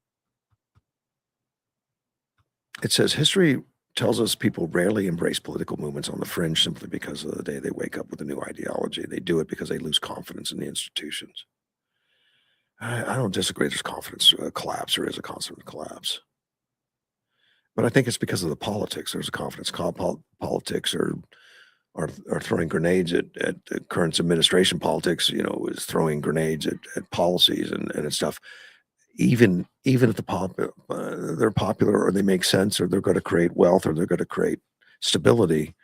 It says history tells us people rarely embrace political movements on the fringe simply because of the day they wake up with a new ideology. They do it because they lose confidence in the institutions. I don't disagree. There's confidence collapse. There is a constant collapse. But I think it's because of the politics. There's a confidence. Politics are throwing grenades at the current administration. Politics, is throwing grenades at policies and stuff. Even if they're popular or they make sense or they're going to create wealth or they're going to create stability.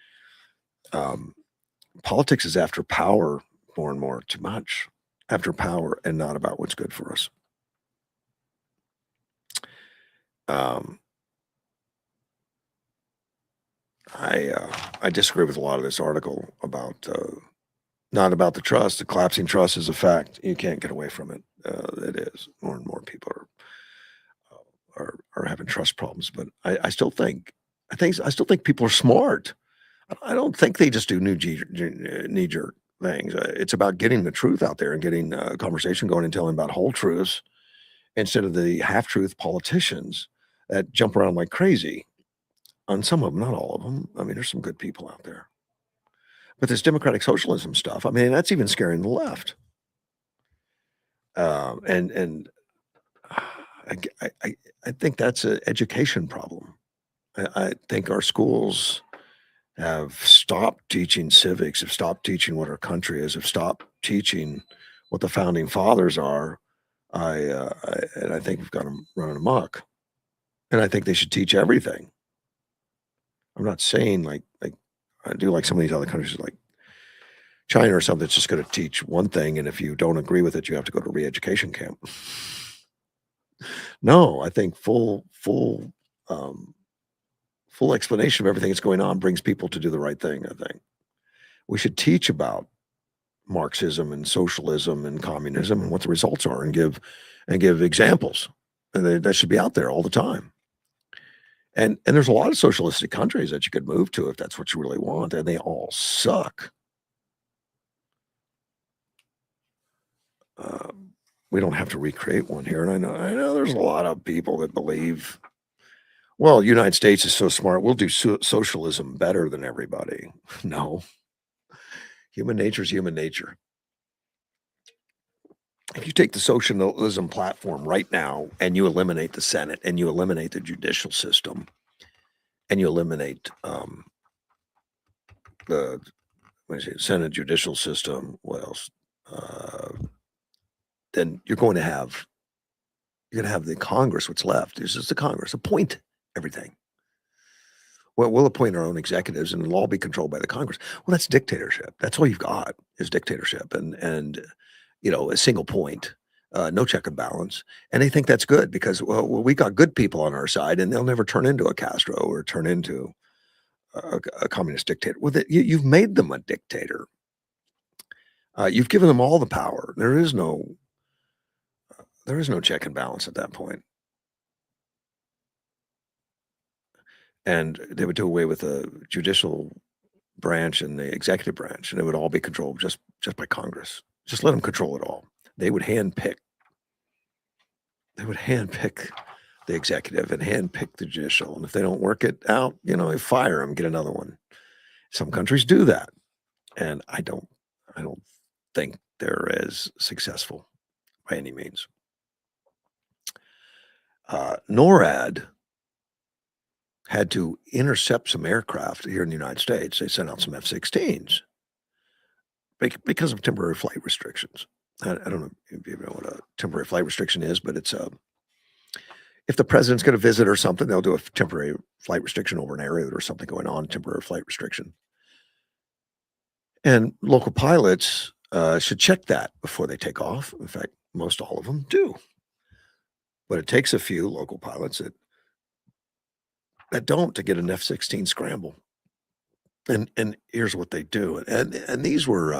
Politics is after power more and more, too much after power and not about what's good for us. I disagree with a lot of this article about not about the trust. The collapsing trust is a fact. You can't get away from it. It is. More and more people are having trust problems. But I still think people are smart. I don't think they just do knee-jerk things. It's about getting the truth out there and getting a conversation going and telling about whole truths instead of the half-truth politicians that jump around like crazy. On some of them, not all of them. I mean, there's some good people out there. But this democratic socialism stuff, I mean, that's even scaring the left. And I think that's an education problem. I think our schools have stopped teaching civics, have stopped teaching what our country is, have stopped teaching what the founding fathers are. And I think we've got them running amok. And I think they should teach everything. I'm not saying like I do like some of these other countries like China or something that's just going to teach one thing, and if you don't agree with it, you have to go to re-education camp. No, I think full explanation of everything that's going on brings people to do the right thing. I think We should teach about Marxism and socialism and communism and what the results are, and give examples. And that should be out there all the time. And there's a lot of socialistic countries that you could move to if that's what you really want, and they all suck. We don't have to recreate one here. And I know there's a lot of people that believe, well, the United States is so smart, we'll do socialism better than everybody. No, human nature is human nature. If you take the socialism platform right now and you eliminate the Senate and you eliminate the judicial system and you eliminate the Senate judicial system, what else? Then you're going to have the Congress. What's left is just the Congress. Appoint everything. Well, we'll appoint our own executives, and it'll all be controlled by the Congress. Well, that's dictatorship. That's all you've got is dictatorship, and a single point, no check and balance. And they think that's good because we got good people on our side, and they'll never turn into a Castro or turn into a communist dictator. Well, you've made them a dictator. You've given them all the power. There is no check and balance at that point. And they would do away with the judicial branch and the executive branch, and it would all be controlled just by Congress. Just let them control it all. They would handpick the executive and handpick the judicial. And if they don't work it out, they fire them, get another one. Some countries do that. And I don't think they're as successful by any means. NORAD had to intercept some aircraft here in the United States. They sent out some F-16s because of temporary flight restrictions. I don't know if you know what a temporary flight restriction is, but it's if the president's going to visit or something, they'll do a temporary flight restriction over an area or something going on, temporary flight restriction. And local pilots should check that before they take off. In fact, most all of them do. But it takes a few local pilots that don't to get an F-16 scramble. And here's what they do. And these were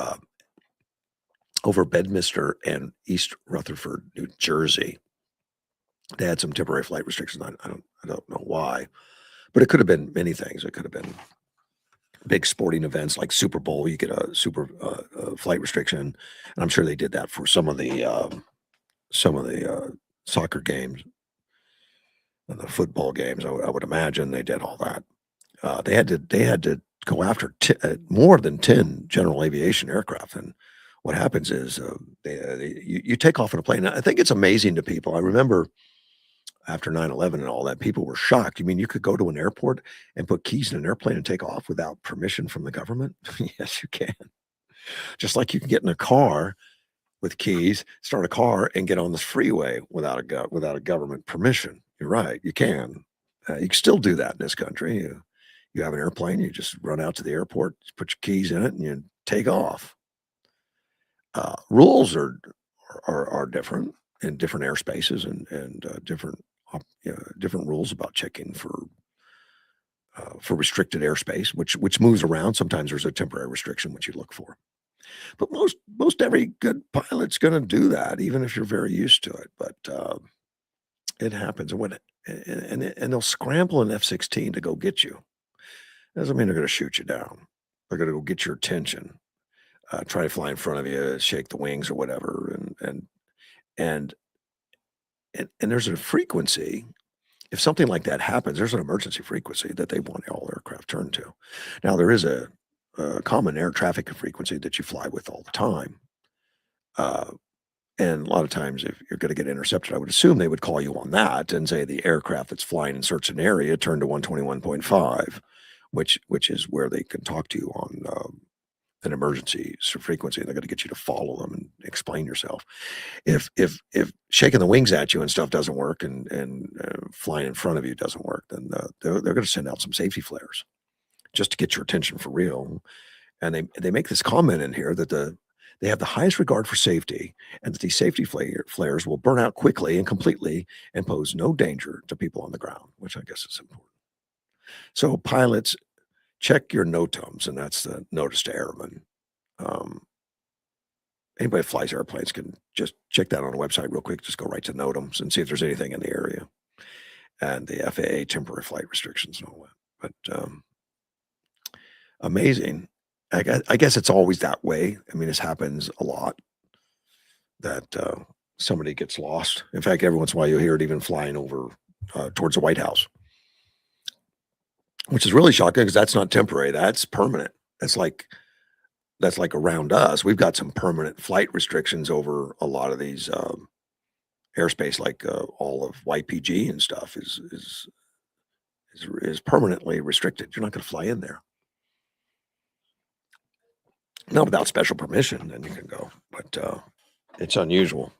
over Bedminster and East Rutherford, New Jersey. They had some temporary flight restrictions. I don't know why, but it could have been many things. It could have been big sporting events like Super Bowl. You get a super flight restriction, and I'm sure they did that for some of the soccer games and the football games. I would imagine they did all that. They had to go after more than 10 general aviation aircraft, and what happens is you take off in a plane. I think it's amazing to people. I remember after 9/11 and all that, people were shocked. You mean you could go to an airport and put keys in an airplane and take off without permission from the government? Yes, you can. Just like you can get in a car with keys, start a car, and get on this freeway without a government permission. You're right, you can. You can still do that in this country. You have an airplane, you just run out to the airport, put your keys in it, and you take off. Rules are different in different airspaces and different rules about checking for restricted airspace, which moves around. Sometimes there's a temporary restriction which you look for. But most every good pilot's going to do that, even if you're very used to it. But it happens, and they'll scramble an F-16 to go get you. Doesn't mean they're going to shoot you down. They're going to go get your attention, try to fly in front of you, shake the wings or whatever, and there's a frequency. If something like that happens, there's an emergency frequency that they want all aircraft turned to. Now there is a common air traffic frequency that you fly with all the time. And a lot of times if you're going to get intercepted, I would assume they would call you on that and say the aircraft that's flying in search of an area turn to 121.5, which is where they can talk to you on an emergency frequency. They're going to get you to follow them and explain yourself. If shaking the wings at you and stuff doesn't work and flying in front of you doesn't work, then they're going to send out some safety flares just to get your attention for real. And they make this comment in here that they have the highest regard for safety, and that these safety flares will burn out quickly and completely and pose no danger to people on the ground, which I guess is important. So pilots, check your NOTAMs, and that's the notice to airmen. Anybody that flies airplanes can just check that on the website real quick. Just go right to NOTAMs and see if there's anything in the area, and the FAA temporary flight restrictions and all that. But amazing. I guess it's always that way. I mean, this happens a lot that somebody gets lost. In fact, every once in a while you'll hear it even flying over towards the White House, which is really shocking because that's not temporary. That's permanent. That's like around us. We've got some permanent flight restrictions over a lot of these airspace, like all of YPG and stuff is permanently restricted. You're not going to fly in there. No, without special permission, then you can go. But it's unusual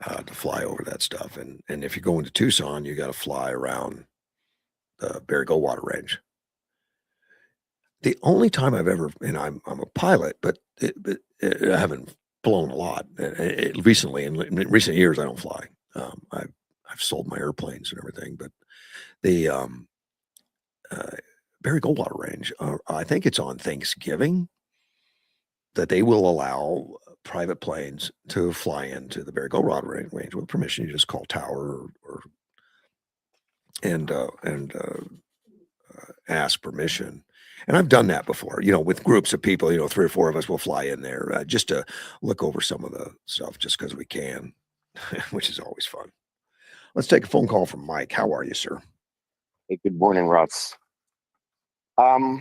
to fly over that stuff. And if you're going to Tucson, you got to fly around the Barry Goldwater Range. The only time I've ever, and I'm a pilot, but I haven't flown a lot. Recently, in recent years, I don't fly. I've sold my airplanes and everything, but the Barry Goldwater Range, I think it's on Thanksgiving that they will allow private planes to fly into the Barry Goldwater Range with permission. You just call Tower and ask permission. And I've done that before, with groups of people, 3 or 4 of us will fly in there just to look over some of the stuff just because we can, which is always fun. Let's take a phone call from Mike. How are you, sir? Hey, good morning, Russ. Yeah,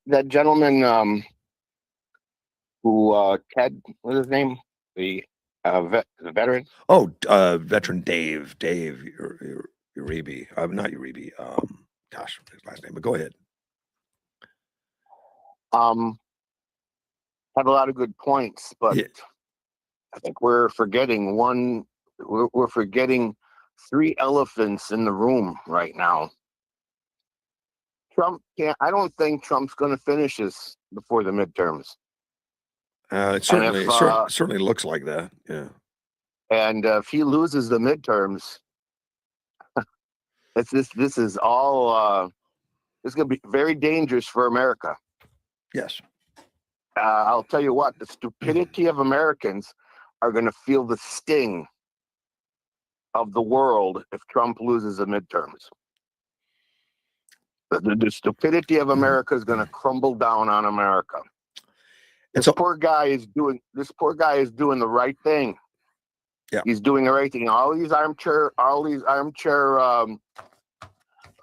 that gentleman who Ted, what's his name? The veteran. Oh, veteran Dave Uribe. Not Uribe. Gosh, his last name. But go ahead. Had a lot of good points, but Yeah. I think we're forgetting one. We're forgetting 3 elephants in the room right now. Trump can't. I don't think Trump's going to finish this before the midterms. It certainly looks like that. Yeah. And if he loses the midterms, this is all. It's going to be very dangerous for America. Yes. I'll tell you what, the stupidity of Americans are going to feel the sting of the world if Trump loses the midterms. The stupidity of America is going to crumble down on America. This poor guy is doing the right thing. Yeah. He's doing the right thing. All these armchair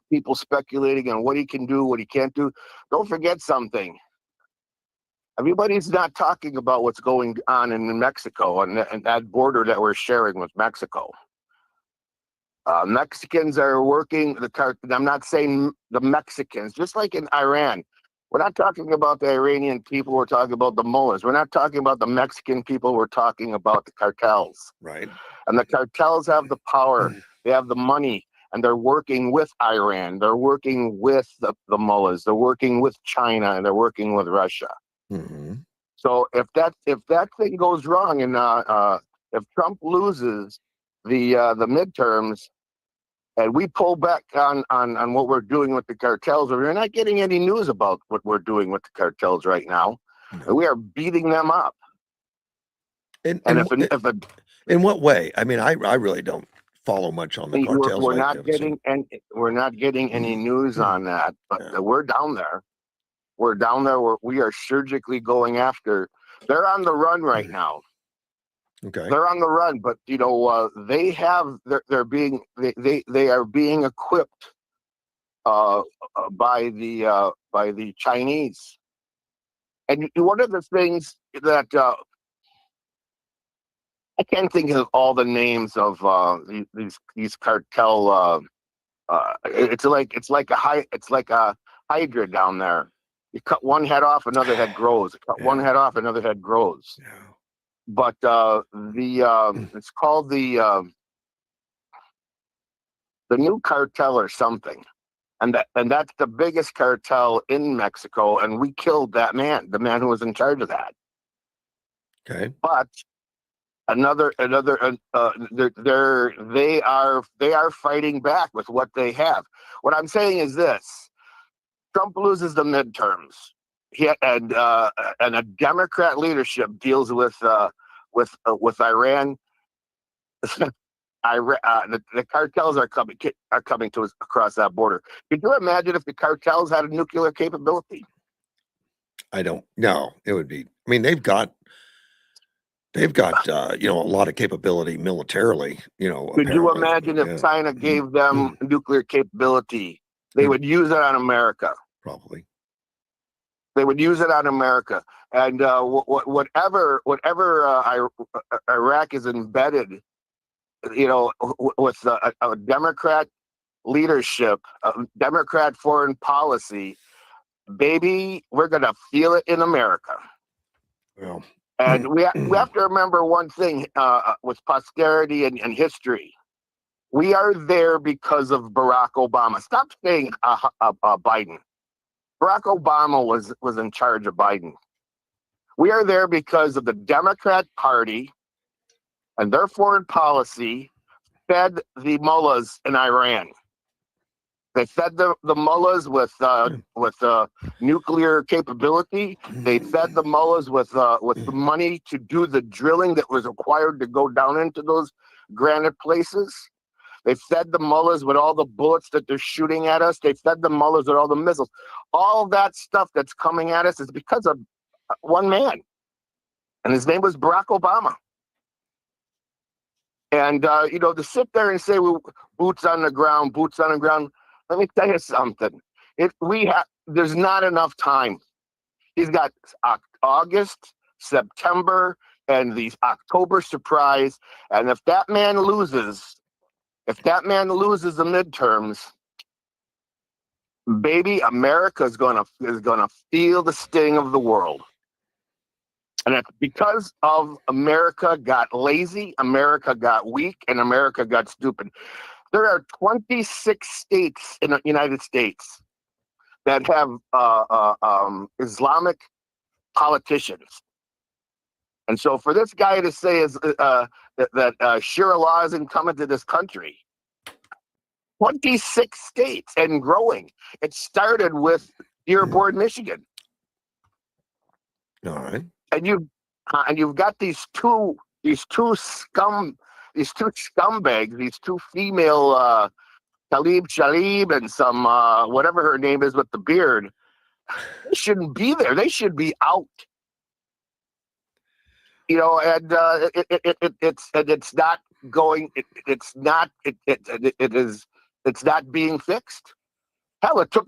people speculating on what he can do, what he can't do. Don't forget something. Everybody's not talking about what's going on in Mexico and that border that we're sharing with Mexico. Mexicans are working I'm not saying the Mexicans, just like in Iran. We're not talking about the Iranian people. We're talking about the mullahs. We're not talking about the Mexican people. We're talking about the cartels. Right. And the cartels have the power. They have the money. And they're working with Iran. They're working with the mullahs. They're working with China. And they're working with Russia. Mm-hmm. So if that thing goes wrong, and if Trump loses the midterms, and we pull back on what we're doing with the cartels, we're not getting any news about what we're doing with the cartels right now. No. We are beating them up. In what way? I mean, I really don't follow much on the cartels. We're not getting any news on that, but we're down there. We're down there where we are surgically going after. They're on the run right now. Okay. They're on the run, but they are being equipped by the Chinese. And one of the things that I can't think of all the names of these cartel. It's like a hydra down there. You cut one head off, another head grows. You cut one head off, another head grows. Yeah. But it's called the new cartel or something, and that's the biggest cartel in Mexico. And we killed that man, the man who was in charge of that. Okay. But they are fighting back with what they have. What I'm saying is this: Trump loses the midterms. And a Democrat leadership deals with Iran. The cartels are coming to us across that border. Could you imagine if the cartels had a nuclear capability? I don't know. It would be. I mean, they've got you know, a lot of capability militarily. You know, Could you apparently. imagine if Yeah, China gave them nuclear capability? They would use it on America. probably. They would use it on America, and whatever Iraq is embedded, you know, with a Democrat leadership, Democrat foreign policy, baby, we're gonna feel it in America. Well, And we have to remember one thing with posterity and history. We are there because of Barack Obama. Stop saying Biden. Barack Obama was in charge of Biden. We are there because of the Democrat Party and their foreign policy fed the mullahs in Iran. They fed the mullahs with nuclear capability. They fed the mullahs with the money to do the drilling that was required to go down into those granite places. They fed the mullahs with all the bullets that they're shooting at us. They fed the mullahs with all the missiles. All that stuff that's coming at us is because of one man, and his name was Barack Obama. And you know, to sit there and say, well, boots on the ground, boots on the ground. Let me tell you something. There's not enough time. He's got August, September, and the October surprise. And if that man loses the midterms, baby, America is gonna feel the sting of the world. And it's because of America got lazy, America got weak, and America got stupid. There are 26 states in the United States that have Islamic politicians. And so for this guy to say that Shira law isn't coming to this country, 26 states and growing. It started with Dearborn, Michigan. all right. And you've got these two scumbags, these two female Talib Shalib and some whatever her name is with the beard. They shouldn't be there. They should be out. You know, and it's not going. It's not being fixed. Hell, it took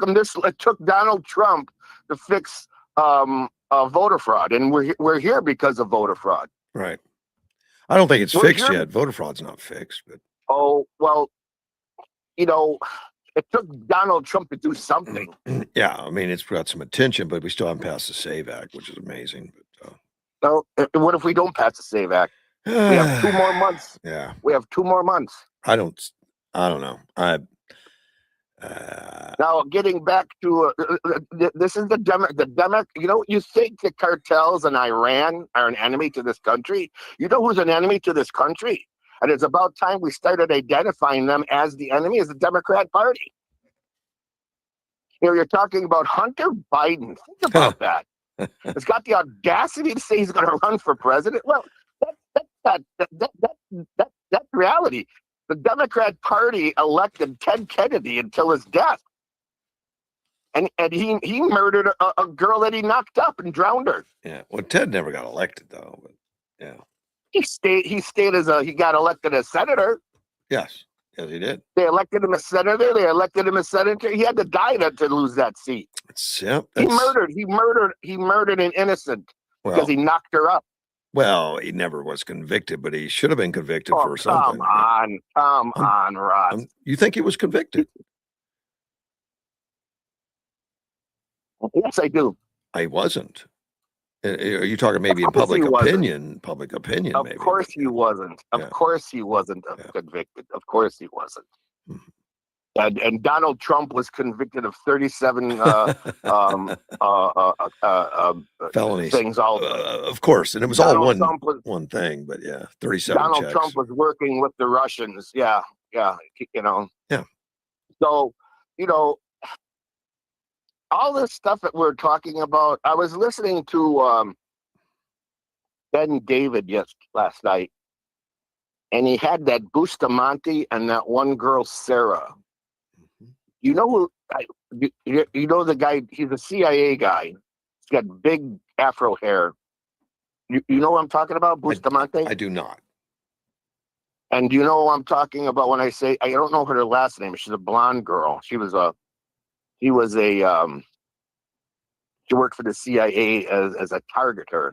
Donald Trump to fix voter fraud, and we're here because of voter fraud. Right. I don't think it's We're fixed here- yet. Voter fraud's not fixed, but Oh well, you know, it took Donald Trump to do something. yeah, I mean, it's got some attention, but we still haven't passed the SAVE Act, which is amazing. So what if we don't pass the SAVE Act? We have 2 more months. Yeah, We have 2 more months. I don't know. Now, getting back to this is the Democrat. You know, you think the cartels in Iran are an enemy to this country? You know who's an enemy to this country? And it's about time we started identifying them as the enemy, as the Democrat Party. You know, you're talking about Hunter Biden. Think about that. It's got the audacity to say he's going to run for president. Well, that's reality. The Democrat Party elected Ted Kennedy until his death. And he murdered a girl that he knocked up and drowned her. yeah. Well, Ted never got elected though, but yeah. He got elected as senator. Yes, he did. They elected him as senator. They elected him as senator. He had to die to lose that seat. He murdered an innocent because he knocked her up. Well, he never was convicted, but he should have been convicted for something. Come on, Ross. You think he was convicted? Yes, I do. I wasn't. Are you talking maybe in Of course public he wasn't. opinion? Public opinion, Of maybe. course he wasn't. Of Yeah. course he wasn't Yeah. convicted. Of course he wasn't. Mhm. And Donald Trump was convicted of 37 Felonies. things. All Of course, and it was Donald all Trump was, one thing, but yeah, 37 Donald checks. Trump was working with the Russians. Yeah, you know. Yeah. So, you know, all this stuff that we're talking about, I was listening to Ben David last night, and he had that Bustamante and that one girl, Sarah. You know who? You know the guy? He's a CIA guy. He's got big afro hair. You know what I'm talking about, Bustamante? I do not. And do you know what I'm talking about when I say I don't know her last name? She's a blonde girl. She worked for the CIA as a targeter.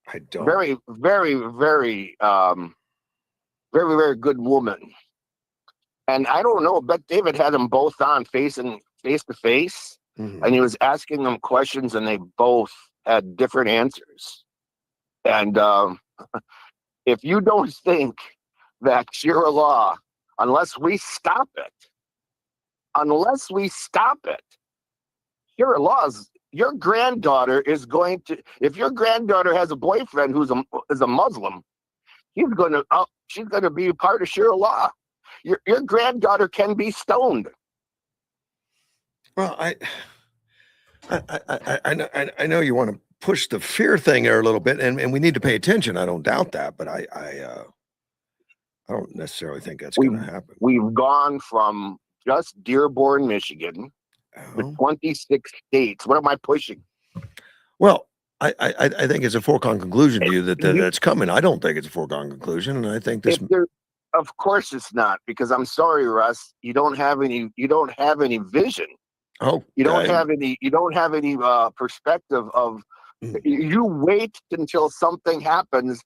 I don't. Very, very, very, very, very good woman. And I don't know, but David had them both on face to face, Mhm. and he was asking them questions, and they both had different answers. And if you don't think that Shira Law, unless we stop it, Shira Law's your granddaughter is going to. If your granddaughter has a boyfriend who's is a Muslim, she's gonna be a part of Shira Law. Your granddaughter can be stoned. Well, I know you want to push the fear thing there a little bit, and we need to pay attention. I don't doubt that, but I don't necessarily think that's going to happen. We've gone from just Dearborn, Michigan, to Oh. 26 states. What am I pushing? Well, I think it's a foregone conclusion to you that that's coming. I don't think it's a foregone conclusion, and I think this. Of course, it's not, because I'm sorry, Russ. You don't have any vision. Oh, You don't have any perspective of. You wait until something happens,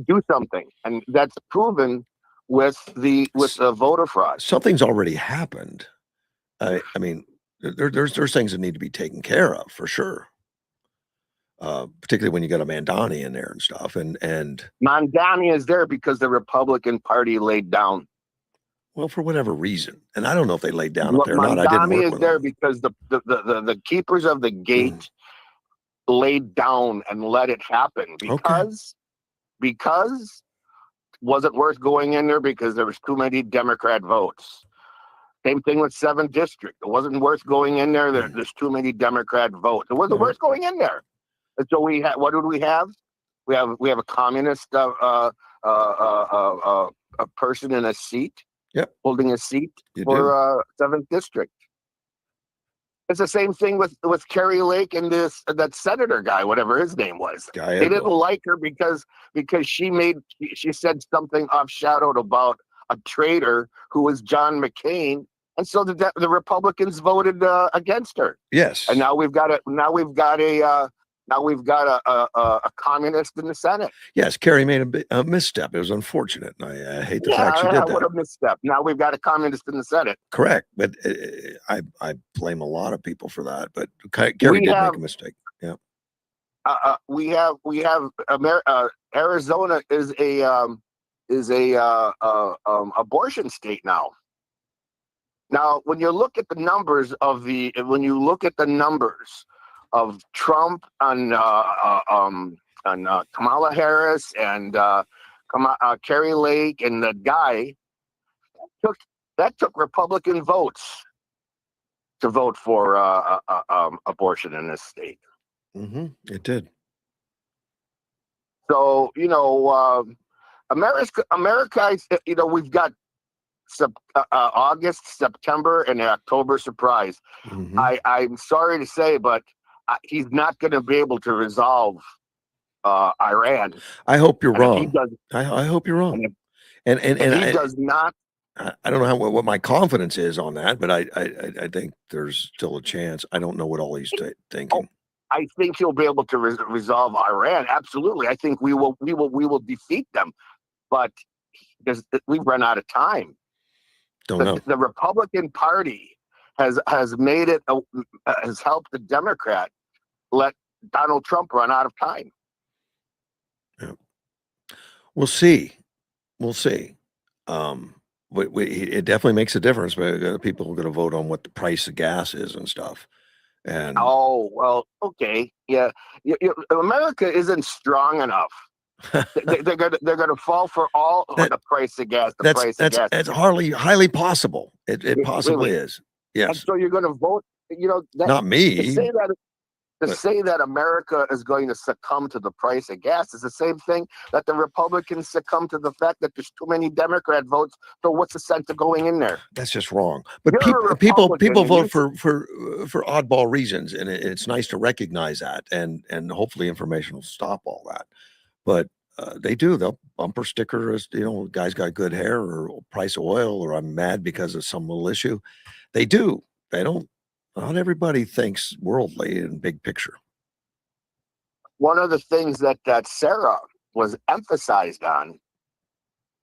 do something, and that's proven with the voter fraud. Something's already happened. I mean, there's things that need to be taken care of for sure. Particularly when you got a Mandani in there and stuff, and Mandani is there because the Republican Party laid down. Well, for whatever reason, and I don't know if they laid down up there or not. I didn't Mandani work is with there them. because the keepers of the gate laid down and let it happen because wasn't worth going in there because there was too many Democrat votes. Same thing with 7th District. It wasn't worth going in there. There's too many Democrat votes. It wasn't worth going in there. And so what did we have? We have a communist a person in a seat. Yep. Holding a seat for 7th District. It's the same thing with Kerry Lake and that senator guy, whatever his name was. They didn't like her because she said something off-shadowed about a traitor who was John McCain, and so the Republicans voted against her. Yes. And now we've got a communist in the Senate. Yes, Kerry made a misstep. It was unfortunate. I hate the fact she did that. What a misstep. Now we've got a communist in the Senate. Correct, but I blame a lot of people for that. But Kerry did make a mistake. Yeah. We have Arizona is a abortion state now. Now, when you look at the numbers of Trump and Kamala Harris and Kerry Lake and the guy, that took Republican votes to vote for abortion in this state. It did. So America. We've got August, September, and October surprise. I'm sorry to say, but he's not going to be able to resolve Iran. I hope you're wrong. I hope you're wrong. And he does not. I don't know what my confidence is on that, but I think there's still a chance. I don't know what all he's thinking. I think he'll be able to resolve Iran. Absolutely, I think we will defeat them, but we've run out of time. Don't know. The Republican Party has made it has helped the Democrat let Donald Trump run out of time. Yeah. We'll see. It definitely makes a difference. But people are going to vote on what the price of gas is and stuff. And okay, yeah. America isn't strong enough. they're gonna fall for all the price of gas. That's highly possible. It possibly is. Yes. And so you're gonna vote you know, that Not to me. say that to But- say that America is going to succumb to the price of gas is the same thing that the Republicans succumb to the fact that there's too many Democrat votes. So what's the sense of going in there? That's just wrong. But You're a people Republican and vote you for oddball reasons, and it's nice to recognize that, and hopefully information will stop all that. But they do. They'll bumper sticker as guy's got good hair, or price of oil, or I'm mad because of some little issue. They do. They don't. Not everybody thinks worldly and big picture. one of the things that Sarah was emphasized on,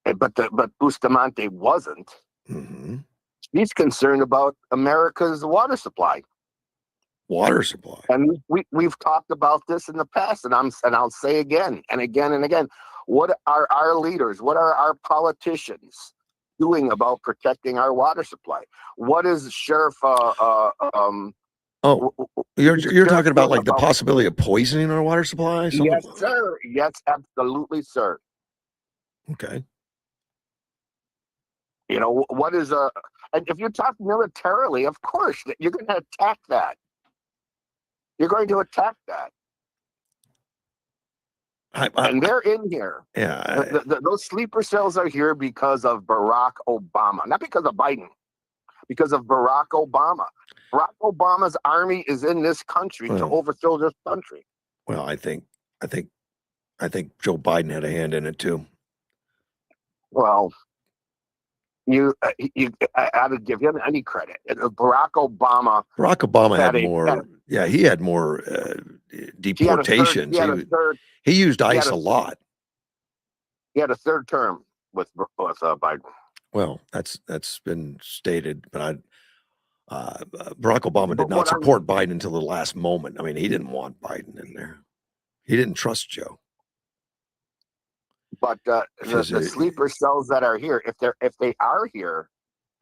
but Bustamante wasn't. Hmm. He's concerned about America's water supply. Water supply. And we've talked about this in the past, and I'll say again and again and again. What are our leaders? What are our politicians doing about protecting our water supply? What is Sheriff? Oh, you're Sheriff talking about doing like the possibility of poisoning our water supply? Yes, sir. Yes, absolutely, sir. Okay. You know what is and if you're talking militarily, of course you're going to attack that. You're going to attack that. And they're in here. Yeah. Those sleeper cells are here because of Barack Obama, not because of Biden, because of Barack Obama. Barack Obama's army is in this country to overthrow this country. Well, I think Joe Biden had a hand in it too. Well, I would give him any credit. Barack Obama had more. He had more deportations. He used ICE a lot. He had a third term with Biden. Well, that's been stated, but Barack Obama did not support Biden until the last moment. I mean, he didn't want Biden in there. He didn't trust Joe. But the sleeper cells that are here, if they are here,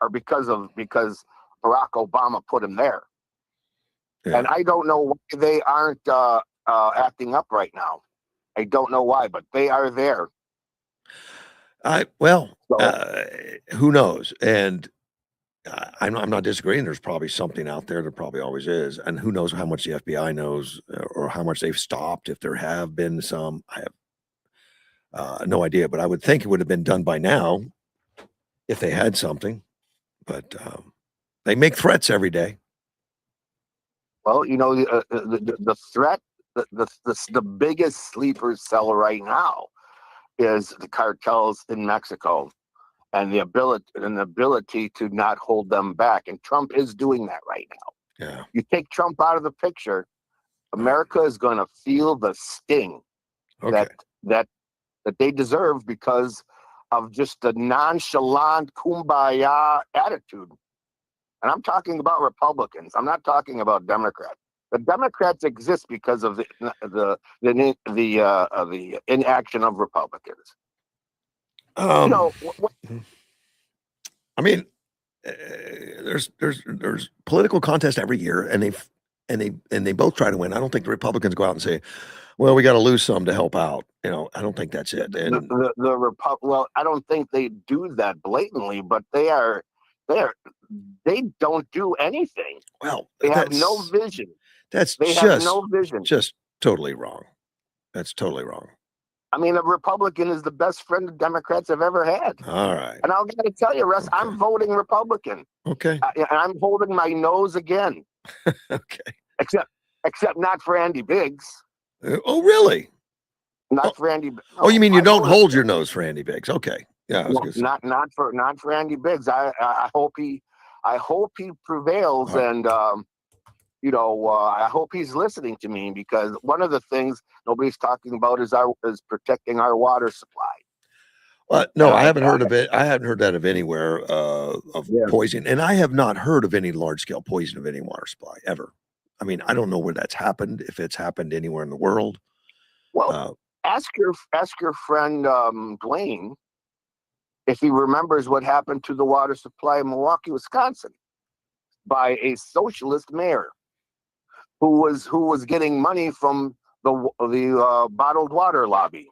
are because Barack Obama put them there. Yeah. And I don't know why they aren't acting up right now. I don't know why, but they are there. Who knows? And I'm not disagreeing. There's probably something out there. There probably always is. And who knows how much the FBI knows or how much they've stopped, if there have been some. I have no idea, but I would think it would have been done by now if they had something. But they make threats every day. Well, the threat, the biggest sleeper cell right now is the cartels in Mexico, and the ability to not hold them back. And Trump is doing that right now. Yeah. You take Trump out of the picture, America is going to feel the sting that they deserve because of just the nonchalant kumbaya attitude. And I'm talking about Republicans. I'm not talking about Democrats. The Democrats exist because of the inaction of Republicans. I mean, there's political contest every year, and they both try to win. I don't think the Republicans go out and say, "Well, we got to lose some to help out." I don't think that's it. And well, I don't think they do that blatantly, but they don't do anything. Well, they have no vision. They have no vision. Just totally wrong. That's totally wrong. I mean, a Republican is the best friend the Democrats have ever had. All right. And I'll gotta tell you, Russ, I'm voting Republican. Okay. And I'm holding my nose again. Okay. Except not for Andy Biggs. Oh, really? Not for Andy. No, you mean you don't hold your nose for Andy Biggs? Okay. Yeah. Not for Andy Biggs. I hope he prevails, and I hope he's listening to me, because one of the things nobody's talking about is protecting our water supply. No, I haven't heard of it. I haven't heard that of anywhere of poison, and I have not heard of any large scale poison of any water supply ever. I mean, I don't know where that's happened. If it's happened anywhere in the world. Well, ask your friend Dwayne if he remembers what happened to the water supply in Milwaukee, Wisconsin, by a socialist mayor who was getting money from the bottled water lobby.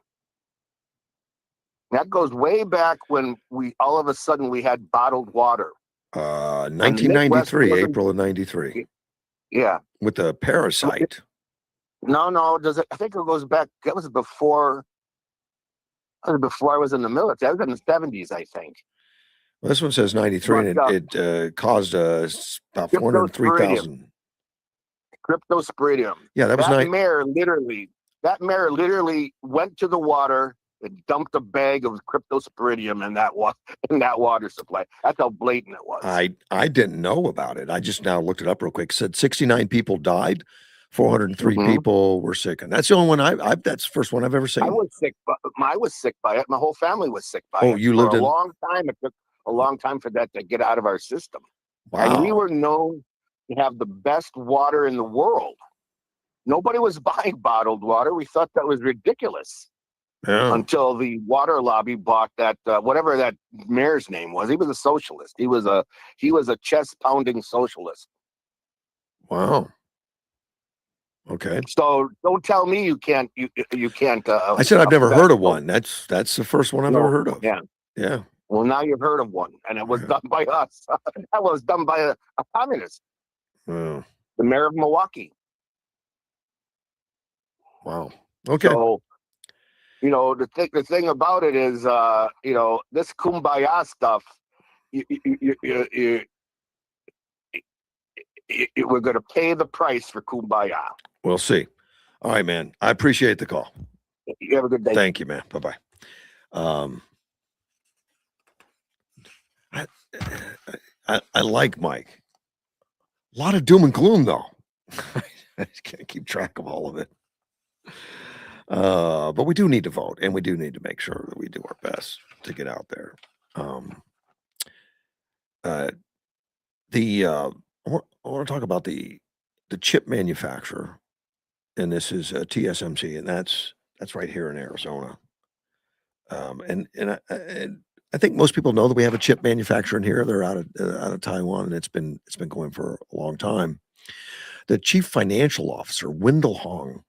That goes way back when all of a sudden we had bottled water. 1993, April of 93. Yeah. with the parasite. No. Does it? I think it goes back. That was before. That was before I was in the military. I was in the 70s, I think. Well, this one says 93, But and it caused about cryptosporidium. 403,000. Cryptosporidium. Yeah, that was That mare literally went to the water and dumped a bag of cryptosporidium in that water supply. That's how blatant it was. I didn't know about it. I just now looked it up real quick. It said 69 people died, 403 people were sick, and that's the only one that's the first one I've ever seen. I was sick by it. My whole family was sick by it. Oh, you lived for a in long time. It took a long time for that to get out of our system. Wow. And we were known to have the best water in the world. Nobody was buying bottled water. We thought that was ridiculous. Yeah. Until the water lobby bought that whatever that mayor's name was. He was a socialist. He was a chest pounding socialist. Wow. Okay. So don't tell me you can't. You can't. I said I've never heard of one. That's the first one I've ever heard of. Yeah. Yeah. Well, now you've heard of one, and it was done by us. That was done by a communist. Oh. The mayor of Milwaukee. Wow. Okay. So, the thing about it is, this kumbaya stuff. We're going to pay the price for kumbaya. We'll see. All right, man. I appreciate the call. You have a good day. Thank you, man. Bye-bye. I like Mike. A lot of doom and gloom, though. I just can't keep track of all of it. But we do need to vote, and we do need to make sure that we do our best to get out there. I want to talk about the chip manufacturer, and this is TSMC, and that's right here in Arizona. And I think most people know that we have a chip manufacturer in here. They're out of Taiwan, and it's been going for a long time. The chief financial officer, Wendell Hong,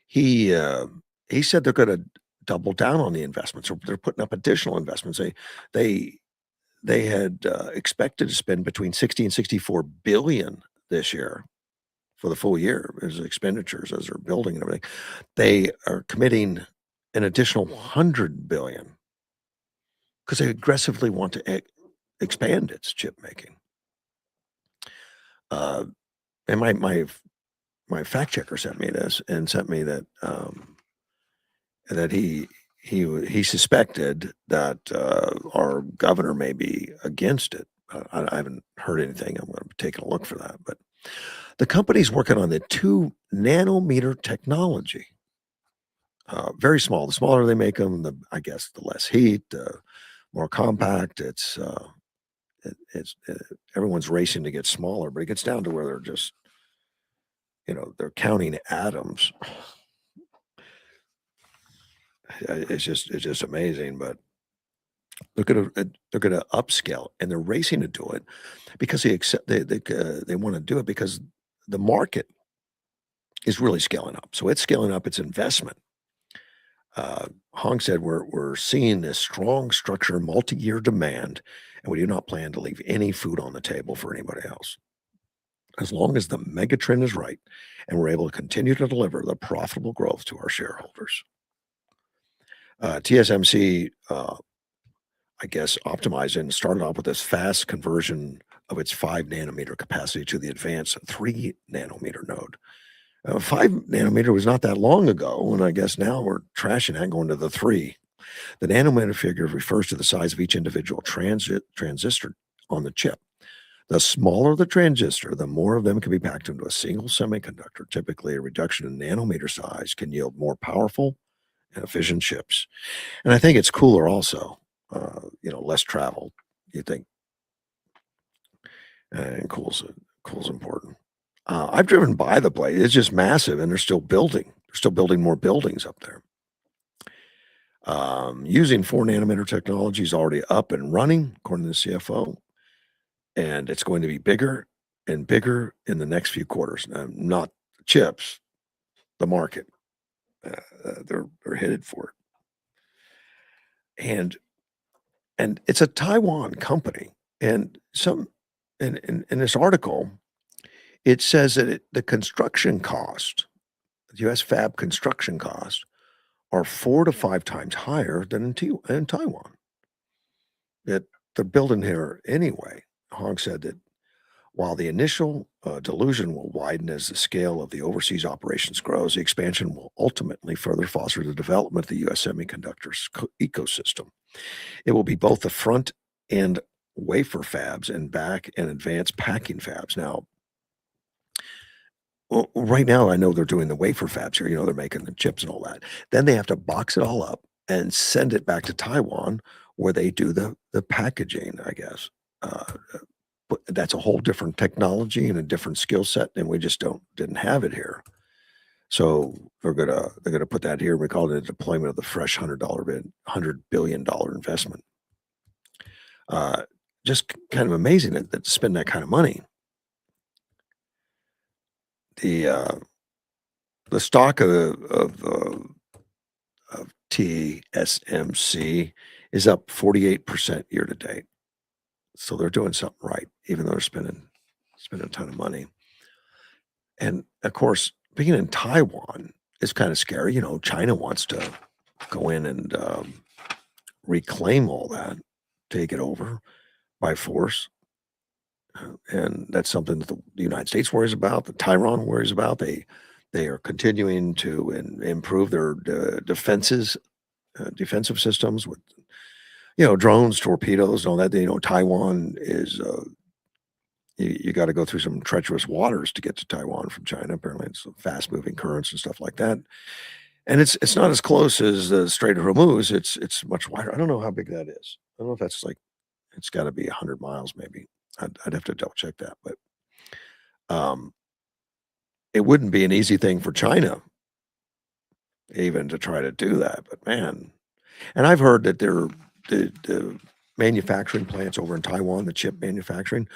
he said they're going to double down on the investments, or they're putting up additional investments. They had expected to spend between 60 and 64 billion this year for the full year as expenditures as they're building and everything. They are committing an additional 100 billion because they aggressively want to expand its chip making. And my fact checker sent me this and sent me that that he suspected that our governor may be against it. I haven't heard anything. I'm going to be taking a look for that. But the company's working on the 2 nanometer technology. Very small. The smaller they make them, I guess the less heat, more compact. It's everyone's racing to get smaller, but it gets down to where they're just, they're counting atoms. It's just amazing. But they're gonna upscale, and they're racing to do it because they want to do it because the market is really scaling up. So it's scaling up its investment. Hong said we're seeing this strong structure, multi-year demand, and we do not plan to leave any food on the table for anybody else. As long as the mega trend is right and we're able to continue to deliver the profitable growth to our shareholders. TSMC, I guess, optimized and started off with this fast conversion of its 5 nanometer capacity to the advanced 3 nanometer node. 5 nanometer was not that long ago, and I guess now we're trashing that going to the 3. The nanometer figure refers to the size of each individual transistor on the chip. The smaller the transistor, the more of them can be packed into a single semiconductor. Typically, a reduction in nanometer size can yield more powerful and efficient chips. And I think it's cooler also, less travel, you think. And cool's important. I've driven by the place. It's just massive, and they're still building. They're still building more buildings up there. Using 4 nanometer technology is already up and running, according to the CFO, and it's going to be bigger and bigger in the next few quarters. Not the chips, the market. They're headed for it, and it's a Taiwan company. And in this article, it says that the construction cost, the U.S. fab construction costs, are 4 to 5 times higher than in Taiwan. That they're building here anyway. Hong said that while the initial delusion will widen as the scale of the overseas operations grows, the expansion will ultimately further foster the development of the U.S. semiconductor ecosystem. It will be both the front end wafer fabs and back and advanced packing fabs. Now, well, right now, I know they're doing the wafer fabs here. They're making the chips and all that. Then they have to box it all up and send it back to Taiwan, where they do the packaging, I guess. Uh, but that's a whole different technology and a different skill set, and we just didn't have it here. So they're gonna put that here. We call it a deployment of the fresh $100 billion investment. Just kind of amazing that to spend that kind of money. The stock of TSMC is up 48% year to date. So they're doing something right, even though they're spending a ton of money. And of course, being in Taiwan is kind of scary. China wants to go in and reclaim all that, take it over by force. And that's something that the United States worries about, the Taiwan worries about. They are continuing to improve their defensive systems with drones, torpedoes, and all that. Taiwan is you got to go through some treacherous waters to get to Taiwan from China. Apparently, it's fast moving currents and stuff like that. And it's not as close as the Strait of Hormuz. It's much wider. I don't know how big that is. I don't know if that's like it's got to be 100 miles maybe. I'd have to double check that, but it wouldn't be an easy thing for China even to try to do that. But man, and I've heard that the manufacturing plants over in Taiwan, the chip manufacturing,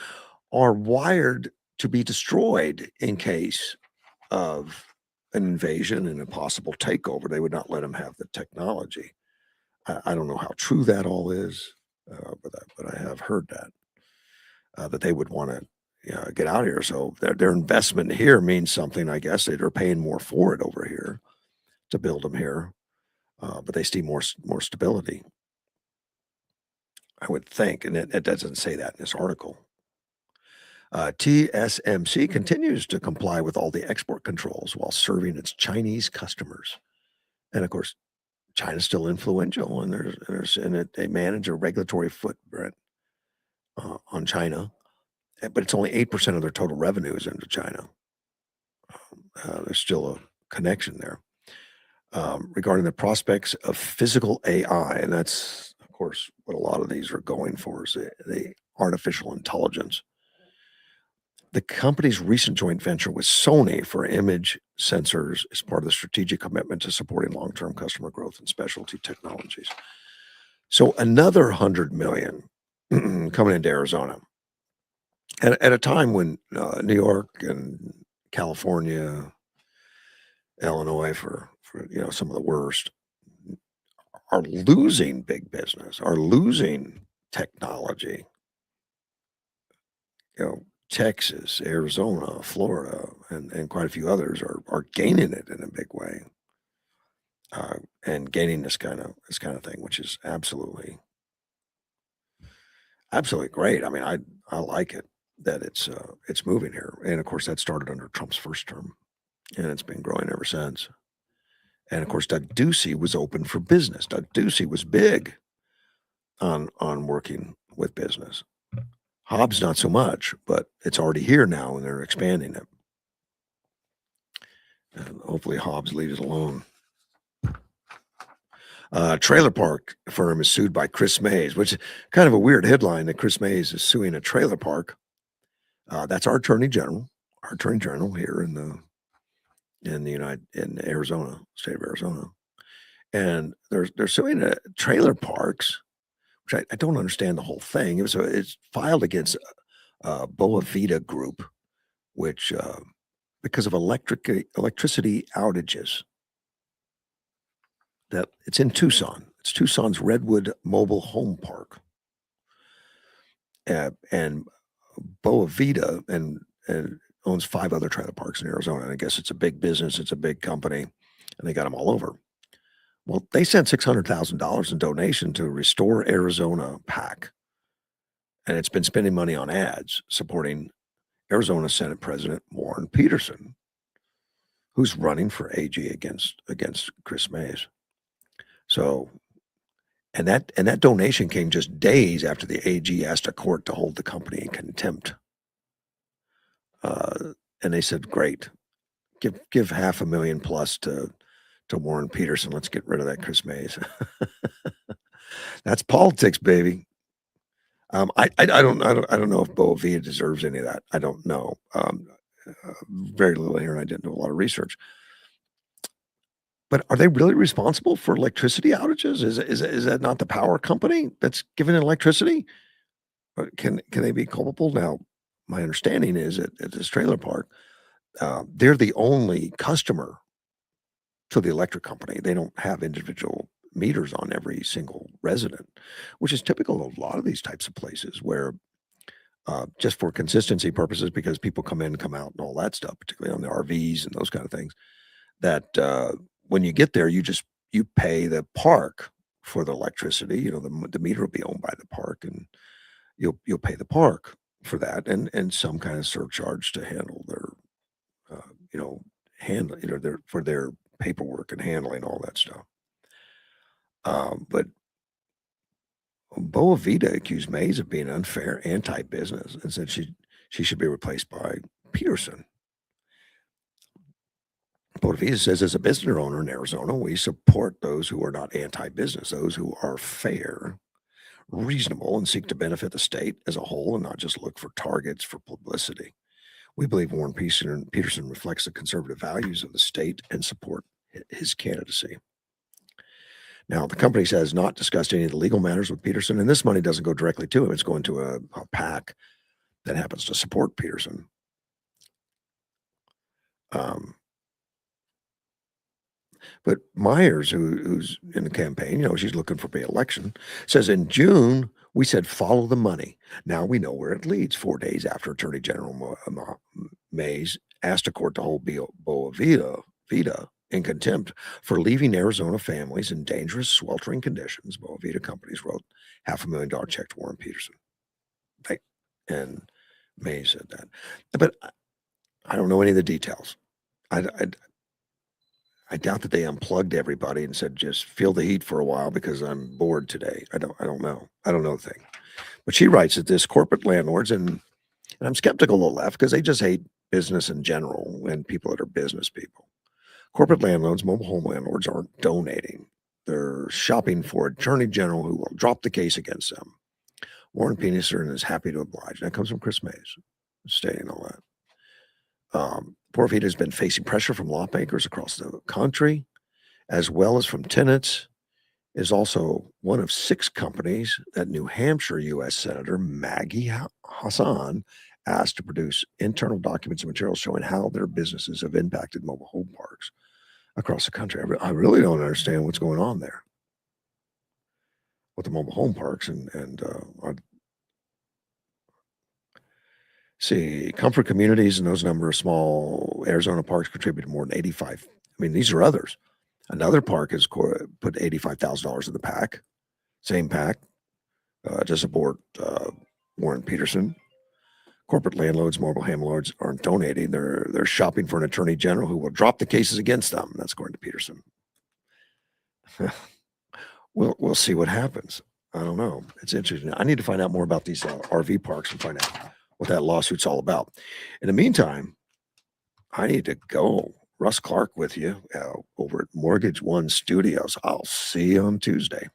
are wired to be destroyed in case of an invasion and a possible takeover. They would not let them have the technology. I don't know how true that all is, but I have heard that they would want to get out of here. So their investment here means something, I guess. They're paying more for it over here to build them here, but they see more stability, I would think, and it doesn't say that in this article. TSMC continues to comply with all the export controls while serving its Chinese customers, and of course, China's still influential, and they manage a regulatory footprint on China, but it's only 8% of their total revenues into China. There's still a connection there. Regarding the prospects of physical AI, and that's, of course, what a lot of these are going for, is the artificial intelligence. The company's recent joint venture with Sony for image sensors is part of the strategic commitment to supporting long-term customer growth in specialty technologies. So another $100 million coming into Arizona at a time when New York and California, Illinois, for some of the worst, are losing big business, are losing technology. Texas, Arizona, Florida, and quite a few others are gaining it in a big way, and gaining this kind of thing, which is absolutely great. I mean, I like it that it's moving here, and of course that started under Trump's first term, and it's been growing ever since. And of course, Doug Ducey was open for business. Doug Ducey was big on working with business. Hobbs, not so much, but it's already here now, and they're expanding it. And hopefully Hobbs leaves it alone. Trailer park firm is sued by Chris Mays, which is kind of a weird headline that Chris Mays is suing a trailer park. That's our attorney general here in Arizona, state of Arizona, and they're suing trailer parks, which I don't understand the whole thing. It's filed against Boa Vita Group, which because of electricity outages. That it's in Tucson. It's Tucson's Redwood Mobile Home Park, and Boa Vita and owns 5 other trailer parks in Arizona. And I guess it's a big business. It's a big company, and they got them all over. Well, they sent $600,000 in donation to Restore Arizona PAC, and it's been spending money on ads supporting Arizona Senate President Warren Peterson, who's running for AG against Chris Mays. So, and that donation came just days after the AG asked a court to hold the company in contempt. And they said, "Great, give $500,000 plus to Warren Peterson. Let's get rid of that Chris Mays." That's politics, baby. I don't know if Boa Villa deserves any of that. I don't know. Very little here, and I didn't do a lot of research. But are they really responsible for electricity outages? Is that not the power company that's giving electricity? Can they be culpable? Now, my understanding is at this trailer park, they're the only customer to the electric company. They don't have individual meters on every single resident, which is typical of a lot of these types of places where just for consistency purposes, because people come in, come out, and all that stuff, particularly on the RVs and those kind of things, that when you get there, you pay the park for the electricity. You know, the meter will be owned by the park, and you'll pay the park for that, and some kind of surcharge to handle their for their paperwork and handling all that stuff. But Boa Vita accused Mays of being unfair, anti-business, and said she should be replaced by Peterson. Boa Vita says, as a business owner in Arizona, we support those who are not anti-business, those who are fair, reasonable, and seek to benefit the state as a whole and not just look for targets for publicity. We believe Warren Peterson reflects the conservative values of the state and support his candidacy. Now, the company has not discussed any of the legal matters with Peterson, and this money doesn't go directly to him. It's going to a PAC that happens to support Peterson. But Myers, who's in the campaign, she's looking for re-election, says in June, we said follow the money. Now we know where it leads. 4 days after Attorney General Mays asked a court to hold Boa Vita in contempt for leaving Arizona families in dangerous, sweltering conditions. Boa Vita companies wrote $500,000 check to Warren Peterson. And Mays said that. But I don't know any of the details. I doubt that they unplugged everybody and said, just feel the heat for a while because I'm bored today. I don't know. I don't know the thing. But she writes that this corporate landlords, and I'm skeptical of the left because they just hate business in general and people that are business people. Corporate landlords, mobile home landlords aren't donating. They're shopping for Attorney General who will drop the case against them. Warren Peterson is happy to oblige. That comes from Chris Mays stating all that. Boa Vita has been facing pressure from lawmakers across the country, as well as from tenants. Is also one of 6 companies that New Hampshire U.S. Senator Maggie Hassan asked to produce internal documents and materials showing how their businesses have impacted mobile home parks across the country. I really don't understand what's going on there with the mobile home parks and see, Comfort Communities and those number of small Arizona parks contributed more than 85. I mean, these are others. Another park has put $85,000 in the PAC, same PAC, to support Warren Peterson. Corporate landlords, mobile home lords aren't donating. They're shopping for an attorney general who will drop the cases against them. That's according to Peterson. We'll see what happens. I don't know. It's interesting. I need to find out more about these RV parks and find out what that lawsuit's all about. In the meantime, I need to go. Russ Clark with you over at Mortgage One Studios. I'll see you on Tuesday.